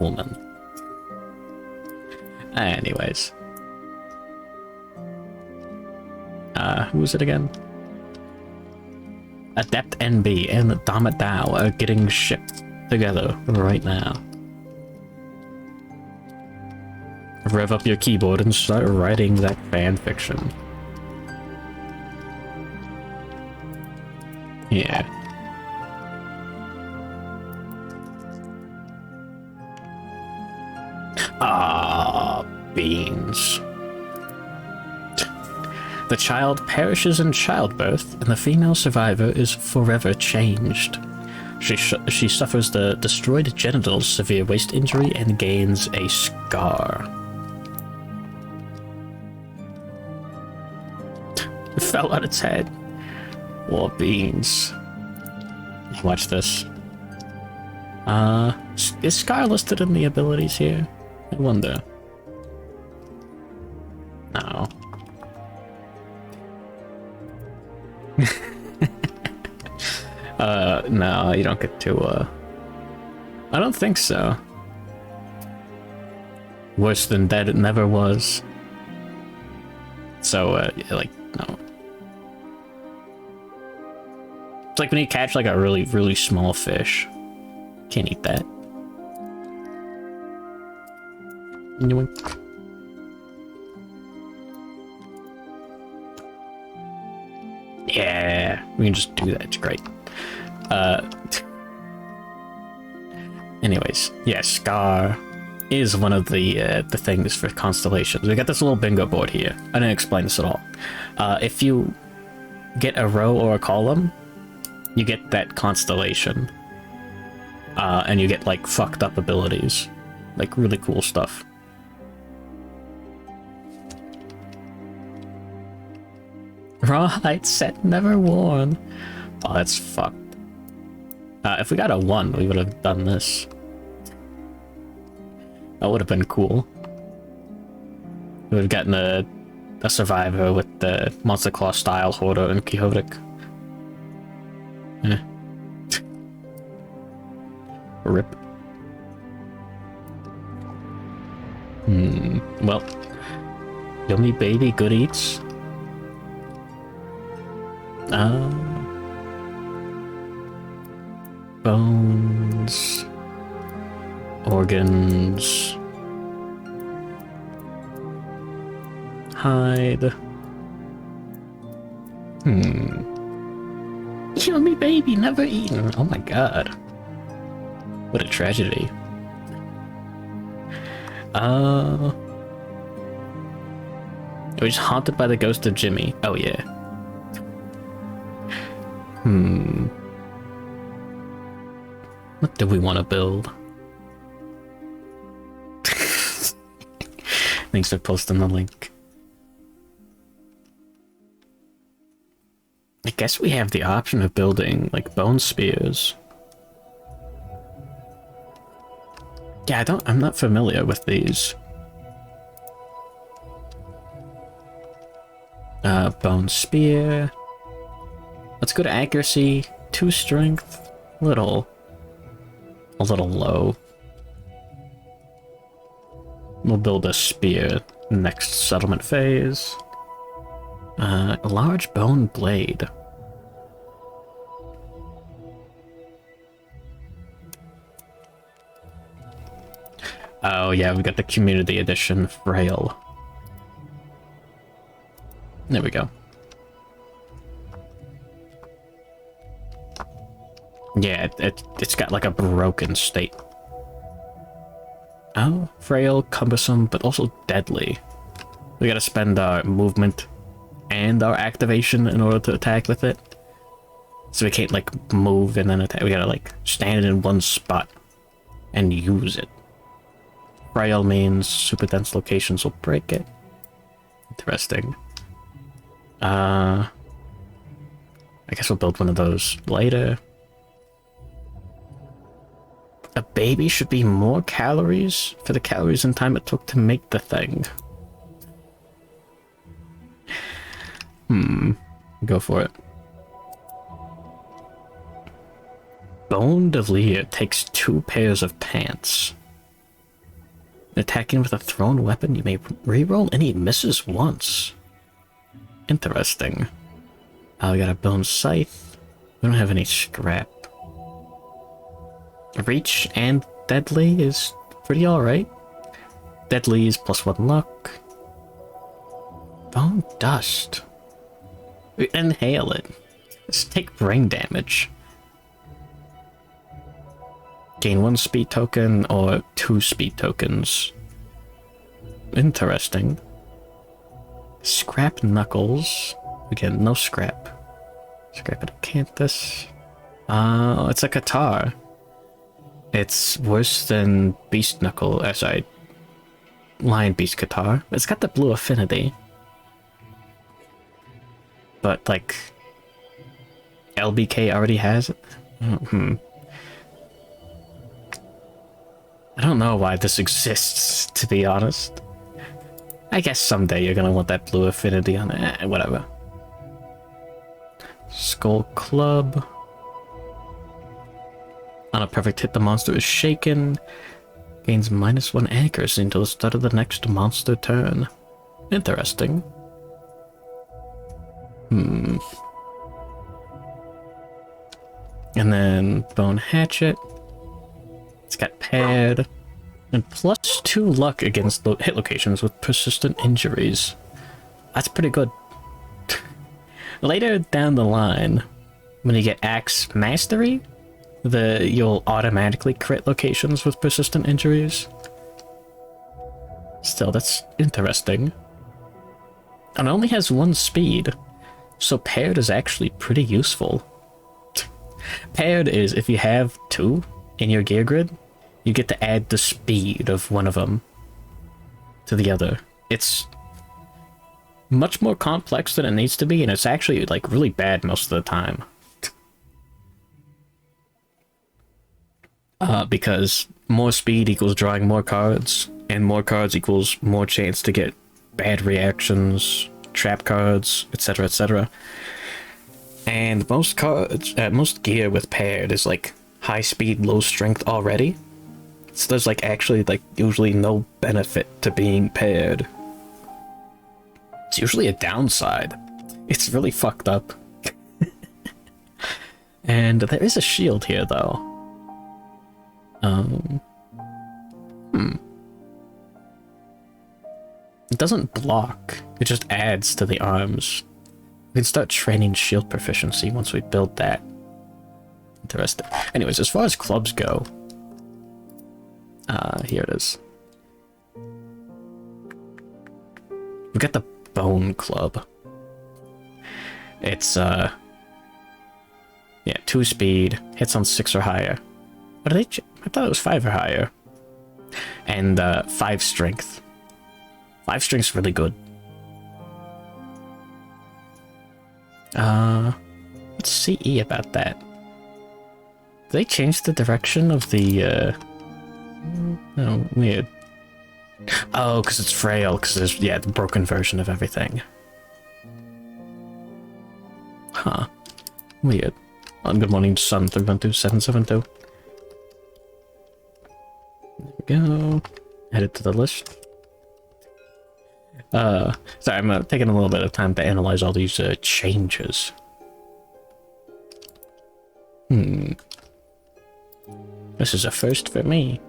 [SPEAKER 1] Anyways. Who is it again? Adept NB and Dama Dao are getting shipped together right now. Rev up your keyboard and start writing that fan fiction. Yeah. Ah, beans. The child perishes in childbirth, and the female survivor is forever changed. She suffers the destroyed genitals, severe waist injury, and gains a scar. It fell on its head. War beans. Watch this. Is Scar listed in the abilities here? I wonder. No. No, you don't get to, I don't think so. Worse than dead it never was. So, like, no. It's like when you catch, like, a really, really small fish. Can't eat that. Yoink. Yeah, we can just do that. It's great. Anyways, yeah, Scar is one of the things for constellations. We got this little bingo board here. I didn't explain this at all. If you get a row or a column, you get that constellation. And you get, like, fucked up abilities. Like, really cool stuff. Rawhide set never worn. Oh, that's fucked. If we got a 1, we would have done this. That would have been cool. We would have gotten a survivor with the Monster Claw style Hoarder and Quixotic. Eh. Rip. Well. Yummy baby good eats. Bones. Organs. Hide. Yummy baby never eaten. Oh my god. What a tragedy. It was haunted by the ghost of Jimmy. Oh yeah. What do we want to build? Thanks for posting the link. I guess we have the option of building, like, bone spears. Yeah, I'm not familiar with these. Bone spear. Let's go to accuracy, 2 strength, a little low. We'll build a spear next settlement phase. A large bone blade. Oh yeah, we got the community edition frail. There we go. Yeah, it's got like a broken state. Oh, frail, cumbersome, but also deadly. We gotta spend our movement and our activation in order to attack with it. So we can't, like, move and then attack. We gotta, like, stand in one spot and use it. Frail means super dense locations will break it. Interesting. I guess we'll build one of those later. A baby should be more calories for the calories and time it took to make the thing. Go for it. Bondelier takes 2 pairs of pants. Attacking with a thrown weapon, you may reroll any misses once. Interesting. We got a bone scythe. We don't have any scrap. Reach and deadly is pretty alright. Deadly is +1 luck. Bone dust. Inhale it. Just take brain damage. Gain 1 speed token or 2 speed tokens. Interesting. Scrap knuckles. Again, no scrap. Scrap it, acanthus. It's a guitar. It's worse than beast knuckle, sorry, lion beast guitar. It's got the blue affinity. But, like, LBK already has it? I don't know why this exists, to be honest. I guess someday you're gonna want that blue affinity on it. Whatever. Skull Club. On a perfect hit, the monster is shaken. Gains -1 accuracy until the start of the next monster turn. Interesting. And then Bone Hatchet. It's got paired. And +2 luck against hit locations with persistent injuries. That's pretty good. Later down the line, when you get Axe Mastery, you'll automatically crit locations with persistent injuries. Still, that's interesting. And it only has 1 speed, so paired is actually pretty useful. Paired is if you have 2 in your gear grid, you get to add the speed of one of them to the other. It's much more complex than it needs to be, and it's actually like really bad most of the time. Because more speed equals drawing more cards, and more cards equals more chance to get bad reactions, trap cards, etc., etc. And most cards, most gear with paired is like high speed, low strength already. So there's like actually like usually no benefit to being paired. It's usually a downside. It's really fucked up. And there is a shield here though. It doesn't block, it just adds to the arms. We can start training shield proficiency once we build that. Interesting. Anyways, as far as clubs go, here it is. We got the Bone Club. It's, yeah, 2 speed, hits on 6 or higher. What did they I thought it was 5 or higher. And, 5 strength. 5 strength's really good. What's CE about that? Did they change the direction of the, oh, weird. Oh, because it's frail, because there's, yeah, the broken version of everything. Huh. Weird. On Good Morning Sun 312772. There we go. Headed to the list. Sorry, I'm taking a little bit of time to analyze all these changes. This is a first for me.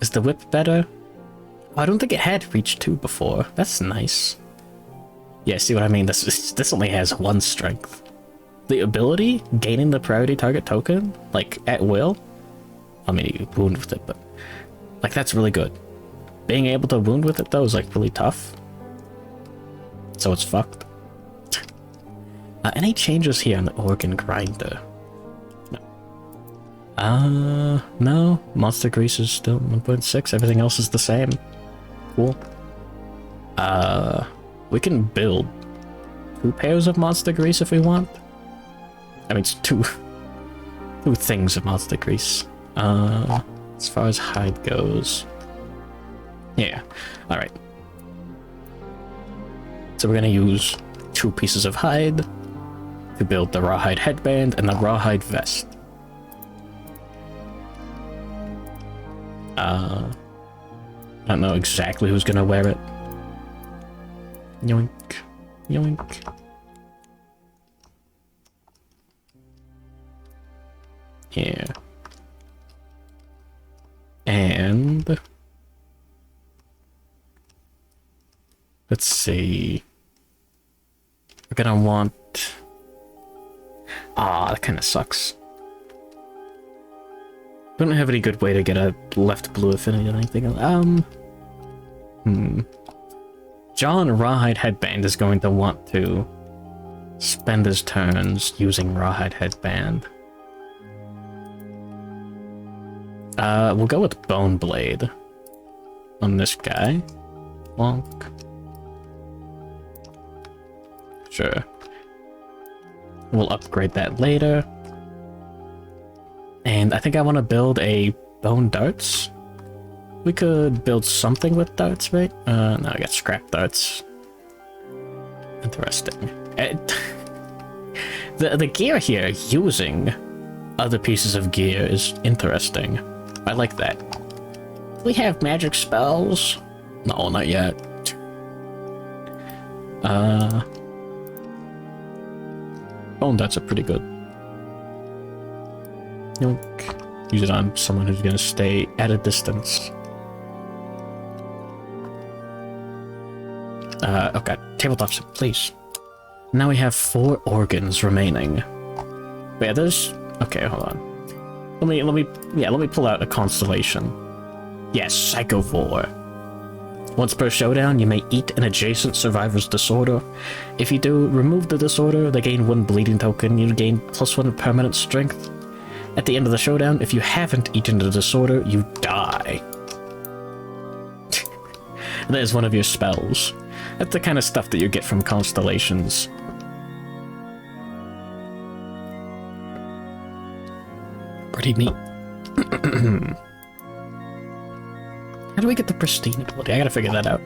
[SPEAKER 1] Is the whip better? Oh, I don't think it had reach 2 before. That's nice. Yeah, see what I mean? This only has 1 strength. The ability, gaining the priority target token, like, at will. I mean, you wound with it, but... like, that's really good. Being able to wound with it, though, is, like, really tough. So it's fucked. Any changes here on the organ grinder? No. No. Monster grease is still 1.6. Everything else is the same. Cool. We can build 2 pairs of monster grease if we want. I mean, it's 2 things of monster grease. As far as hide goes. Yeah. Alright. So we're gonna use 2 2 pieces of hide to build the rawhide headband and the rawhide vest. I don't know exactly who's gonna wear it. Yoink, yoink. Yeah. And let's see. We're gonna want... Ah, that kind of sucks. Don't have any good way to get a left blue affinity or anything. John Rawhide Headband is going to want to spend his turns using Rawhide Headband. We'll go with Bone Blade on this guy. Wonk. Sure. We'll upgrade that later. And I think I want to build a Bone Darts. We could build something with darts, right? No, I got scrap darts. Interesting. The gear here, using other pieces of gear, is interesting. I like that. We have magic spells? No, not yet. Bone darts are pretty good. Yoink. Use it on someone who's gonna stay at a distance. Okay, tabletops, please. Now we have 4 organs remaining. Wait, there's... Okay, hold on. Let me pull out a constellation. Yes, Psychovore. Once per showdown, you may eat an adjacent survivor's disorder. If you do, remove the disorder, they gain 1 bleeding token, you gain +1 permanent strength. At the end of the showdown, if you haven't eaten the disorder, you die. That is one of your spells. That's the kind of stuff that you get from constellations. Pretty neat. How do we get the pristine ability? I gotta figure that out.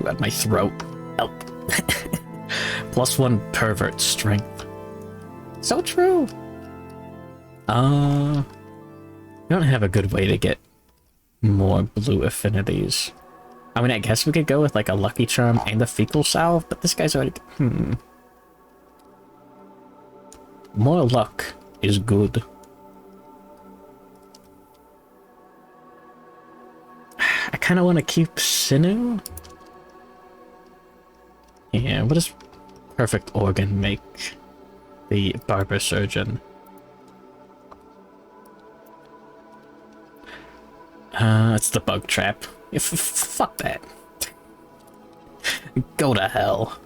[SPEAKER 1] At my throat. Help. +1 pervert strength. So true. I don't have a good way to get more blue affinities. I mean, I guess we could go with like a Lucky Charm and a Fecal Salve, but this guy's already... More luck is good. I kind of want to keep Sinew. Yeah, what does Perfect Organ make the Barber Surgeon? It's the Bug Trap. Fuck that. Go to hell.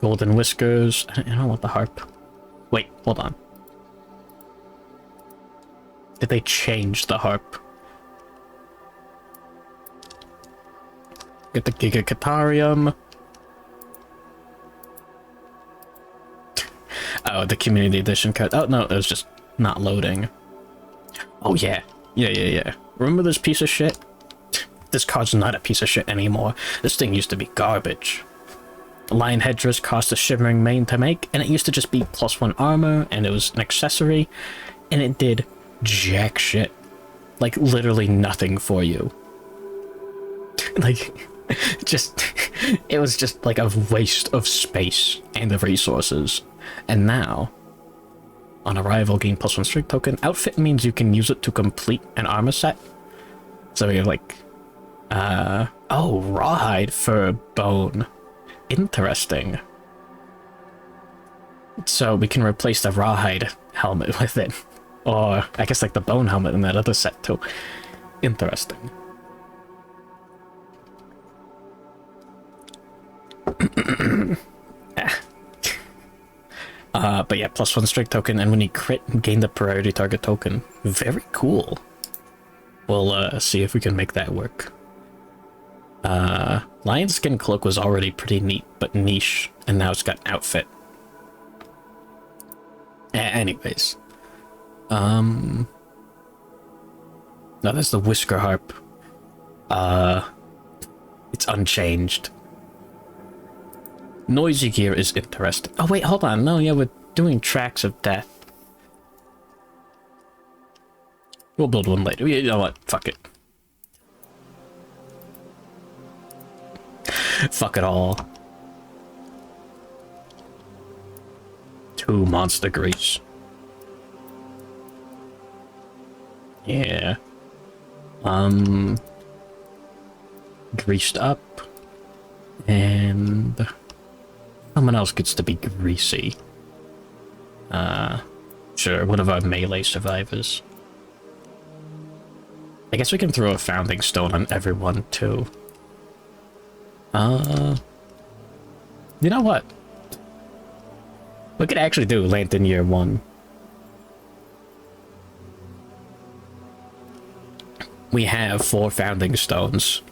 [SPEAKER 1] Golden Whiskers. I don't want the harp. Wait, hold on. Did they change the harp? Get the Giga Catarium. Oh, the Community Edition card. Oh, no, it was just not loading. Oh, yeah. Yeah. Remember this piece of shit? This card's not a piece of shit anymore. This thing used to be garbage. The Lion Headdress cost a Shimmering Mane to make, and it used to just be +1 armor, and it was an accessory, and it did jack shit. Like, literally nothing for you. Like, it was just like a waste of space and of resources. And now, on arrival, gain +1 strength token. Outfit means you can use it to complete an armor set. So we have like, oh, Rawhide for Bone. Interesting. So we can replace the Rawhide helmet with it. Or, I guess like the Bone helmet in that other set too. Interesting. But yeah, +1 strength token, and when you crit, gain the priority target token. Very cool. We'll see if we can make that work. Lion Skin Cloak was already pretty neat, but niche, and now it's got an outfit. Anyways. No, that's the Whisker Harp. It's unchanged. Noisy gear is interesting. Oh wait, hold on. No, yeah, we're doing tracks of death. We'll build one later. You know what? Fuck it. Fuck it all. 2 monster grease. Yeah. Greased up. And someone else gets to be greasy. Sure, one of our melee survivors. I guess we can throw a founding stone on everyone, too. You know what? We could actually do Lantern Year 1. We have 4 founding stones.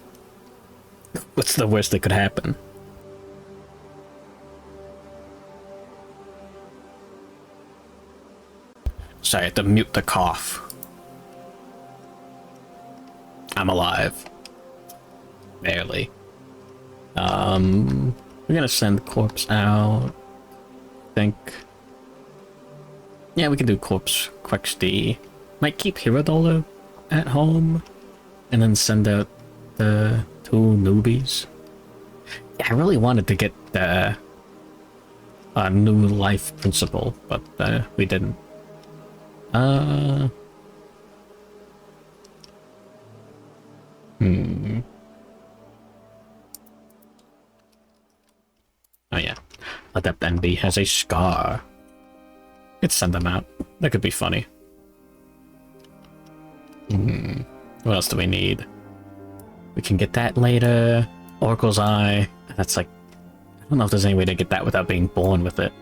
[SPEAKER 1] What's the worst that could happen? Sorry, I have to mute the cough. I'm alive. Barely. We're gonna send Corpse out. I think. Yeah, we can do Corpse Quexty. Might keep Hiradolo at home. And then send out the 2 newbies. Yeah, I really wanted to get the new life principle, but we didn't. Oh yeah. Adept NB has a scar. Let's send them out. That could be funny. What else do we need? We can get that later. Oracle's Eye. That's like... I don't know if there's any way to get that without being born with it.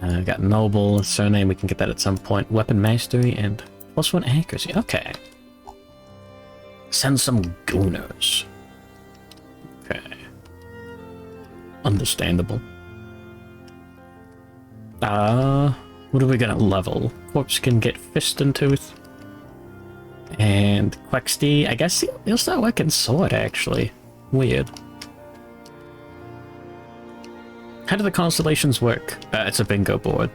[SPEAKER 1] Got Noble, Surname, we can get that at some point. Weapon Mastery, and +1 Accuracy. Okay. Send some Gooners. Okay. Understandable. What are we gonna level? Corpse can get Fist and Tooth. And Quexty, I guess he'll start working Sword, actually. Weird. How do the constellations work? It's a bingo board.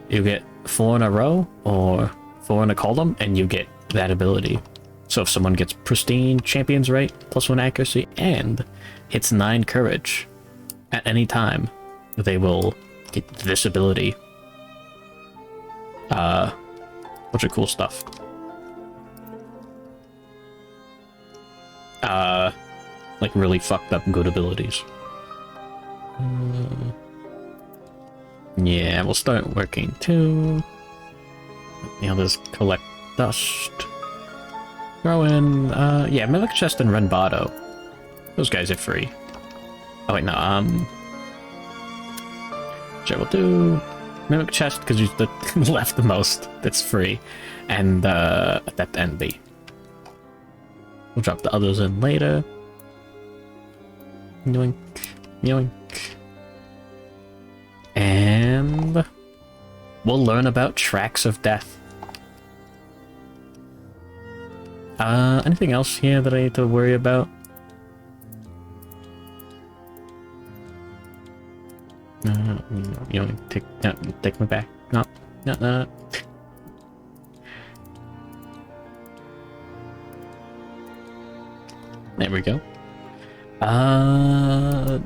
[SPEAKER 1] You get 4 in a row, or 4 in a column, and you get that ability. So if someone gets Pristine, Champion's Rate, +1 Accuracy, and hits 9 Courage at any time, they will get this ability. Bunch of cool stuff. Like really fucked up good abilities. Yeah, we'll start working too. The others collect dust. Throw in, yeah, Mimic Chest and Renbado. Those guys are free. Oh wait, no, sure, we'll do Mimic Chest because you left the most. That's free. And, Adept NB. We'll drop the others in later. Yoink. Yoink. And we'll learn about Tracks of Death. Anything else here that I need to worry about? You take me back. No. There we go.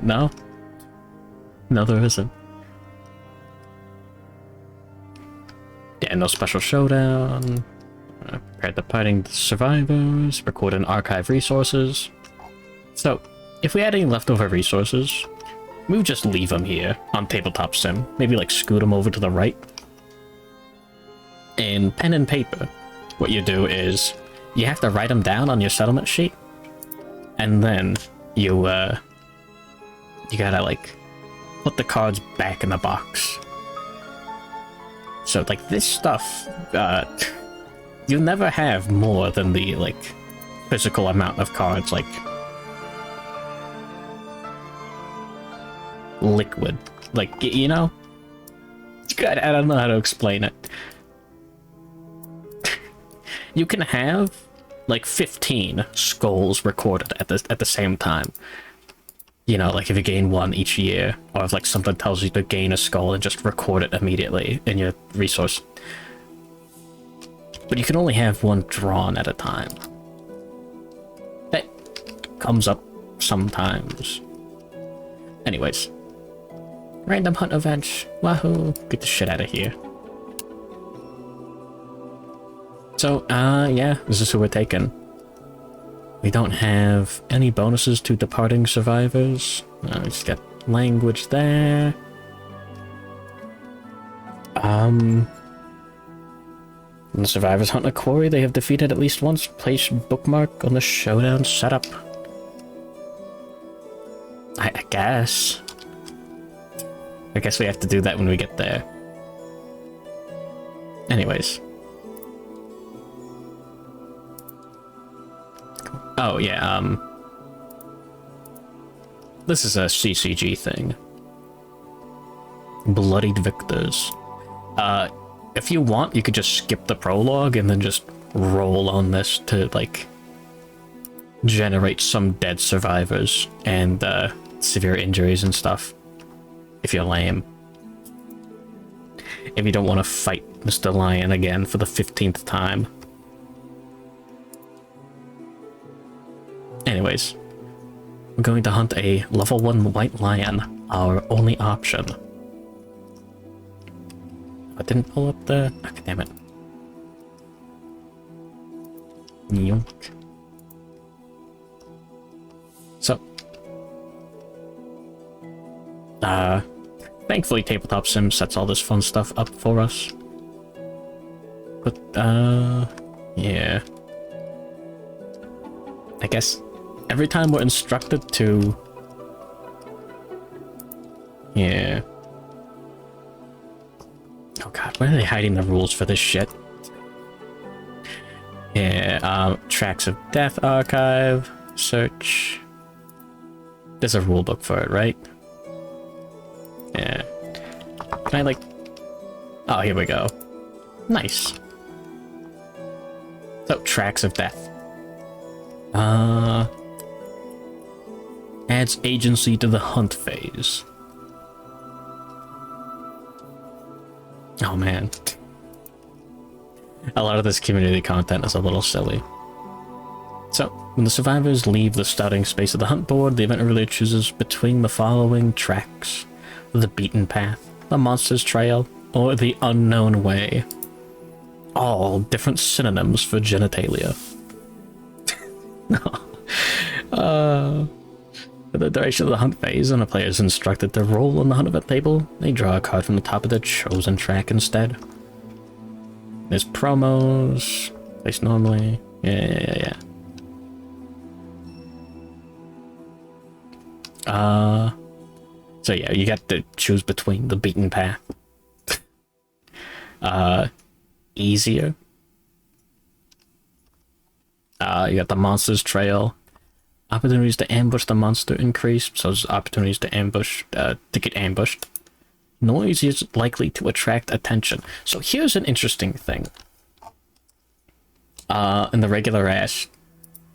[SPEAKER 1] No. No, there isn't. Yeah, no special showdown. Prepare the fighting survivors. Record and archive resources. So, if we had any leftover resources, we would just leave them here on Tabletop Sim. Maybe like scoot them over to the right. In pen and paper, what you do is you have to write them down on your settlement sheet, and then you gotta like put the cards back in the box. So like this stuff, you never have more than the like physical amount of cards, like liquid, like, you know? God, I don't know how to explain it. You can have like 15 skulls recorded at the same time. You know, like if you gain one each year, or if like something tells you to gain a skull and just record it immediately in your resource. But you can only have one drawn at a time. That comes up sometimes. Anyways. Random hunt event. Wahoo. Get the shit out of here. So, yeah, this is who we're taking. We don't have any bonuses to departing survivors. We just got language there. When the survivors hunt a quarry they have defeated at least once, place bookmark on the Showdown setup. I guess. I guess we have to do that when we get there. Anyways. Oh, yeah, this is a CCG thing. Bloodied Victors. If you want, you could just skip the prologue and then just roll on this to, like, generate some dead survivors and, severe injuries and stuff. If you're lame. If you don't want to fight Mr. Lion again for the 15th time. Anyways, we're going to hunt a level 1 white lion, our only option. I didn't pull up the... Oh, damn it. Yoink. So. Thankfully Tabletop Sim sets all this fun stuff up for us. But, yeah. I guess every time we're instructed to... Yeah. Oh god, where are they hiding the rules for this shit? Yeah, Tracks of Death Archive, search. There's a rulebook for it, right? Yeah. Can I, like... Oh, here we go. Nice. So, Tracks of Death. Adds agency to the hunt phase. Oh man. A lot of this community content is a little silly. So, when the survivors leave the starting space of the hunt board, the event really chooses between the following tracks: the beaten path, the monster's trail, or the unknown way. All different synonyms for genitalia. For the duration of the hunt phase, and a player is instructed to roll on the hunt event table, they draw a card from the top of their chosen track instead. There's promos, place normally, yeah. So yeah, you got to choose between the beaten path. Easier. You got the monster's trail. Opportunities to ambush the monster increase, so there's opportunities to ambush, to get ambushed. Noise is likely to attract attention. So here's an interesting thing. In the regular ass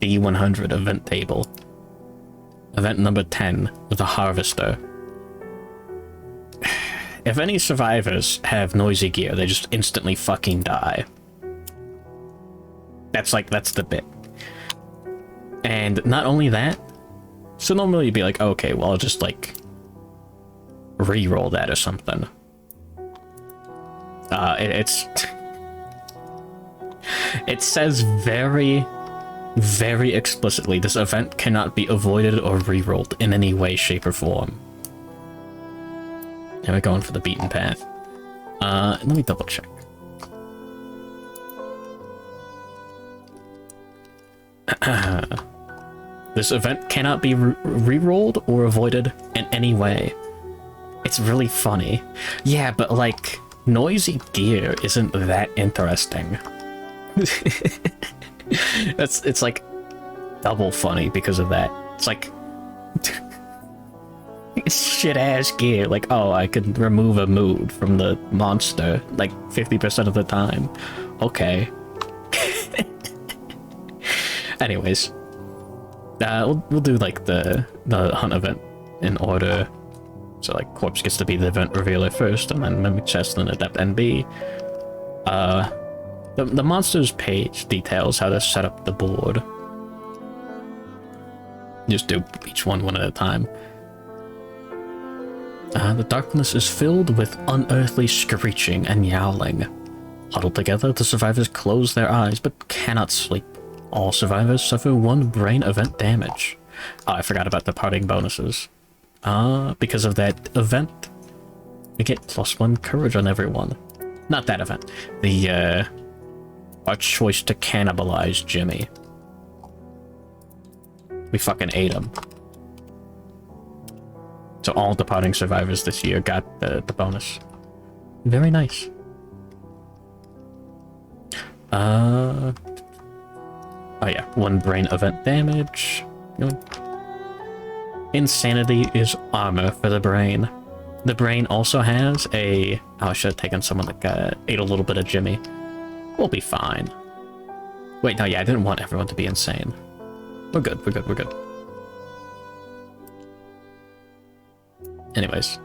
[SPEAKER 1] D100 event table, event number 10 with the Harvester. If any survivors have noisy gear, they just instantly fucking die. That's the bit. And not only that, so normally you'd be like, okay, well, I'll just, like, re-roll that or something. It says very, very explicitly, this event cannot be avoided or re-rolled in any way, shape, or form. And we're going for the beaten path. Let me double check. This event cannot be re-rolled or avoided in any way. It's really funny. Yeah, but like, noisy gear isn't that interesting. It's like double funny because of that. It's like it's shit ass gear. Like, oh, I could remove a mood from the monster like 50% of the time. Okay. Anyways, we'll do like the hunt event in order. So like Corpse gets to be the event revealer first, and then Mimic Chest and Adept NB. The monsters page details how to set up the board. Just do each one at a time. The darkness is filled with unearthly screeching and yowling. Huddled together, the survivors close their eyes but cannot sleep. All survivors suffer 1 brain event damage. Oh, I forgot about the parting bonuses. Because of that event, we get +1 courage on everyone. Not that event. Our choice to cannibalize Jimmy. We fucking ate him. So all departing survivors this year got the bonus. Very nice. Oh yeah, 1 brain event damage. Insanity is armor for the brain. The brain also has a... Oh, I should have taken someone that ate a little bit of Jimmy. We'll be fine. Wait, no, yeah, I didn't want everyone to be insane. We're good, we're good, we're good. Anyways,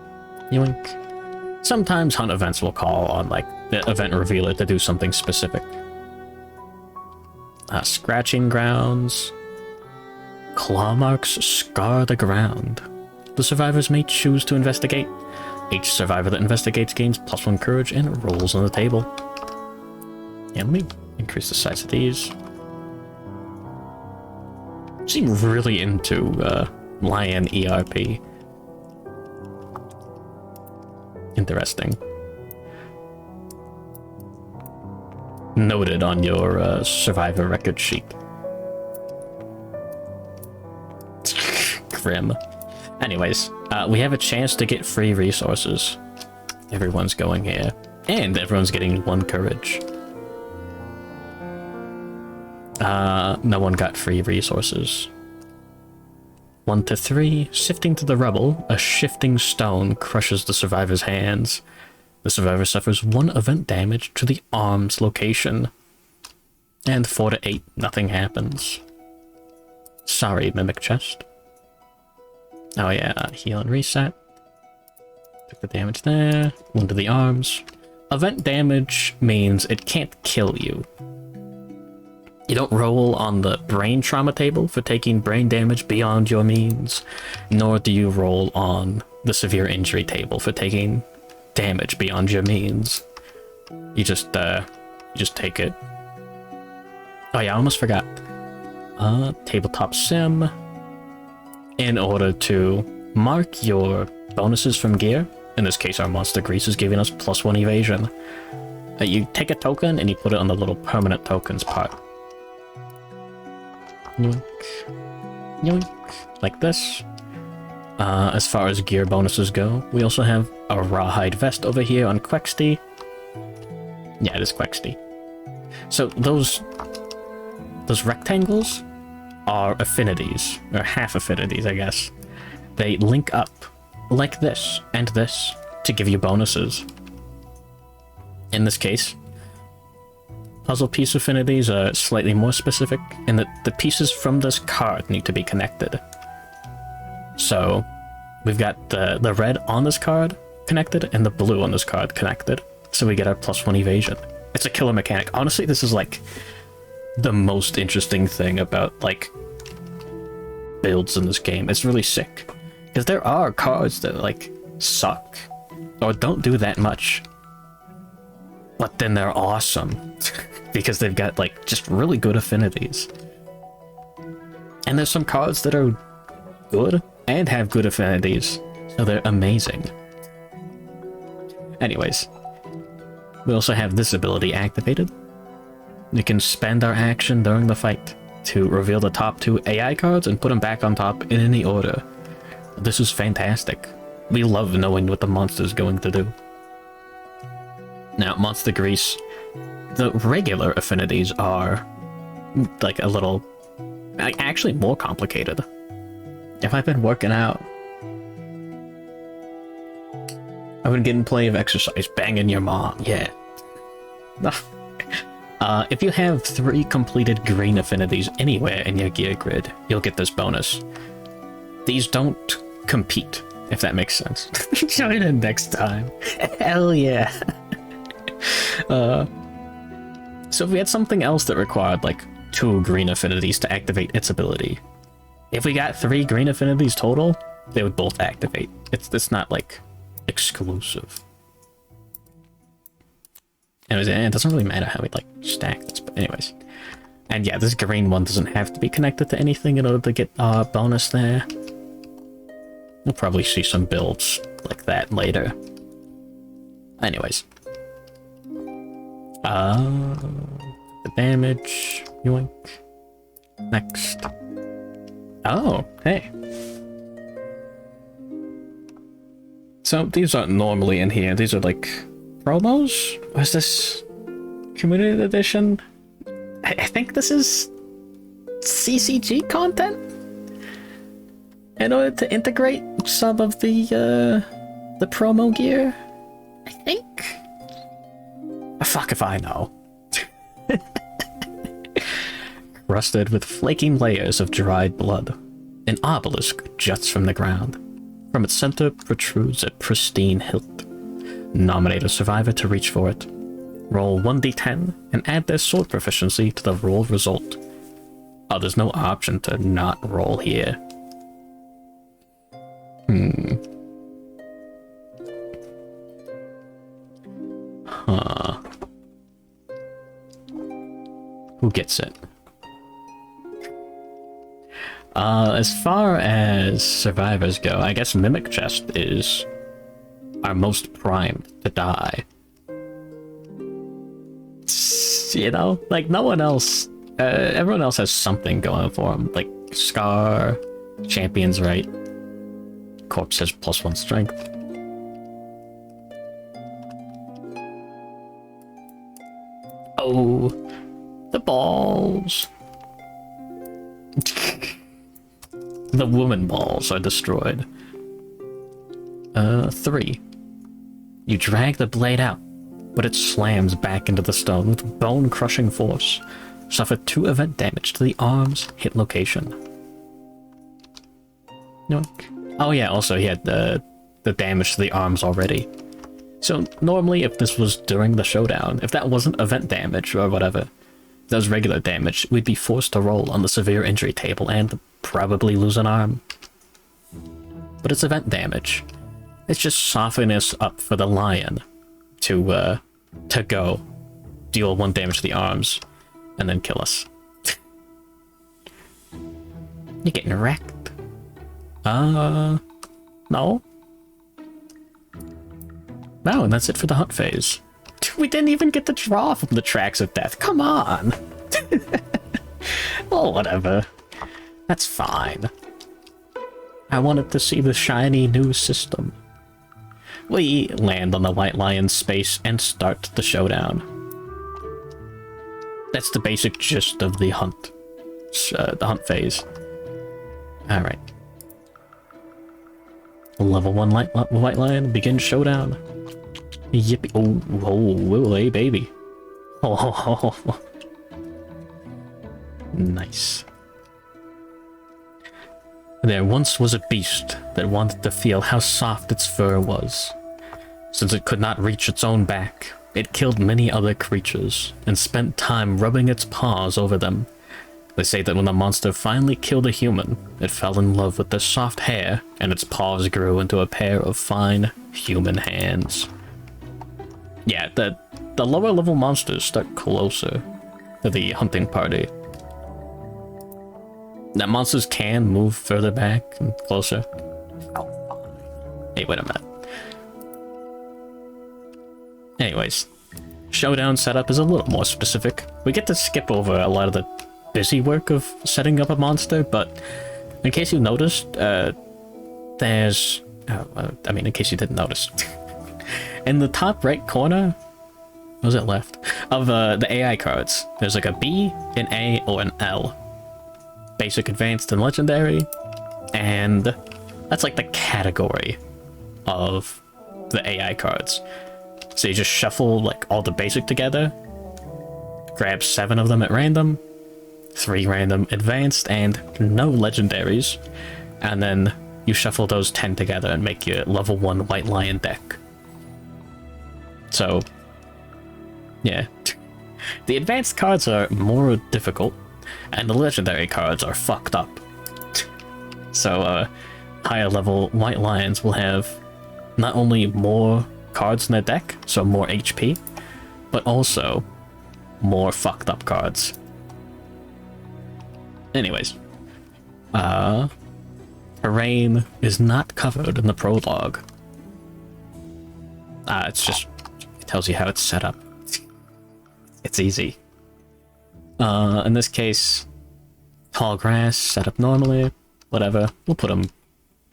[SPEAKER 1] yoink. Sometimes hunt events will call on, like, the event revealer to do something specific. Scratching grounds. Claw marks scar the ground. The survivors may choose to investigate. Each survivor that investigates gains +1 courage and rolls on the table. Yeah, let me increase the size of these. Seem really into Lion ERP. Interesting. Noted on your survivor record sheet. Grim. Anyways, we have a chance to get free resources. Everyone's going here. And everyone's getting 1 courage. No one got free resources. 1 to 3. Sifting to the rubble, a shifting stone crushes the survivor's hands. The survivor suffers 1 event damage to the arm's location. And 4 to 8, nothing happens. Sorry, Mimic Chest. Oh yeah, heal and reset. Took the damage there. 1 to the arms. Event damage means it can't kill you. You don't roll on the brain trauma table for taking brain damage beyond your means, nor do you roll on the severe injury table for taking damage beyond your means. You just take it. Oh yeah, I almost forgot. Tabletop sim. In order to mark your bonuses from gear, in this case our monster grease is giving us +1 evasion. You take a token and you put it on the little permanent tokens part. Yoink. Yoink. Like this. As far as gear bonuses go, we also have a rawhide vest over here on Quexty. Yeah, it is Quexty. So those rectangles are affinities, or half affinities, I guess. They link up like this and this to give you bonuses. In this case, puzzle piece affinities are slightly more specific in that the pieces from this card need to be connected. So we've got the red on this card connected and the blue on this card connected. So we get our +1 evasion. It's a killer mechanic. Honestly, this is like the most interesting thing about like builds in this game. It's really sick. Because there are cards that like suck or don't do that much. But then they're awesome because they've got like just really good affinities. And there's some cards that are good and have good affinities, so they're amazing. Anyways, we also have this ability activated. We can spend our action during the fight to reveal the top 2 AI cards and put them back on top in any order. This is fantastic. We love knowing what the monster's going to do. Now, Monster Grease, the regular affinities are like a little, actually more complicated. If I've been working out, I've been getting plenty of exercise, banging your mom, yeah. If you have 3 completed green affinities anywhere in your gear grid, you'll get this bonus. These don't compete, if that makes sense. Join in next time. Hell yeah. So if we had something else that required like 2 green affinities to activate its ability, if we got 3 green affinities total, they would both activate. It's not like exclusive. Anyways, it doesn't really matter how we like stack this, but anyways. And yeah, this green one doesn't have to be connected to anything in order to get our bonus there. We'll probably see some builds like that later. Anyways. The damage, yoink. Next. Oh, hey. So these aren't normally in here. These are like promos? Or is this community edition? I think this is CCG content? In order to integrate some of the promo gear? I think? Fuck if I know. Crusted with flaking layers of dried blood, an obelisk juts from the ground. From its center protrudes a pristine hilt. Nominate a survivor to reach for it. Roll 1d10 and add their sword proficiency to the roll result. Oh, there's no option to not roll here. Huh. Who gets it? As far as survivors go, I guess Mimic Chest is our most primed to die. You know, like no one else, everyone else has something going for them. Like Scar, Champion's Right, Corpse has +1 strength. Oh, the balls. The woman balls are destroyed. 3. You drag the blade out, but it slams back into the stone with bone-crushing force. Suffer 2 event damage to the arm's hit location. Yoink. Oh yeah, also he had the damage to the arms already. So normally if this was during the showdown, if that wasn't event damage or whatever, if that was regular damage, we'd be forced to roll on the severe injury table and probably lose an arm. But it's event damage. It's just softening us up for the lion to go, deal 1 damage to the arms, and then kill us. You're getting wrecked. No? No, and that's it for the hunt phase. We didn't even get the draw from the tracks of death. Come on! Oh, whatever. That's fine. I wanted to see the shiny new system. We land on the White Lion's space and start the showdown. That's the basic gist of the hunt phase. Alright. Level 1 White Lion, begin showdown. Yippee. Oh, hey, baby. Oh, nice. There once was a beast that wanted to feel how soft its fur was. Since it could not reach its own back, it killed many other creatures and spent time rubbing its paws over them. They say that when the monster finally killed a human, it fell in love with their soft hair, and its paws grew into a pair of fine human hands. Yeah, the lower level monsters stuck closer to the hunting party. Now monsters can move further back and closer. Oh, hey, wait a minute. Anyways, showdown setup is a little more specific. We get to skip over a lot of the busy work of setting up a monster, but in case you noticed, there's... I mean, in case you didn't notice. In the top right corner, what was it left? Of the AI cards, there's like a B, an A, or an L. Basic, Advanced, and Legendary. And that's like the category of the AI cards. So you just shuffle like all the basic together, grab 7 of them at random, 3 random advanced, and no legendaries, and then you shuffle those 10 together and make your level 1 White Lion deck. So, yeah. The advanced cards are more difficult, and the legendary cards are fucked up. So, higher level White Lions will have not only more cards in their deck, so more HP, but also more fucked up cards. Anyways, terrain is not covered in the prologue. It's just, it tells you how it's set up. It's easy. In this case, tall grass set up normally, whatever. We'll put them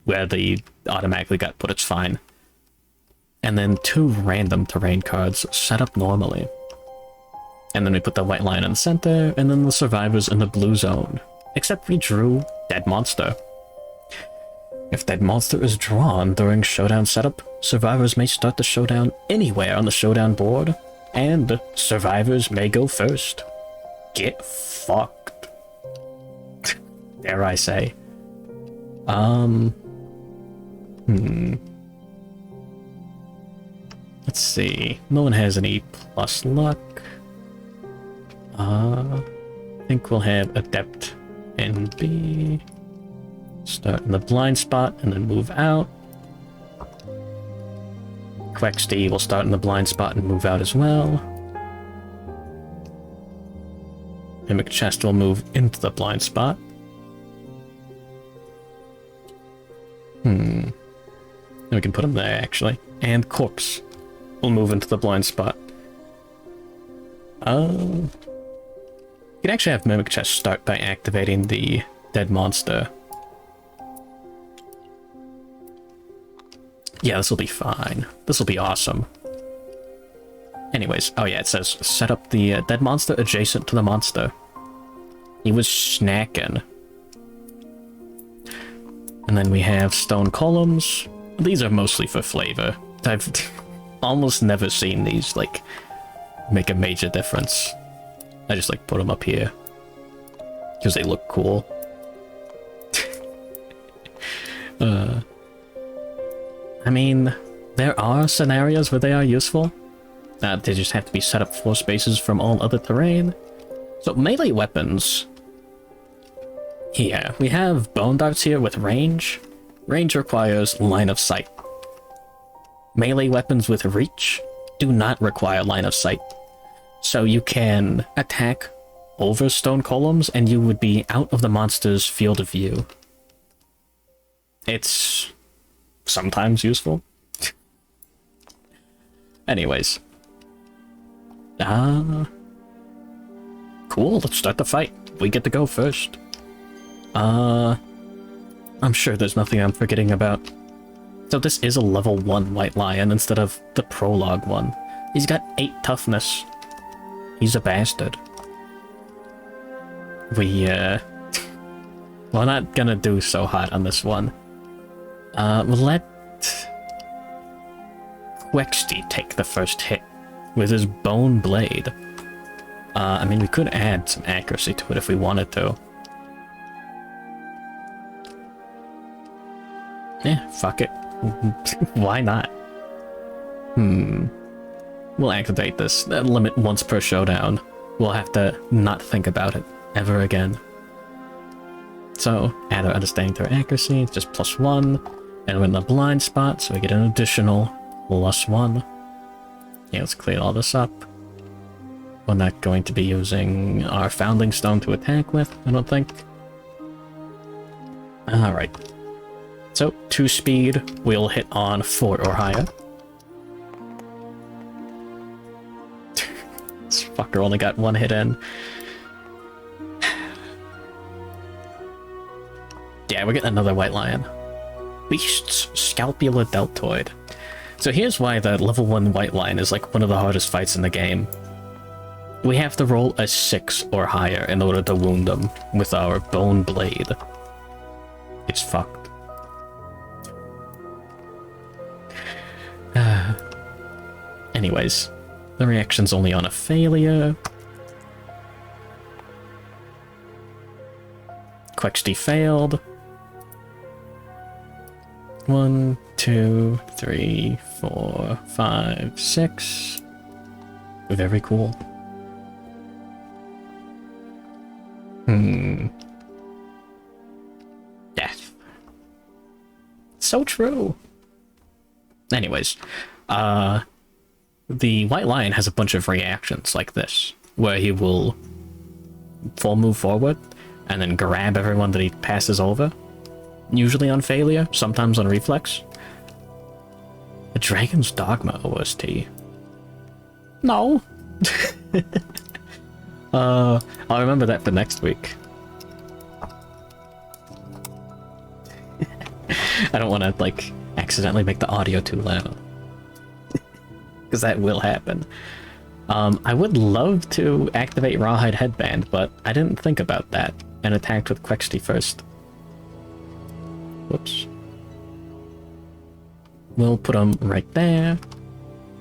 [SPEAKER 1] where they automatically got put, it's fine. And then 2 random terrain cards set up normally. And then we put the white line in the center, and then the survivors in the blue zone. Except we drew Dead Monster. If Dead Monster is drawn during Showdown setup, survivors may start the Showdown anywhere on the Showdown board, and survivors may go first. Get fucked. Dare I say. Let's see. No one has any plus luck. I think we'll have Adept and B. Start in the blind spot and then move out. Quexty will start in the blind spot and move out as well. Mimic Chest will move into the blind spot. Then we can put him there, actually. And Corpse will move into the blind spot. You can actually have Mimic Chest start by activating the Dead Monster. Yeah, this will be fine. This will be awesome. Anyways, oh yeah, it says set up the Dead Monster adjacent to the monster. He was snacking. And then we have stone columns. These are mostly for flavor. I've almost never seen these, like, make a major difference. I just, like, put them up here. Because they look cool. I mean, there are scenarios where they are useful. They just have to be set up 4 spaces from all other terrain. So, melee weapons. Yeah, we have bone darts here with range. Range requires line of sight. Melee weapons with reach do not require line of sight. So you can attack over stone columns and you would be out of the monster's field of view. It's sometimes useful. Anyways. Cool, let's start the fight. We get to go first. I'm sure there's nothing I'm forgetting about. So this is a level 1 White Lion instead of the Prologue one. He's got 8 toughness. He's a bastard. We're not gonna do so hot on this one. We'll let Quexty take the first hit with his bone blade. I mean, we could add some accuracy to it if we wanted to. Yeah, fuck it. Why not? We'll activate this. Limit once per showdown. We'll have to not think about it ever again. So, add our understanding to our accuracy. It's just +1. And we're in the blind spot, so we get an additional +1. Yeah, let's clean all this up. We're not going to be using our Foundling Stone to attack with, I don't think. Alright. So, 2 speed, we'll hit on 4 or higher. This fucker only got 1 hit in. Yeah, we're getting another White Lion. Beast's Scalpula Deltoid. So here's why the level 1 White Lion is like one of the hardest fights in the game. We have to roll a 6 or higher in order to wound them with our bone blade. It's fucked. Anyways, the reaction's only on a failure. Quexty failed. 1, 2, 3, 4, 5, 6. Very cool. Death. So true. Anyways, the White Lion has a bunch of reactions like this, where he will full move forward and then grab everyone that he passes over, usually on failure, sometimes on reflex. A Dragon's Dogma OST. No. I'll remember that for next week. I don't want to, like, accidentally make the audio too loud. Because that will happen. I would love to activate Rawhide Headband, but I didn't think about that and attacked with Quexty first. Whoops. We'll put him right there.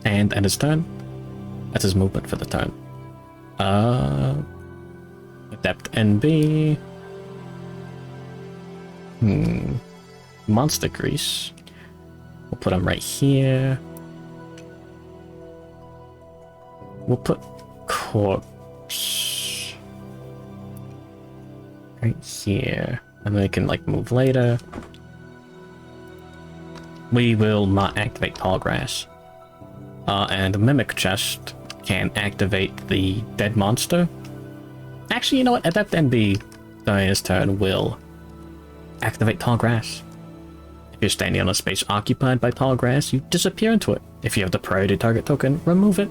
[SPEAKER 1] And end his turn. That's his movement for the turn. Adept NB. Monster Grease. We'll put him right here. We'll put Corpse right here. And then they can, like, move later. We will not activate Tall Grass. And Mimic Chest can activate the dead monster. Actually, you know what? Adept NB during his turn will activate Tall Grass. If you're standing on a space occupied by Tall Grass, you disappear into it. If you have the priority target token, remove it,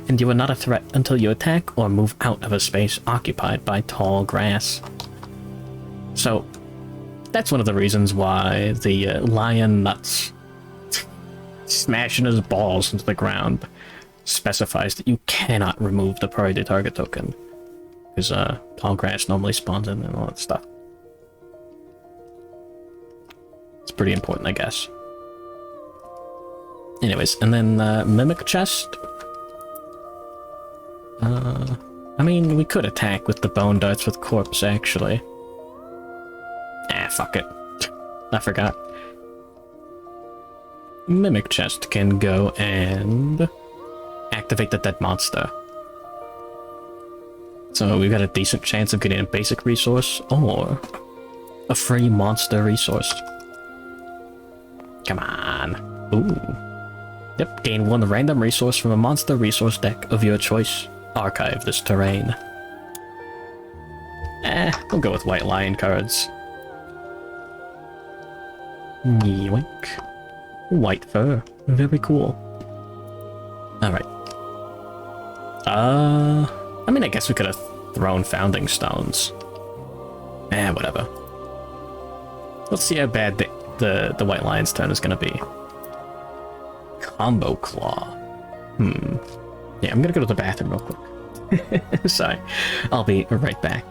[SPEAKER 1] and you are not a threat until you attack or move out of a space occupied by Tall Grass. So, that's one of the reasons why the lion nuts smashing his balls into the ground specifies that you cannot remove the priority target token. Because Tall Grass normally spawns in and all that stuff. It's pretty important, I guess. Anyways, and then Mimic Chest. I mean, we could attack with the Bone Darts with Corpse, actually. Ah, fuck it. I forgot. Mimic Chest can go and activate the dead monster. So we've got a decent chance of getting a basic resource or a free monster resource. Come on. Ooh. Yep, gain 1 random resource from a monster resource deck of your choice. Archive this terrain. We'll go with White Lion cards. Yoink. White fur. Very cool. Alright. I mean, I guess we could have thrown Founding Stones. Whatever. Let's see how bad the White Lion's turn is gonna be. Combo Claw. Yeah, I'm gonna go to the bathroom real quick. Sorry. I'll be right back.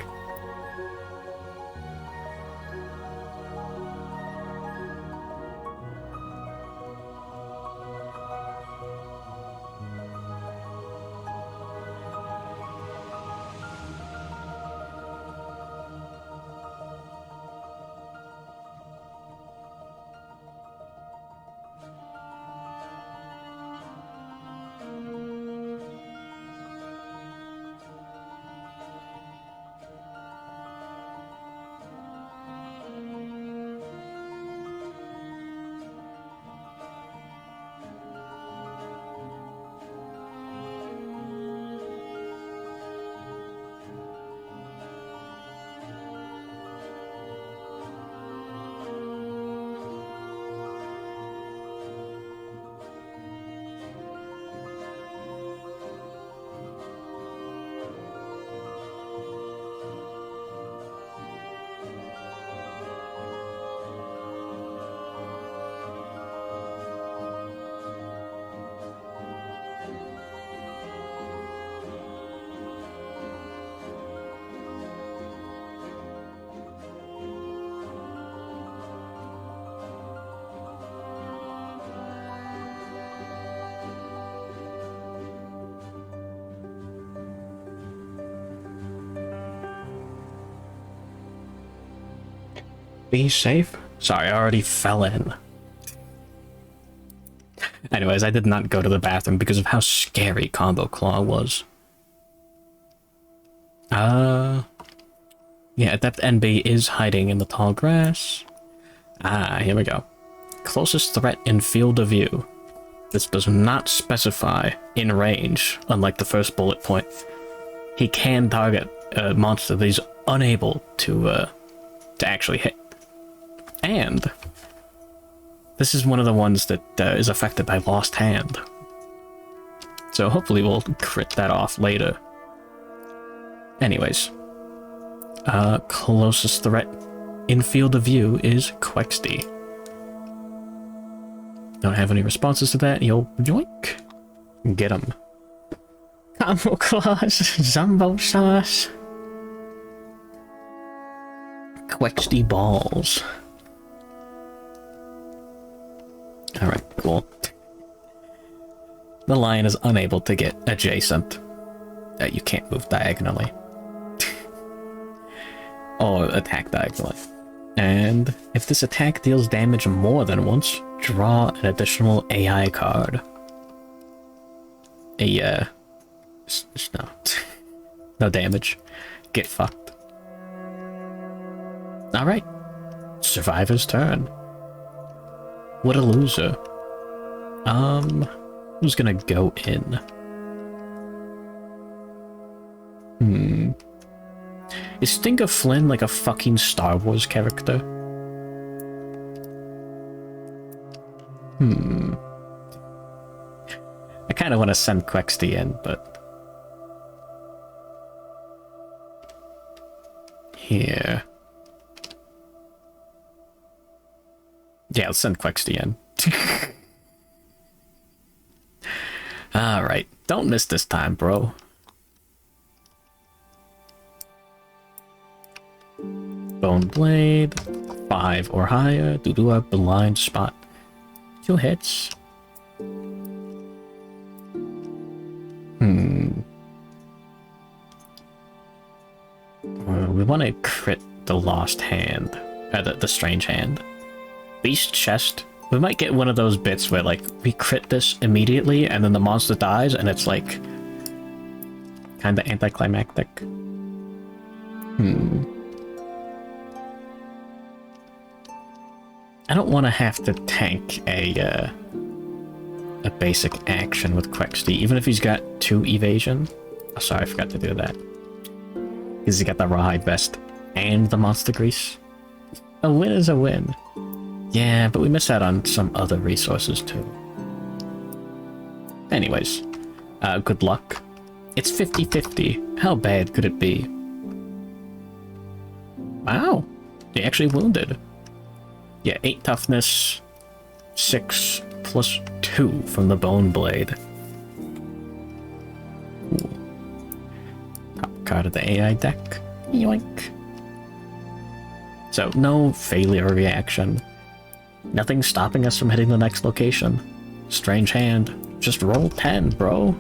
[SPEAKER 1] Be safe. Sorry, I already fell in. Anyways, I did not go to the bathroom because of how scary Combo Claw was. Yeah, Adept NB is hiding in the tall grass. Ah, here we go. Closest threat in field of view. This does not specify in range, unlike the first bullet point. He can target a monster that he's unable to actually hit. And this is one of the ones that is affected by Lost Hand. So hopefully we'll crit that off later. Anyways. Closest threat in field of view is Quexty. Don't have any responses to that. You'll yoink. Get him. Combo Claws, Zumbo Sauce. Quexty Balls. Alright, cool. The lion is unable to get adjacent. You can't move diagonally. Or attack diagonally. And if this attack deals damage more than once, draw an additional AI card. No. No damage. Get fucked. Alright. Survivor's turn. What a loser. Who's gonna go in? Is Stinger Flynn like a fucking Star Wars character? I kind of want to send Quexty in, but... Here. Yeah, let's send Quexty in. Alright, don't miss this time, bro. Bone Blade, 5 or higher, due to a blind spot. 2 hits. We want to crit the Lost Hand, the Strange Hand. Beast Chest. We might get one of those bits where, like, we crit this immediately and then the monster dies and it's, like, kind of anticlimactic. I don't want to have to tank a basic action with Quexty, even if he's got 2 evasion. Oh, sorry, I forgot to do that. Because he got the Rawhide Vest and the Monster Grease. A win is a win. Yeah, but we miss out on some other resources too. Anyways, good luck. It's 50-50. How bad could it be? Wow, he actually wounded. Yeah, 8 toughness, 6 plus 2 from the Bone Blade. Ooh. Top card of the AI deck. Yoink. So, no failure reaction. Nothing stopping us from hitting the next location. Strange Hand. Just roll 10, bro.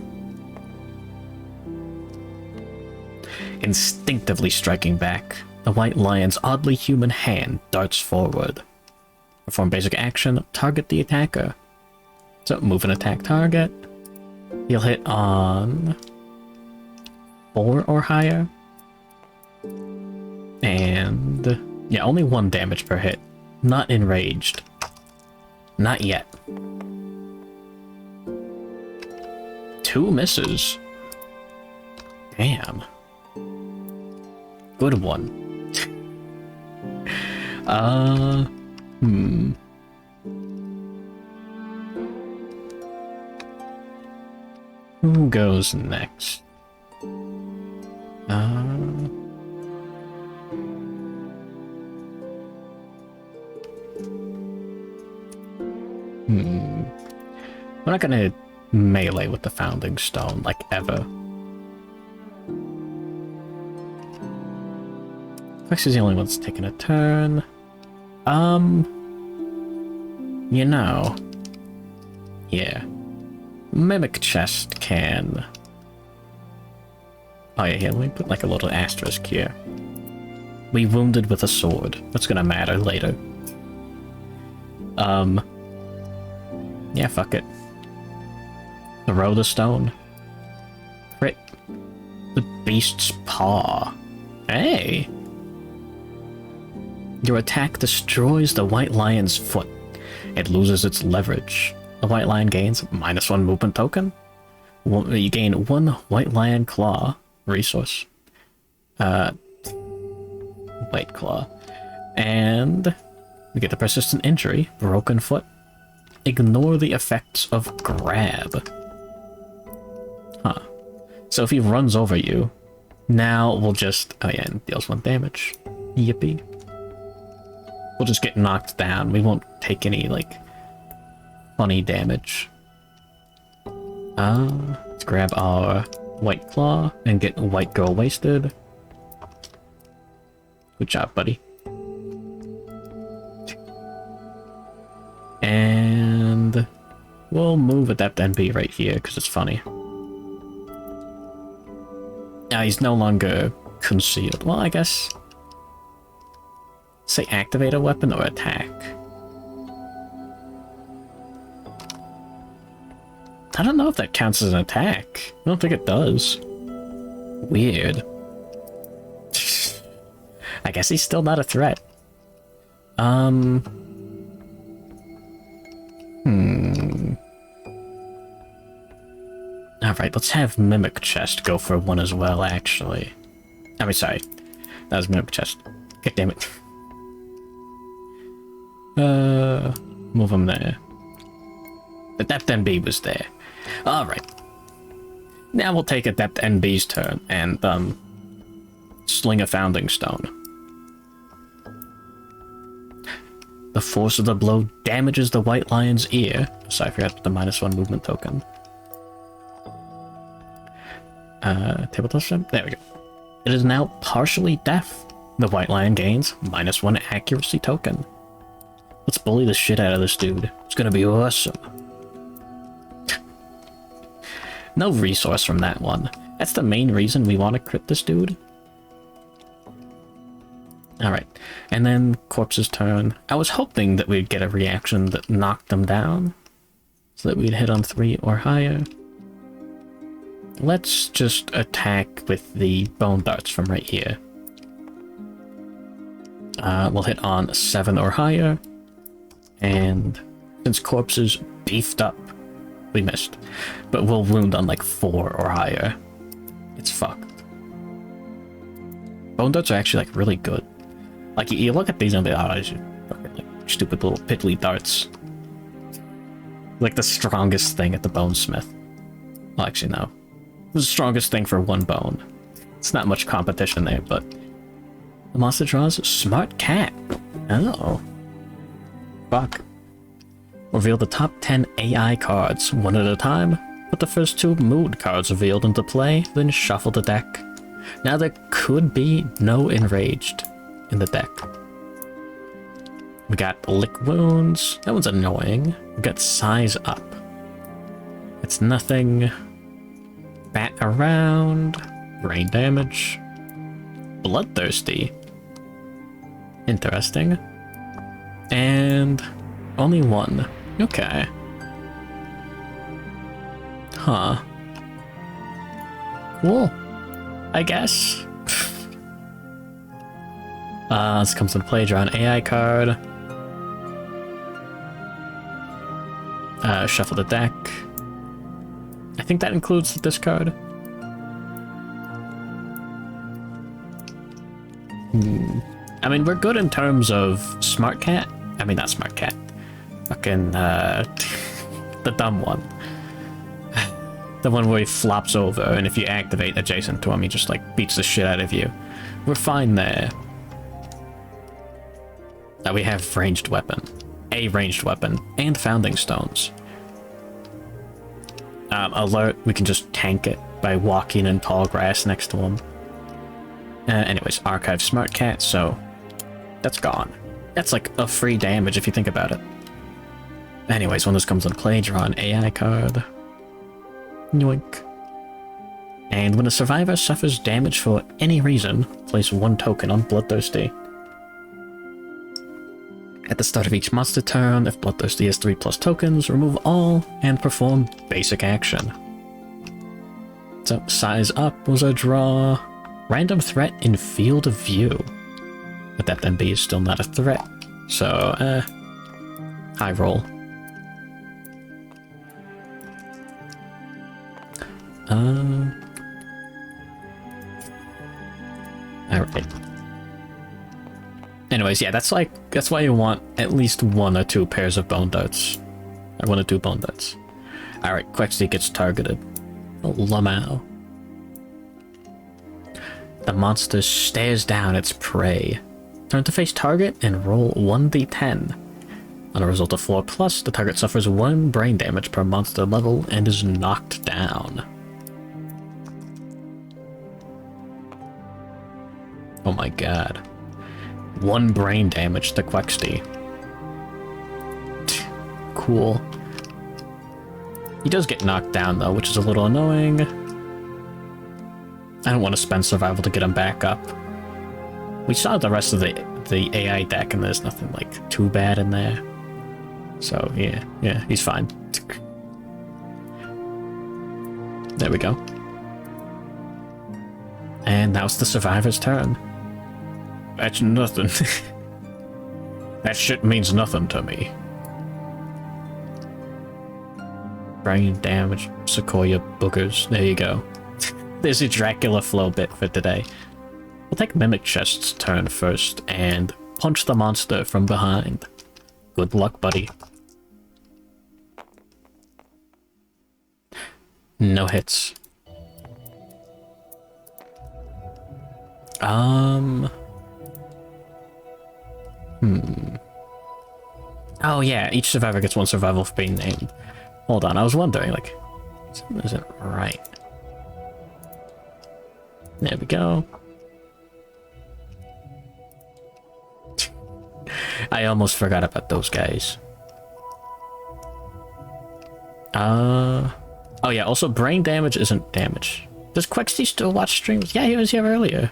[SPEAKER 1] Instinctively striking back, the White Lion's oddly human hand darts forward. Perform basic action, target the attacker. So, move an attack target. He'll hit on 4 or higher. And yeah, only 1 damage per hit. Not enraged. Not yet. 2 misses. Damn. Good one. Who goes next? We're not gonna melee with the Founding Stone, like, ever. Flex is the only one that's taking a turn. You know. Yeah. Mimic Chest can... Oh yeah, here, let me put like a little asterisk here. We wounded with a sword. That's gonna matter later. Yeah, fuck it. Throw the stone. Crit. The beast's paw. Hey! Your attack destroys the white lion's foot. It loses its leverage. The white lion gains -1 movement token. You gain 1 white lion claw resource. White claw. And we get the persistent injury, broken foot. Ignore the effects of grab. Huh. So if he runs over you, now we'll just... Oh yeah, and deals 1 damage. Yippee. We'll just get knocked down. We won't take any, like, funny damage. Let's grab our white claw and get white girl wasted. Good job, buddy. And we'll move Adept NB right here because it's funny. He's no longer concealed. Well, I guess... Say activate a weapon or attack. I don't know if that counts as an attack. I don't think it does. Weird. I guess he's still not a threat. Alright, let's have Mimic Chest go for 1 as well, actually. I mean, sorry. That was Mimic Chest. God damn it. Move him there. Adept NB was there. Alright. Now we'll take Adept NB's turn and, sling a Founding Stone. The force of the blow damages the white lion's ear. Sorry, I forgot the -1 movement token. Tabletop ship? There we go. It is now partially deaf. The white lion gains -1 accuracy token. Let's bully the shit out of this dude. It's gonna be awesome. No resource from that one. That's the main reason we want to crit this dude. Alright, and then Corpse's turn. I was hoping that we'd get a reaction that knocked them down, so that we'd hit on 3 or higher. Let's just attack with the bone darts from right here. We'll hit on 7 or higher, and since Corpse is beefed up, we missed. But we'll wound on like 4 or higher. It's fucked. Bone darts are actually like really good. Like you look at these and be like, oh, these are fucking like stupid little piddly darts. Like the strongest thing at the bonesmith. Well, actually no. It was the strongest thing for 1 bone. It's not much competition there, but the monster draws Smart Cat. Oh. Fuck. Reveal the top 10 AI cards, 1 at a time. Put the first 2 mood cards revealed into play, then shuffle the deck. Now there could be no enraged in the deck. We got Lick Wounds. That one's annoying. We got Size Up. It's nothing. Bat Around. Brain Damage. Bloodthirsty. Interesting. And only 1. Okay. Huh. Cool. I guess. This comes into play. Draw an AI card. Shuffle the deck. I think that includes the discard. I mean, we're good in terms of Smart Cat. I mean, not Smart Cat. Fucking, the dumb one. The one where he flops over, and if you activate adjacent to him, he just, like, beats the shit out of you. We're fine there. Now we have ranged weapon. A ranged weapon. And Founding Stones. Alert, we can just tank it by walking in tall grass next to him. Anyways, Archive Smart Cat, so that's gone. That's like a free damage if you think about it. Anyways, when this comes into play, draw an AI card. Yoink. And when a survivor suffers damage for any reason, place 1 token on Bloodthirsty. At the start of each monster turn, if Bloodthirsty has 3+ tokens, remove all and perform basic action. So, size up was a draw. Random threat in field of view. Adept NB is still not a threat, so, high roll. Alright. Anyways, yeah, that's why you want at least 1 or 2 pairs of bone darts. Or 1 or 2 bone darts. Alright, Quexty gets targeted. Oh, Lamau. The monster stares down its prey. Turn to face target and roll 1d10. On a result of 4+, the target suffers 1 brain damage per monster level and is knocked down. Oh my god. 1 brain damage to Quexty. Cool. He does get knocked down though, which is a little annoying. I don't want to spend survival to get him back up. We saw the rest of the AI deck and there's nothing like too bad in there. So yeah, he's fine. There we go. And now it's the survivor's turn. That's nothing. That shit means nothing to me. Brain damage, Sequoia boogers. There you go. There's a Dracula flow bit for today. We'll take Mimic Chest's turn first and punch the monster from behind. Good luck, buddy. No hits. Oh yeah, each survivor gets 1 survival for being named. Hold on, I was wondering, like, something isn't right. There we go. I almost forgot about those guys. Oh yeah, also brain damage isn't damage. Does Quexty still watch streams? Yeah, he was here earlier.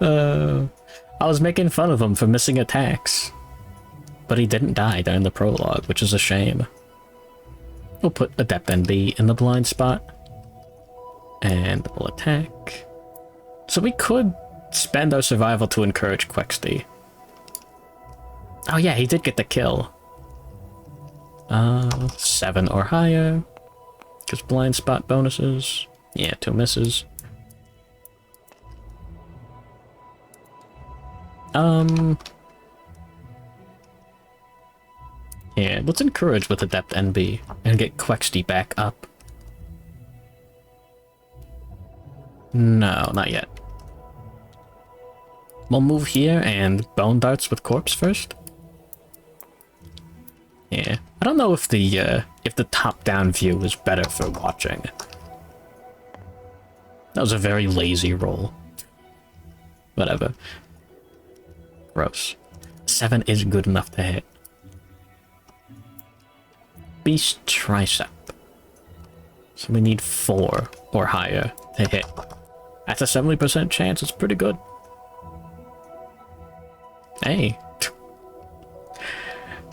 [SPEAKER 1] I was making fun of him for missing attacks. But he didn't die during the prologue, which is a shame. We'll put Adept NB in the blind spot. And we'll attack. So we could spend our survival to encourage Quexty. Oh yeah, he did get the kill. 7 or higher. Because blind spot bonuses. Yeah, 2 misses. Yeah, let's encourage with Adept NB and get Quexty back up. No, not yet. We'll move here and bone darts with corpse first. Yeah, I don't know if the top-down view is better for watching. That was a very lazy roll. Whatever. Gross. 7 is good enough to hit. Beast Tricep. So we need 4 or higher to hit. That's a 70% chance, it's pretty good. Hey.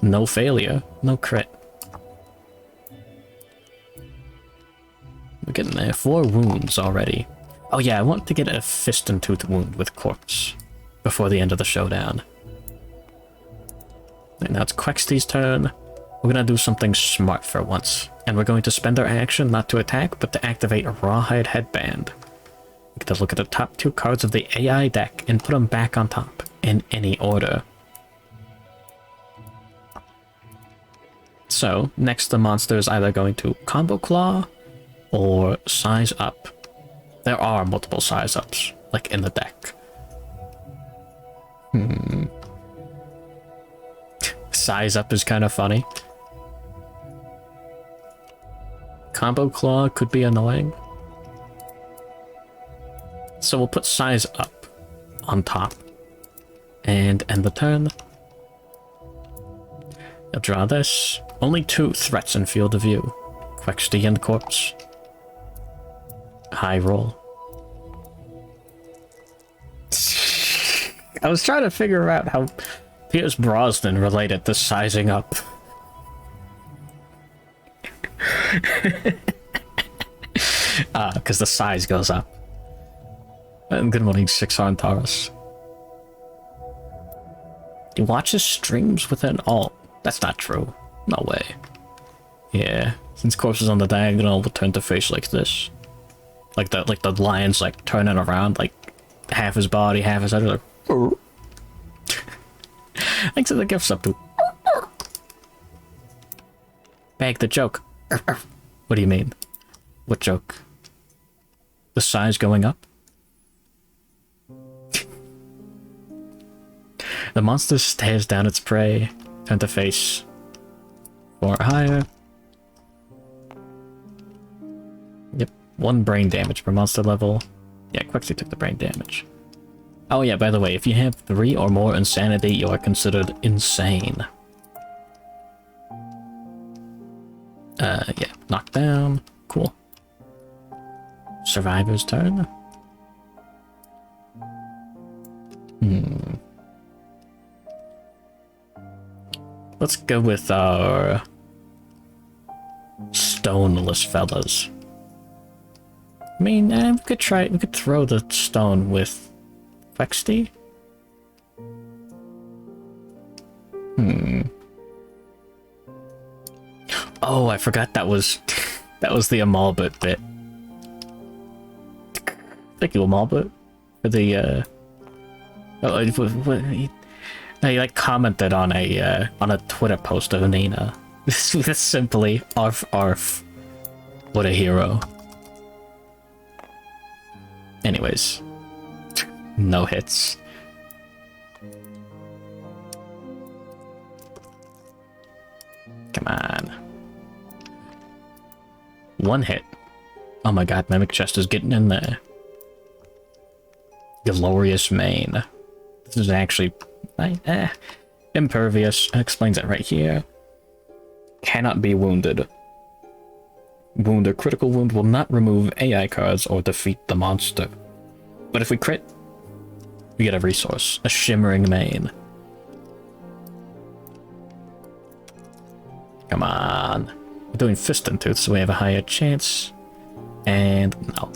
[SPEAKER 1] No failure, no crit. We're getting there. 4 wounds already. Oh yeah, I want to get a fist and tooth wound with corpse before the end of the showdown. And now it's Quexty's turn. We're gonna do something smart for once. And we're going to spend our action not to attack, but to activate a Rawhide Headband. We get to look at the top 2 cards of the AI deck and put them back on top, in any order. So, next the monster is either going to Combo Claw or Size Up. There are multiple Size Ups, like in the deck. Size Up is kind of funny. Combo Claw could be annoying. So we'll put Size Up on top. And end the turn. I'll draw this. Only 2 threats in field of view. Quexty and Corpse. High roll. I was trying to figure out how Pierce Brosnan related to sizing up. Because the size goes up. And good morning, 6 on Taurus. He watches streams with an alt. That's not true. No way. Yeah, since corpse is on the diagonal, we'll turn to face like this. Like the lion's like turning around, like half his body, half his head, like. Thanks for the gifts up to. Bag the joke. What do you mean? What joke? The size going up? The monster stares down its prey. Turn to face. Or higher. Yep. 1 brain damage per monster level. Yeah, Quexy took the brain damage. Oh yeah, by the way, if you have 3 or more insanity, you are considered insane. Yeah, knockdown. Cool. Survivor's turn. Let's go with our stoneless fellas. I mean, we could throw the stone with Quexty? Oh, I forgot that was the Amalbert bit. Thank you, Amalbert, for the he like commented on a Twitter post of Nina. This is simply arf arf. What a hero. Anyways. No hits. Come on. 1 hit. Oh my god, Mimic Chest is getting in there. Glorious Mane. This is actually... impervious. It explains it right here. Cannot be wounded. Wound or critical wound will not remove AI cards or defeat the monster. But if we crit, we get a resource. A Shimmering Mane. Come on. We're doing Fist and Tooth, so we have a higher chance. And no.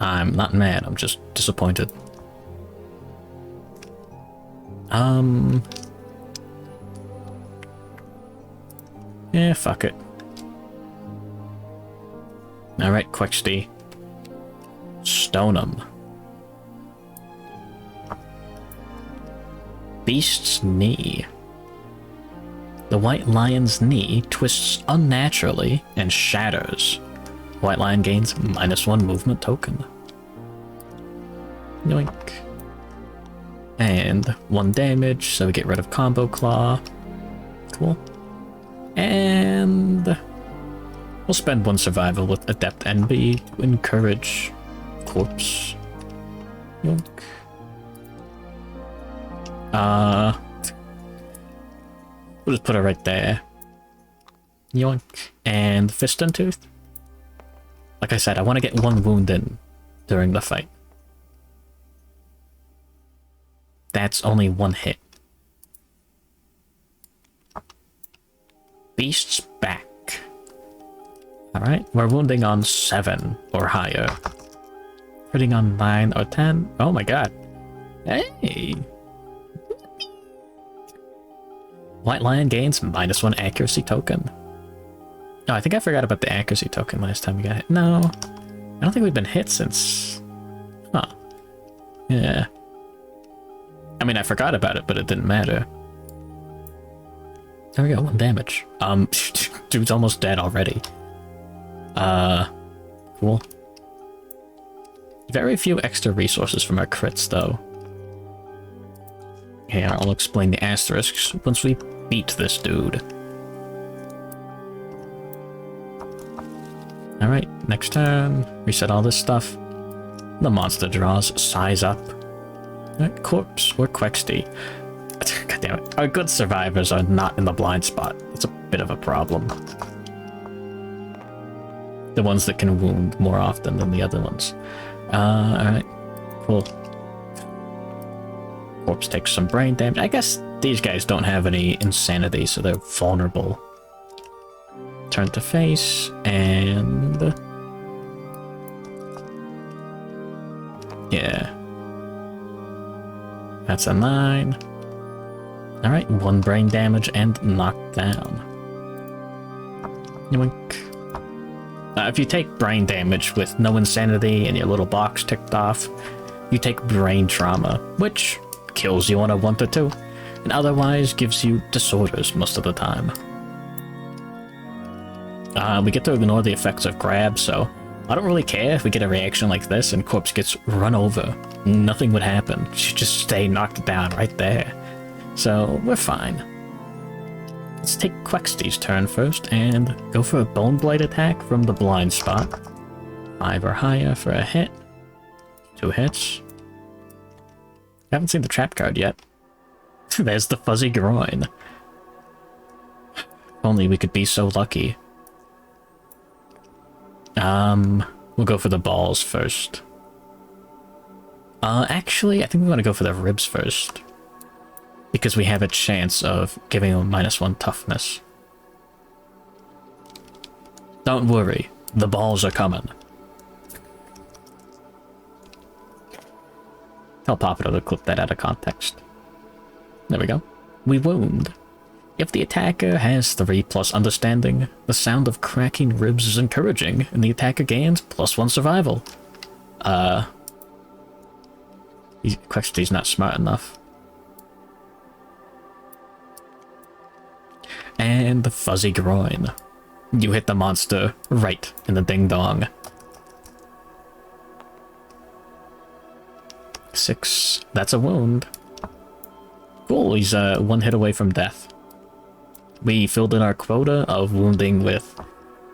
[SPEAKER 1] I'm not mad, I'm just disappointed. Yeah, fuck it. Alright, Quexty. Stone 'em. Beast's Knee. The White Lion's knee twists unnaturally and shatters. White Lion gains -1 movement token. Yoink. And 1 damage, so we get rid of Combo Claw. Cool. And we'll spend 1 survival with Adept Envy to encourage Corpse. Yoink. We'll just put it right there. Yoink. And Fist and Tooth. Like I said, I want to get 1 wound in during the fight. That's only 1 hit. Beast's back. Alright, we're wounding on 7 or higher. Critting on 9 or 10. Oh my god. Hey! White Lion gains -1 accuracy token. Oh, I think I forgot about the accuracy token last time we got hit. No. I don't think we've been hit since... Huh. Yeah. I mean, I forgot about it, but it didn't matter. There we go, 1 damage. Dude's almost dead already. Cool. Very few extra resources from our crits, though. Okay, I'll explain the asterisks once we beat this dude. Alright, next turn. Reset all this stuff. The monster draws size up. Alright, Corpse or Quexty. God damn it. Our good survivors are not in the blind spot. It's a bit of a problem. The ones that can wound more often than the other ones. Alright. Cool. Corpse takes some brain damage. I guess these guys don't have any insanity, so they're vulnerable. Turn to face, and... yeah. That's a 9. Alright, 1 brain damage and knocked down. Yoink. If you take brain damage with no insanity and your little box ticked off, you take brain trauma, which kills you on a 1 to 2, and otherwise gives you disorders most of the time. We get to ignore the effects of grab, so I don't really care if we get a reaction like this and corpse gets run over. Nothing would happen. She'd just stay knocked down right there. So we're fine. Let's take Quexty's turn first and go for a Bone Blight attack from the blind spot. 5 or higher for a hit. 2 hits. Haven't seen the trap card yet. There's the fuzzy groin. If only we could be so lucky. We'll go for the balls first. Actually, I think we want to go for the ribs first. Because we have a chance of giving him -1 toughness. Don't worry, the balls are coming. I'll pop it to clip that out of context. There we go. We wound. If the attacker has 3+ understanding, the sound of cracking ribs is encouraging, and the attacker gains +1 survival. Quexty's not smart enough. And the fuzzy groin. You hit the monster right in the ding-dong. 6. That's a wound. Cool, he's 1 hit away from death. We filled in our quota of wounding with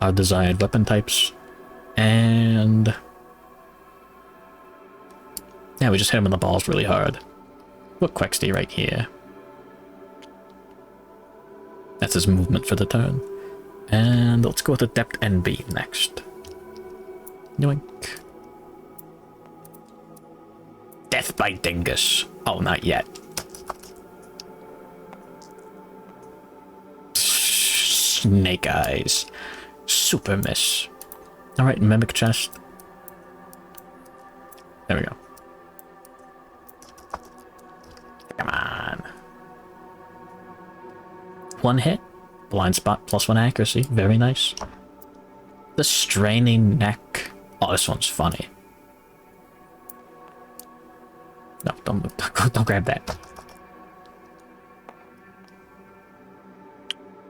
[SPEAKER 1] our desired weapon types. And... yeah, we just hit him in the balls really hard. Put Quexty right here. That's his movement for the turn. And let's go with Adept NB next. Yoink. Death by Dingus. Oh, not yet. Snake eyes. Super miss. Alright, Mimic Chest. There we go. Come on. 1 hit. Blind spot +1 accuracy. Very nice. The straining neck. Oh, this one's funny. No, don't grab that.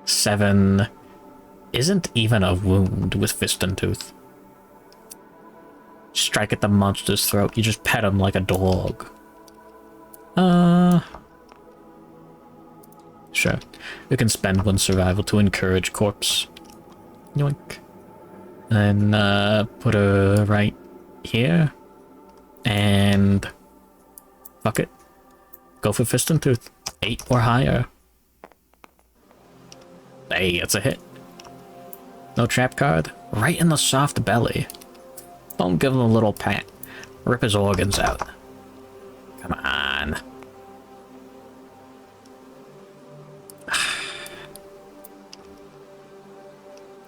[SPEAKER 1] 7 isn't even a wound with Fist and Tooth. Strike at the monster's throat. You just pet him like a dog. Sure. We can spend 1 survival to encourage corpse. Yoink. And then put her right here. And fuck it. Go for Fist and Tooth. 8 or higher. Hey, it's a hit. No trap card. Right in the soft belly. Don't give him a little pat. Rip his organs out. Come on.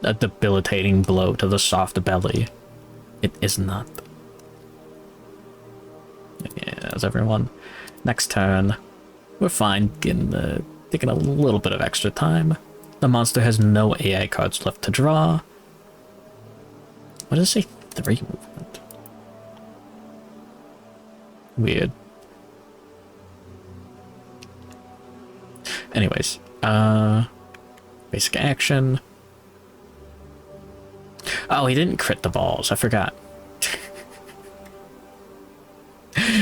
[SPEAKER 1] A debilitating blow to the soft belly. It is not. Yeah, that's everyone. Next turn. We're fine taking a little bit of extra time. The monster has no AI cards left to draw. What does it say? 3 movement. Weird. Anyways, basic action. Oh, he didn't crit the balls. I forgot.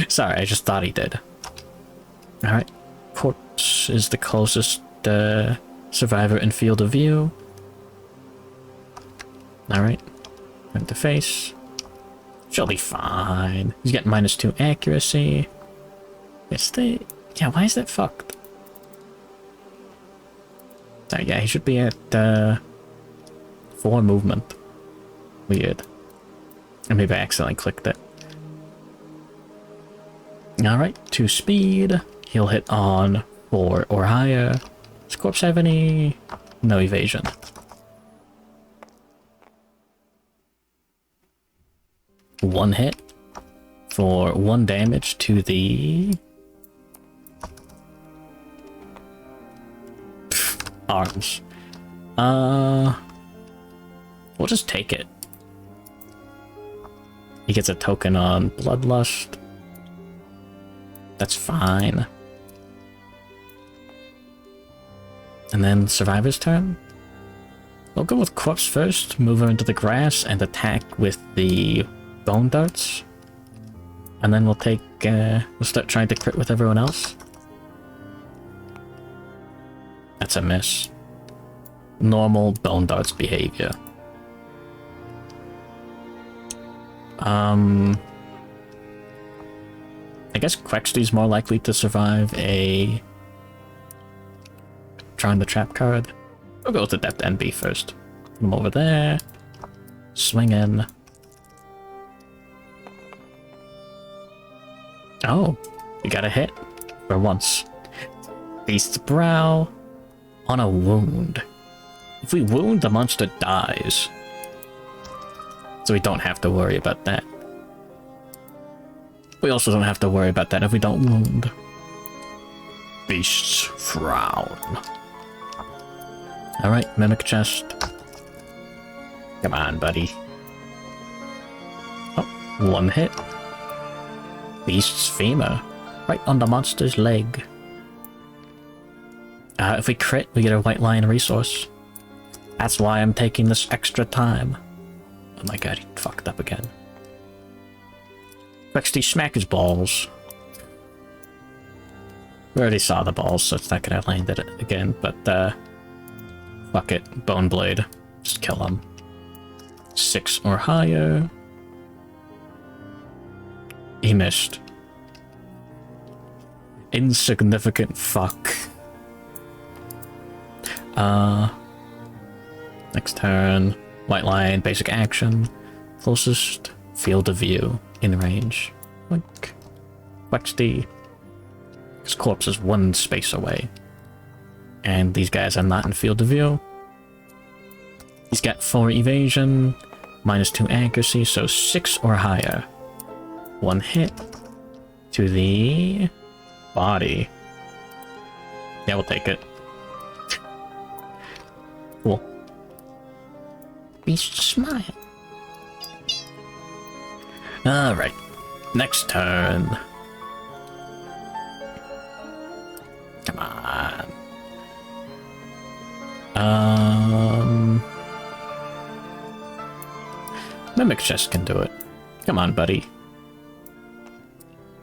[SPEAKER 1] Sorry, I just thought he did. Alright. Corpse is the closest survivor in field of view. Alright. Turn to face. She'll be fine. He's got -2 accuracy. Yeah, why is that fucked? So yeah, he should be at 4 movement. Weird. Or maybe I accidentally clicked it. Alright, 2 speed. He'll hit on 4 or higher. Does corpse have any? No evasion. One hit for 1 damage to the arms. We'll just take it. He gets a token on Bloodlust. That's fine. And then Survivor's turn. We'll go with Corpse first, move her into the grass, and attack with the Bone Darts. And then we'll take, we'll start trying to crit with everyone else. That's a miss. Normal Bone Darts behavior. I guess Quexty's more likely to survive a drawing the trap card. We'll go with the Depth NB first. Put him over there. Swing in. Oh, we got a hit for once. Beast's Brow on a wound. If we wound, the monster dies. So we don't have to worry about that. We also don't have to worry about that if we don't wound. Beast's Frown. Alright, Mimic Chest. Come on, buddy. Oh, 1 hit. Beast's Femur. Right on the monster's leg. If we crit, we get a White Lion resource. That's why I'm taking this extra time. Oh my god, he fucked up again. Quexty, smack his balls. We already saw the balls, so it's not gonna land it again, but fuck it. Bone Blade. Just kill him. 6 or higher. He missed. Insignificant fuck. Next turn. White Lion, basic action. Closest field of view in range. Like Quexty. His corpse is 1 space away. And these guys are not in field of view. He's got 4 evasion, -2 accuracy, so 6 or higher. 1 hit to the body. Yeah, we'll take it. Cool. Beast Smile. Alright. Next turn. Come on. Mimic Chest can do it. Come on, buddy.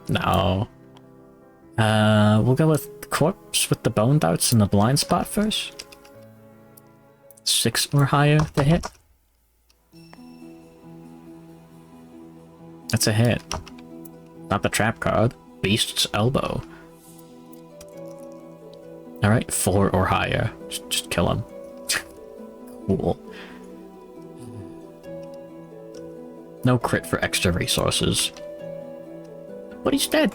[SPEAKER 1] No. We'll go with Corpse with the Bone Darts in the blind spot first. 6 or higher to hit. That's a hit. Not the trap card. Beast's Elbow. Alright, 4 or higher. Just kill him. Cool. No crit for extra resources. But he's dead.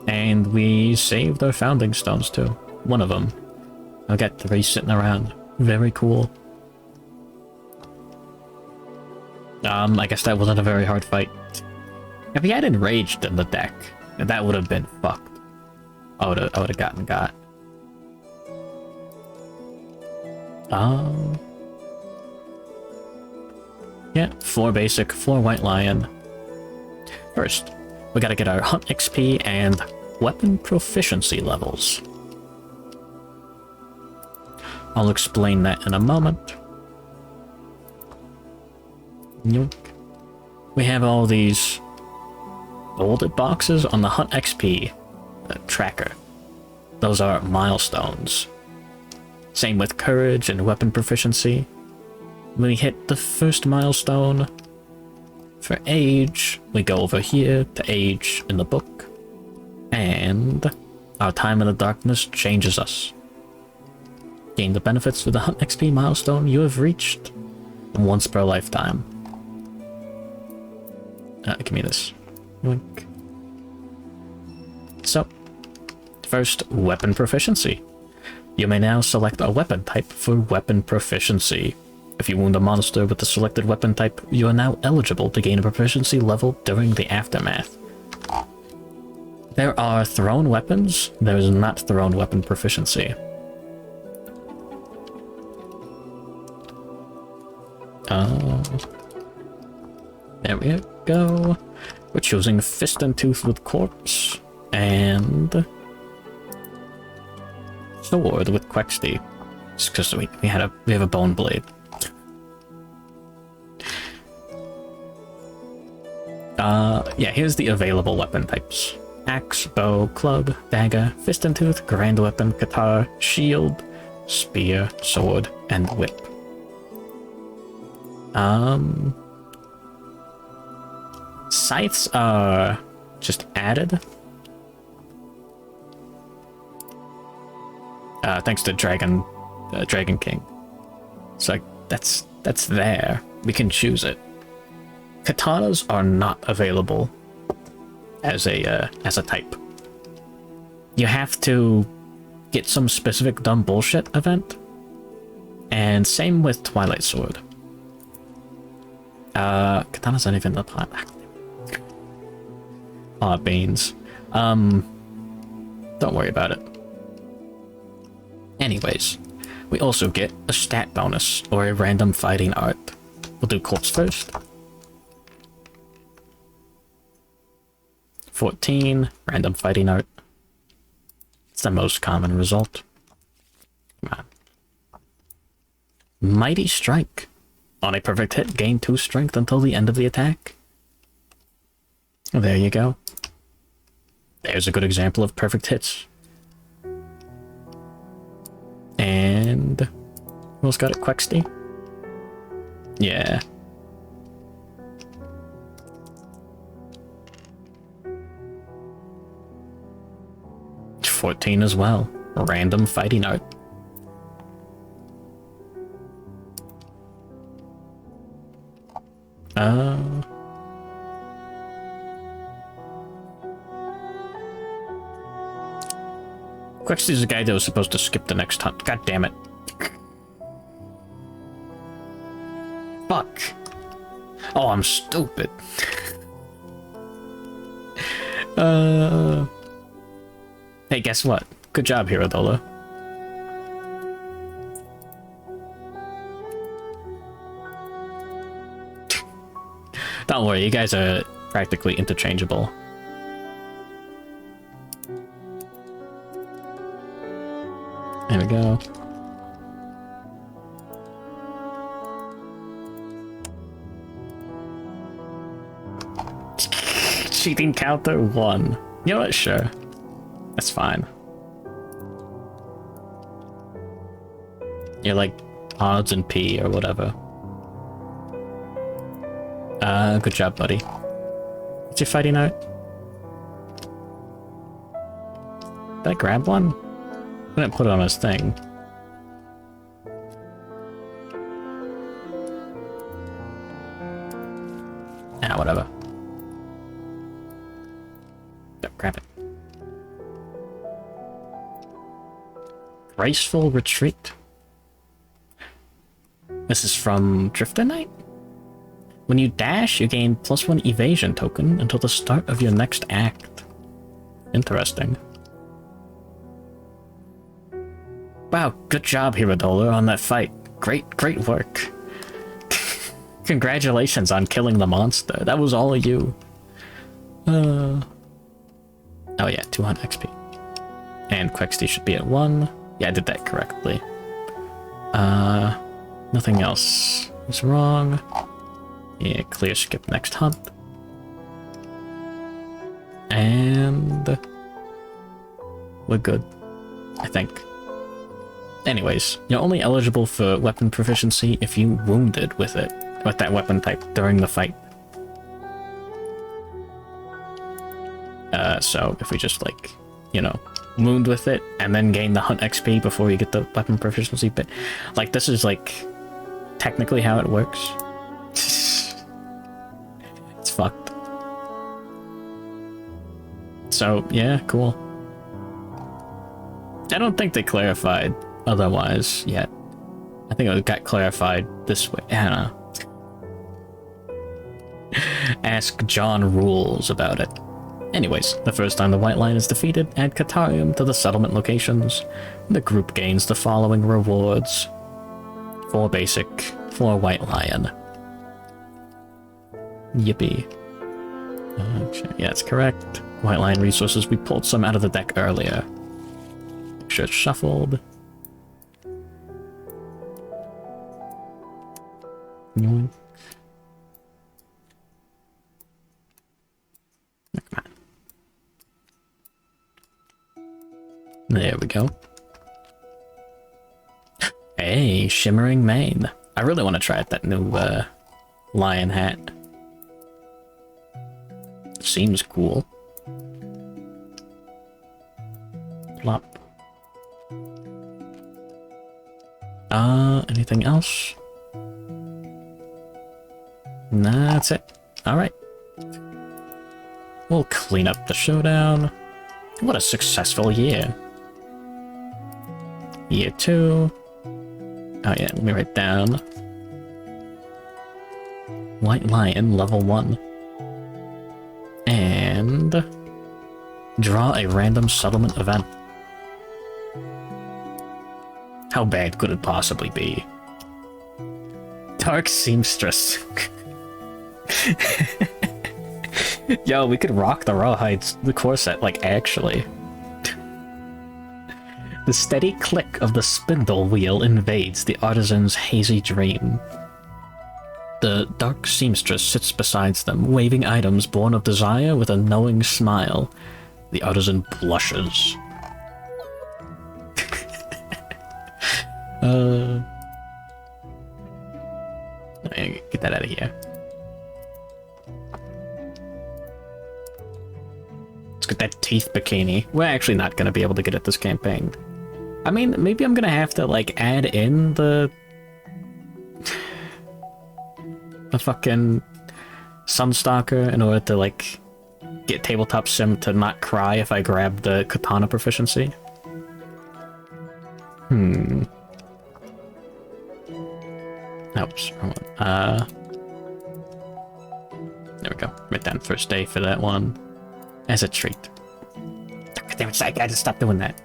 [SPEAKER 1] And we saved our Founding Stones too. 1 of them. I'll get 3 sitting around. Very cool. I guess that wasn't a very hard fight. If he had Enraged in the deck, that would have been fucked. I would have gotten got. Yeah, 4 basic, 4 White Lion. First, we gotta get our Hunt XP and Weapon Proficiency levels. I'll explain that in a moment. Nope. We have all these bolded boxes on the Hunt XP tracker. Those are milestones. Same with Courage and Weapon Proficiency. When we hit the first milestone, for Age, we go over here to Age in the book, and our Time in the Darkness changes us. Gain the benefits for the Hunt XP milestone you have reached. once per lifetime. Give me this. Yoink. So, first, weapon proficiency. You may now select a weapon type for weapon proficiency. If you wound a monster with the selected weapon type, you are now eligible to gain a proficiency level during the aftermath. There are thrown weapons. There is not thrown weapon proficiency. There we go. We're choosing Fist and Tooth with Corpse and Sword with Quexty. Just because we have a Bone Blade. Yeah, here's the available weapon types. Axe, bow, club, dagger, fist and tooth, grand weapon, guitar, shield, spear, sword, and whip. Scythes are just added. Thanks to Dragon King. So that's there. We can choose it. Katanas are not available as a type. You have to get some specific dumb bullshit event, and same with Twilight Sword. Katana's not even the pot. Aw, beans. Don't worry about it. Anyways, we also get a stat bonus or a random fighting art. We'll do Corpse first. 14, random fighting art. It's the most common result. Come on. Mighty Strike. On a perfect hit, gain 2 strength until the end of the attack. There you go. There's a good example of perfect hits. And who else got it? Quexty? Yeah. $14 as well. Random fighting art. Quexty's the guy that was supposed to skip the next hunt. God damn it. Fuck. Oh, I'm stupid. Hey, guess what? Good job, Hiradola. Don't worry, you guys are practically interchangeable. There we go. Cheating counter 1. You know what? Sure. That's fine. You're like odds and P or whatever. Good job, buddy. What's your fighting art? Did I grab one? I didn't put it on his thing. Ah, whatever. Don't grab it. Graceful Retreat. This is from Drifter Knight? When you dash, you gain +1 evasion token until the start of your next act. Interesting. Wow, good job, Hiradola, on that fight. Great work. Congratulations on killing the monster. That was all of you. Oh yeah, 200 XP. And Quexty should be at 1. Yeah, I did that correctly. Nothing else is wrong. Yeah, clear, skip next hunt. And we're good, I think. Anyways, you're only eligible for weapon proficiency if you wounded with it, with that weapon type during the fight. So if we just like, you know, wound with it and then gain the hunt XP before you get the weapon proficiency bit, like this is like technically how it works. It's fucked. So, yeah, cool. I don't think they clarified otherwise yet. I think it got clarified this way. I don't know. Ask John Rules about it. Anyways, the first time the White Lion is defeated, add Catarium to the settlement locations. The group gains the following rewards. 4 basic, 4 White Lion. Yippee. Yeah, that's correct. White Lion resources, we pulled some out of the deck earlier. Make sure it's shuffled. Yoink. Come on. There we go. Hey, Shimmering Mane. I really want to try out that new lion hat. Seems cool. Plop. Anything else? Nah, that's it. Alright. We'll clean up the showdown. What a successful year. Year 2. Oh yeah, let me write down. White Lion, level 1. And... draw a random settlement event. How bad could it possibly be? Dark Seamstress. Yo, we could rock the rawhides, the core set, like, actually. The steady click of the spindle wheel invades the artisan's hazy dream. The dark seamstress sits beside them, waving items born of desire with a knowing smile. The artisan blushes. Get that out of here. Let's get that teeth bikini. We're actually not going to be able to get it this campaign. I mean, maybe I'm going to have to, like, add in the fucking Sunstalker in order to, like, get Tabletop Sim to not cry if I grab the katana proficiency. Oops, wrong one. There we go. Write down first day for that one. As a treat. Damn it, I gotta stop doing that.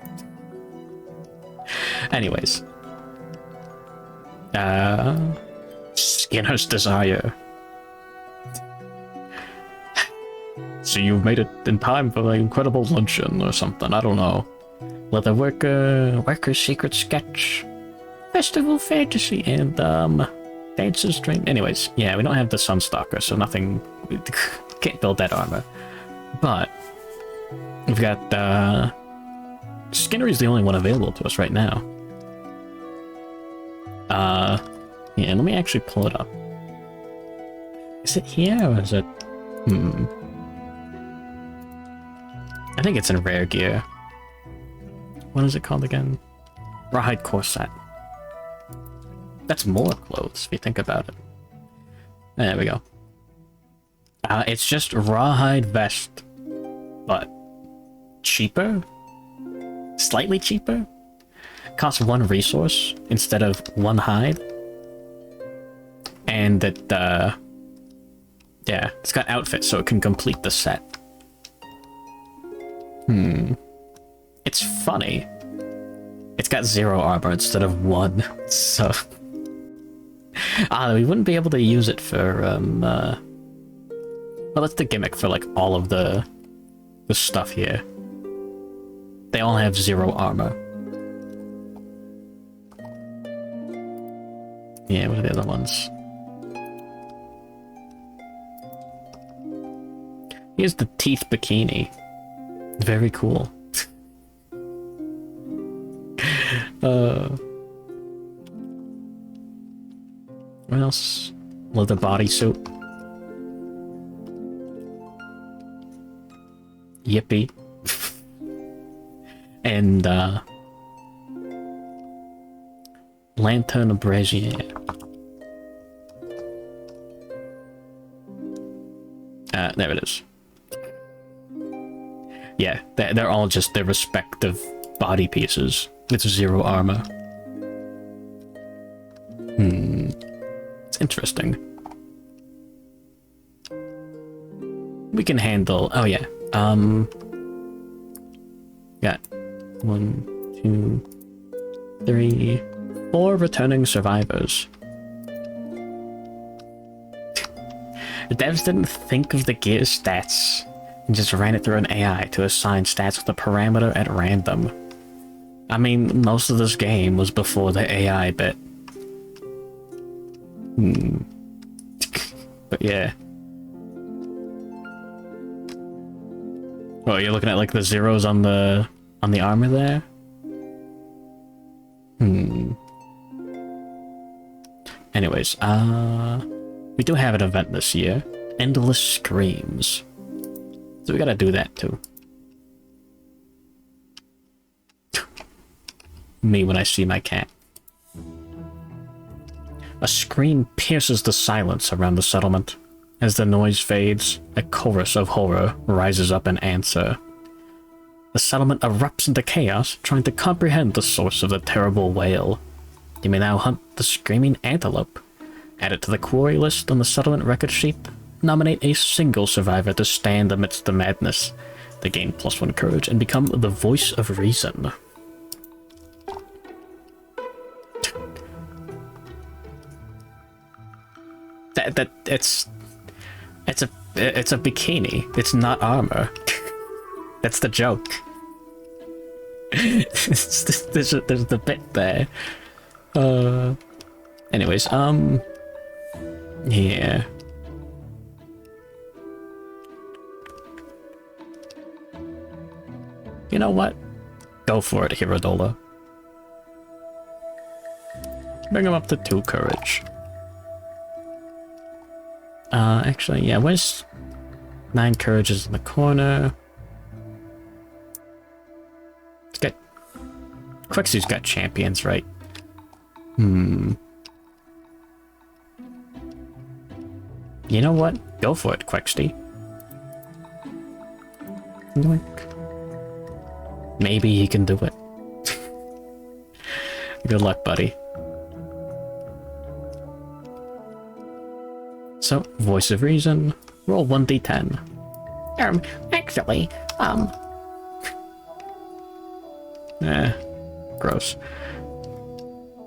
[SPEAKER 1] Anyways. Skinner's Desire. So you've made it in time for the incredible luncheon or something, I don't know. Leather Worker's Secret Sketch. Festival Fantasy, and, Dancer's Dream. Anyways, yeah, we don't have the Sunstalker, so nothing... We can't build that armor. But... we've got, Skinnery's the only one available to us right now. Yeah, let me actually pull it up. Is it here, or is it... I think it's in rare gear. What is it called again? Rawhide Corset. That's more clothes, if you think about it. There we go. It's just Rawhide Vest, but cheaper? Slightly cheaper? Costs 1 resource instead of 1 hide. And it, yeah, it's got outfits so it can complete the set. It's funny. It's got 0 armor instead of 1, so... we wouldn't be able to use it for, well, that's the gimmick for, like, all of the stuff here. They all have 0 armor. Yeah, what are the other ones? Here's the teeth bikini. Very cool. What else? Leather bodysuit. Yippee. And, Lantern Brazier. There it is. Yeah, they're all just their respective body pieces. It's 0 armor. It's interesting. We can handle... Oh, yeah. Got 1, 2, 3, 4 returning survivors. The devs didn't think of the gear stats and just ran it through an AI to assign stats with a parameter at random. I mean, most of this game was before the AI bit. But yeah. Oh, you're looking at like the zeros on the armor there? Anyways, we do have an event this year. Endless Screams. So we gotta do that too. Me when I see my cat. A scream pierces the silence around the settlement. As the noise fades, a chorus of horror rises up in answer. The settlement erupts into chaos, trying to comprehend the source of the terrible wail. You may now hunt the screaming antelope. Add it to the quarry list on the settlement record sheet. Nominate a single survivor to stand amidst the madness. They gain +1 courage and become the voice of reason. It's a bikini. It's not armor. That's the joke. there's the bit there. Anyways, yeah. You know what? Go for it, Hiradola. Bring him up to 2 courage. Actually, yeah, where's 9 courages in the corner? It's got... Quixie's got champions, right? You know what? Go for it, Quixie. Maybe he can do it. Good luck, buddy. So, voice of reason, roll 1d10.
[SPEAKER 2] Actually,
[SPEAKER 1] Gross.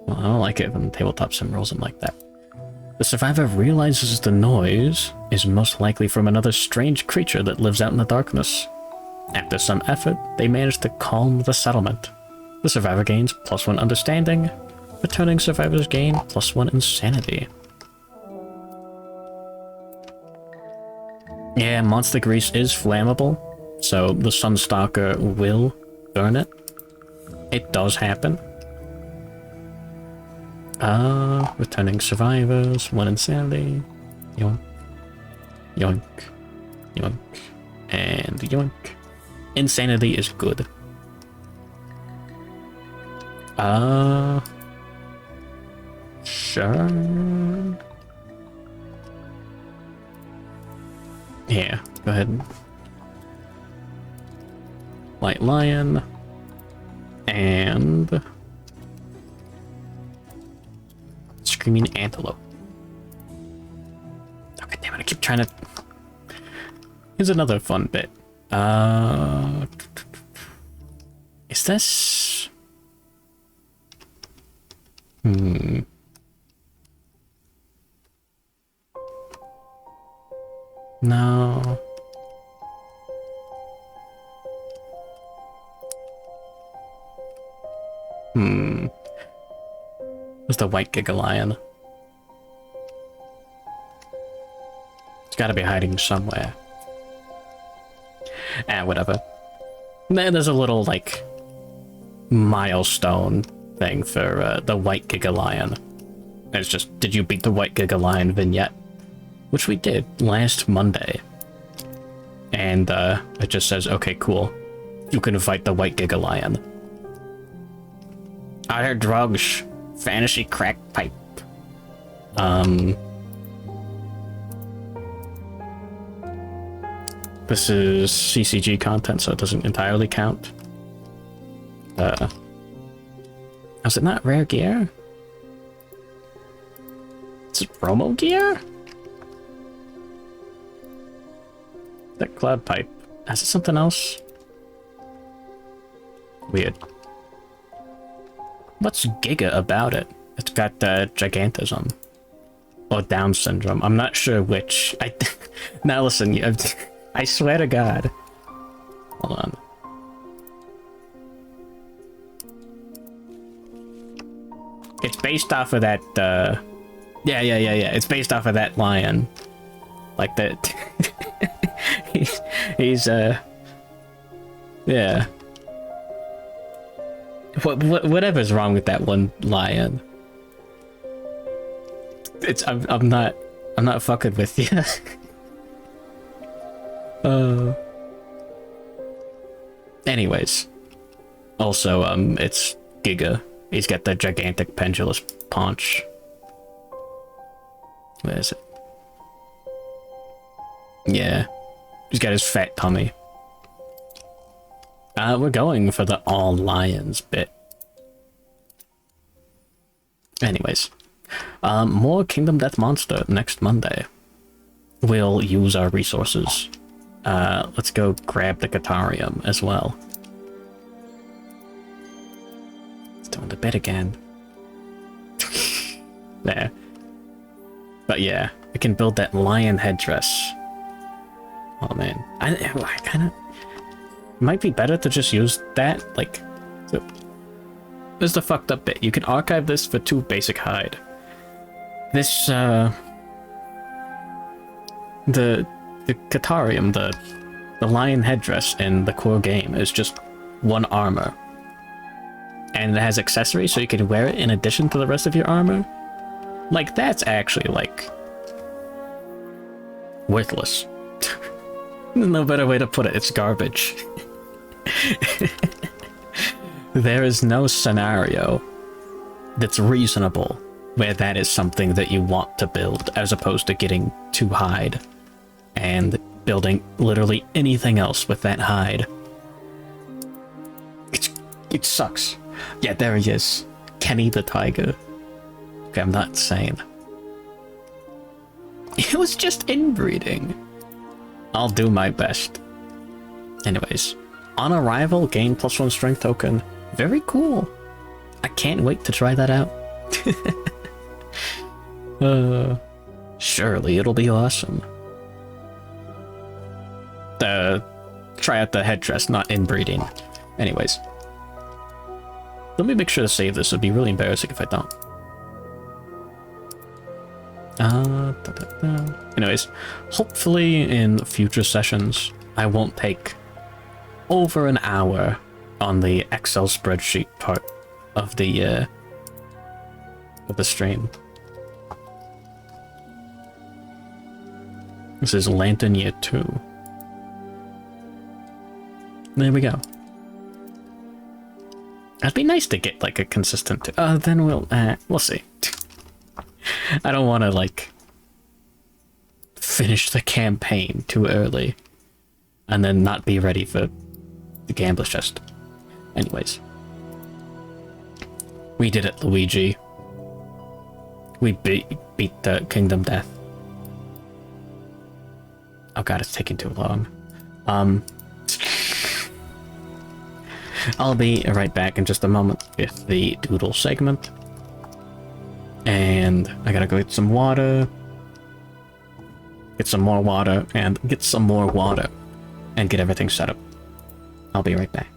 [SPEAKER 1] Well, I don't like it when tabletop sim rolls them like that. The survivor realizes the noise is most likely from another strange creature that lives out in the darkness. After some effort, they manage to calm the settlement. The survivor gains +1 understanding. Returning survivors gain +1 insanity. Yeah, monster grease is flammable, so the Sunstalker will burn it. It does happen. Returning survivors, 1 insanity. Yoink. Yoink. Yoink. And yoink. Insanity is good. Sure. Yeah, go ahead. White Lion. And... Screaming Antelope. Okay, damn it, I keep trying to... Here's another fun bit. Is this... No. Where's the white Giga Lion? It's gotta be hiding somewhere. Whatever. There's a little, like, milestone thing for the white Giga Lion. It's just, did you beat the white Giga Lion vignette? Which we did last Monday. And it just says, okay, cool. You can fight the white Giga Lion. I heard drugs. Fantasy crack pipe. This is CCG content, so it doesn't entirely count. Is it not rare gear? Is it promo gear? That cloud pipe. Is it something else? Weird. What's Giga about it? It's got gigantism. Or Down syndrome. I'm not sure which. Now listen, I swear to God. Hold on. It's based off of that, yeah. It's based off of that lion. Like that. he's yeah. Whatever's wrong with that one lion. I'm not fucking with you. Anyways. Also, it's Giga. He's got the gigantic pendulous paunch. Where is it? Yeah. He's got his fat tummy. We're going for the all lions bit. Anyways. More Kingdom Death Monster next Monday. We'll use our resources. Let's go grab the Catarium as well. It's doing the bit again. There. But yeah, we can build that lion headdress. Oh man, I kind of might be better to just use that. Like, so, this is the fucked up bit. You can archive this for 2 basic hide. This the Catarium, the lion headdress in the core game is just 1 armor, and it has accessories, so you can wear it in addition to the rest of your armor. Like, that's actually like worthless. There's no better way to put it. It's garbage. There is no scenario that's reasonable where that is something that you want to build, as opposed to getting 2 hide and building literally anything else with that hide. It sucks. Yeah, there he is. Kenny the Tiger. Okay, I'm not insane. It was just inbreeding. I'll do my best. Anyways, on arrival, gain +1 strength token. Very cool. I can't wait to try that out. Surely it'll be awesome. Try out the headdress, not inbreeding. Anyways. Let me make sure to save this. It'd be really embarrassing if I don't. Anyways, hopefully in future sessions, I won't take over an hour on the Excel spreadsheet part of the stream. This is Lantern Year 2. There we go. It'd be nice to get like a consistent. Then we'll see. I don't want to like finish the campaign too early and then not be ready for the gambler's chest. Anyways, we did it, Luigi. We beat the Kingdom Death. Oh god, it's taking too long. I'll be right back in just a moment with the doodle segment. And I gotta go get some water. Get some more water, and get some more water. And get everything set up. I'll be right back.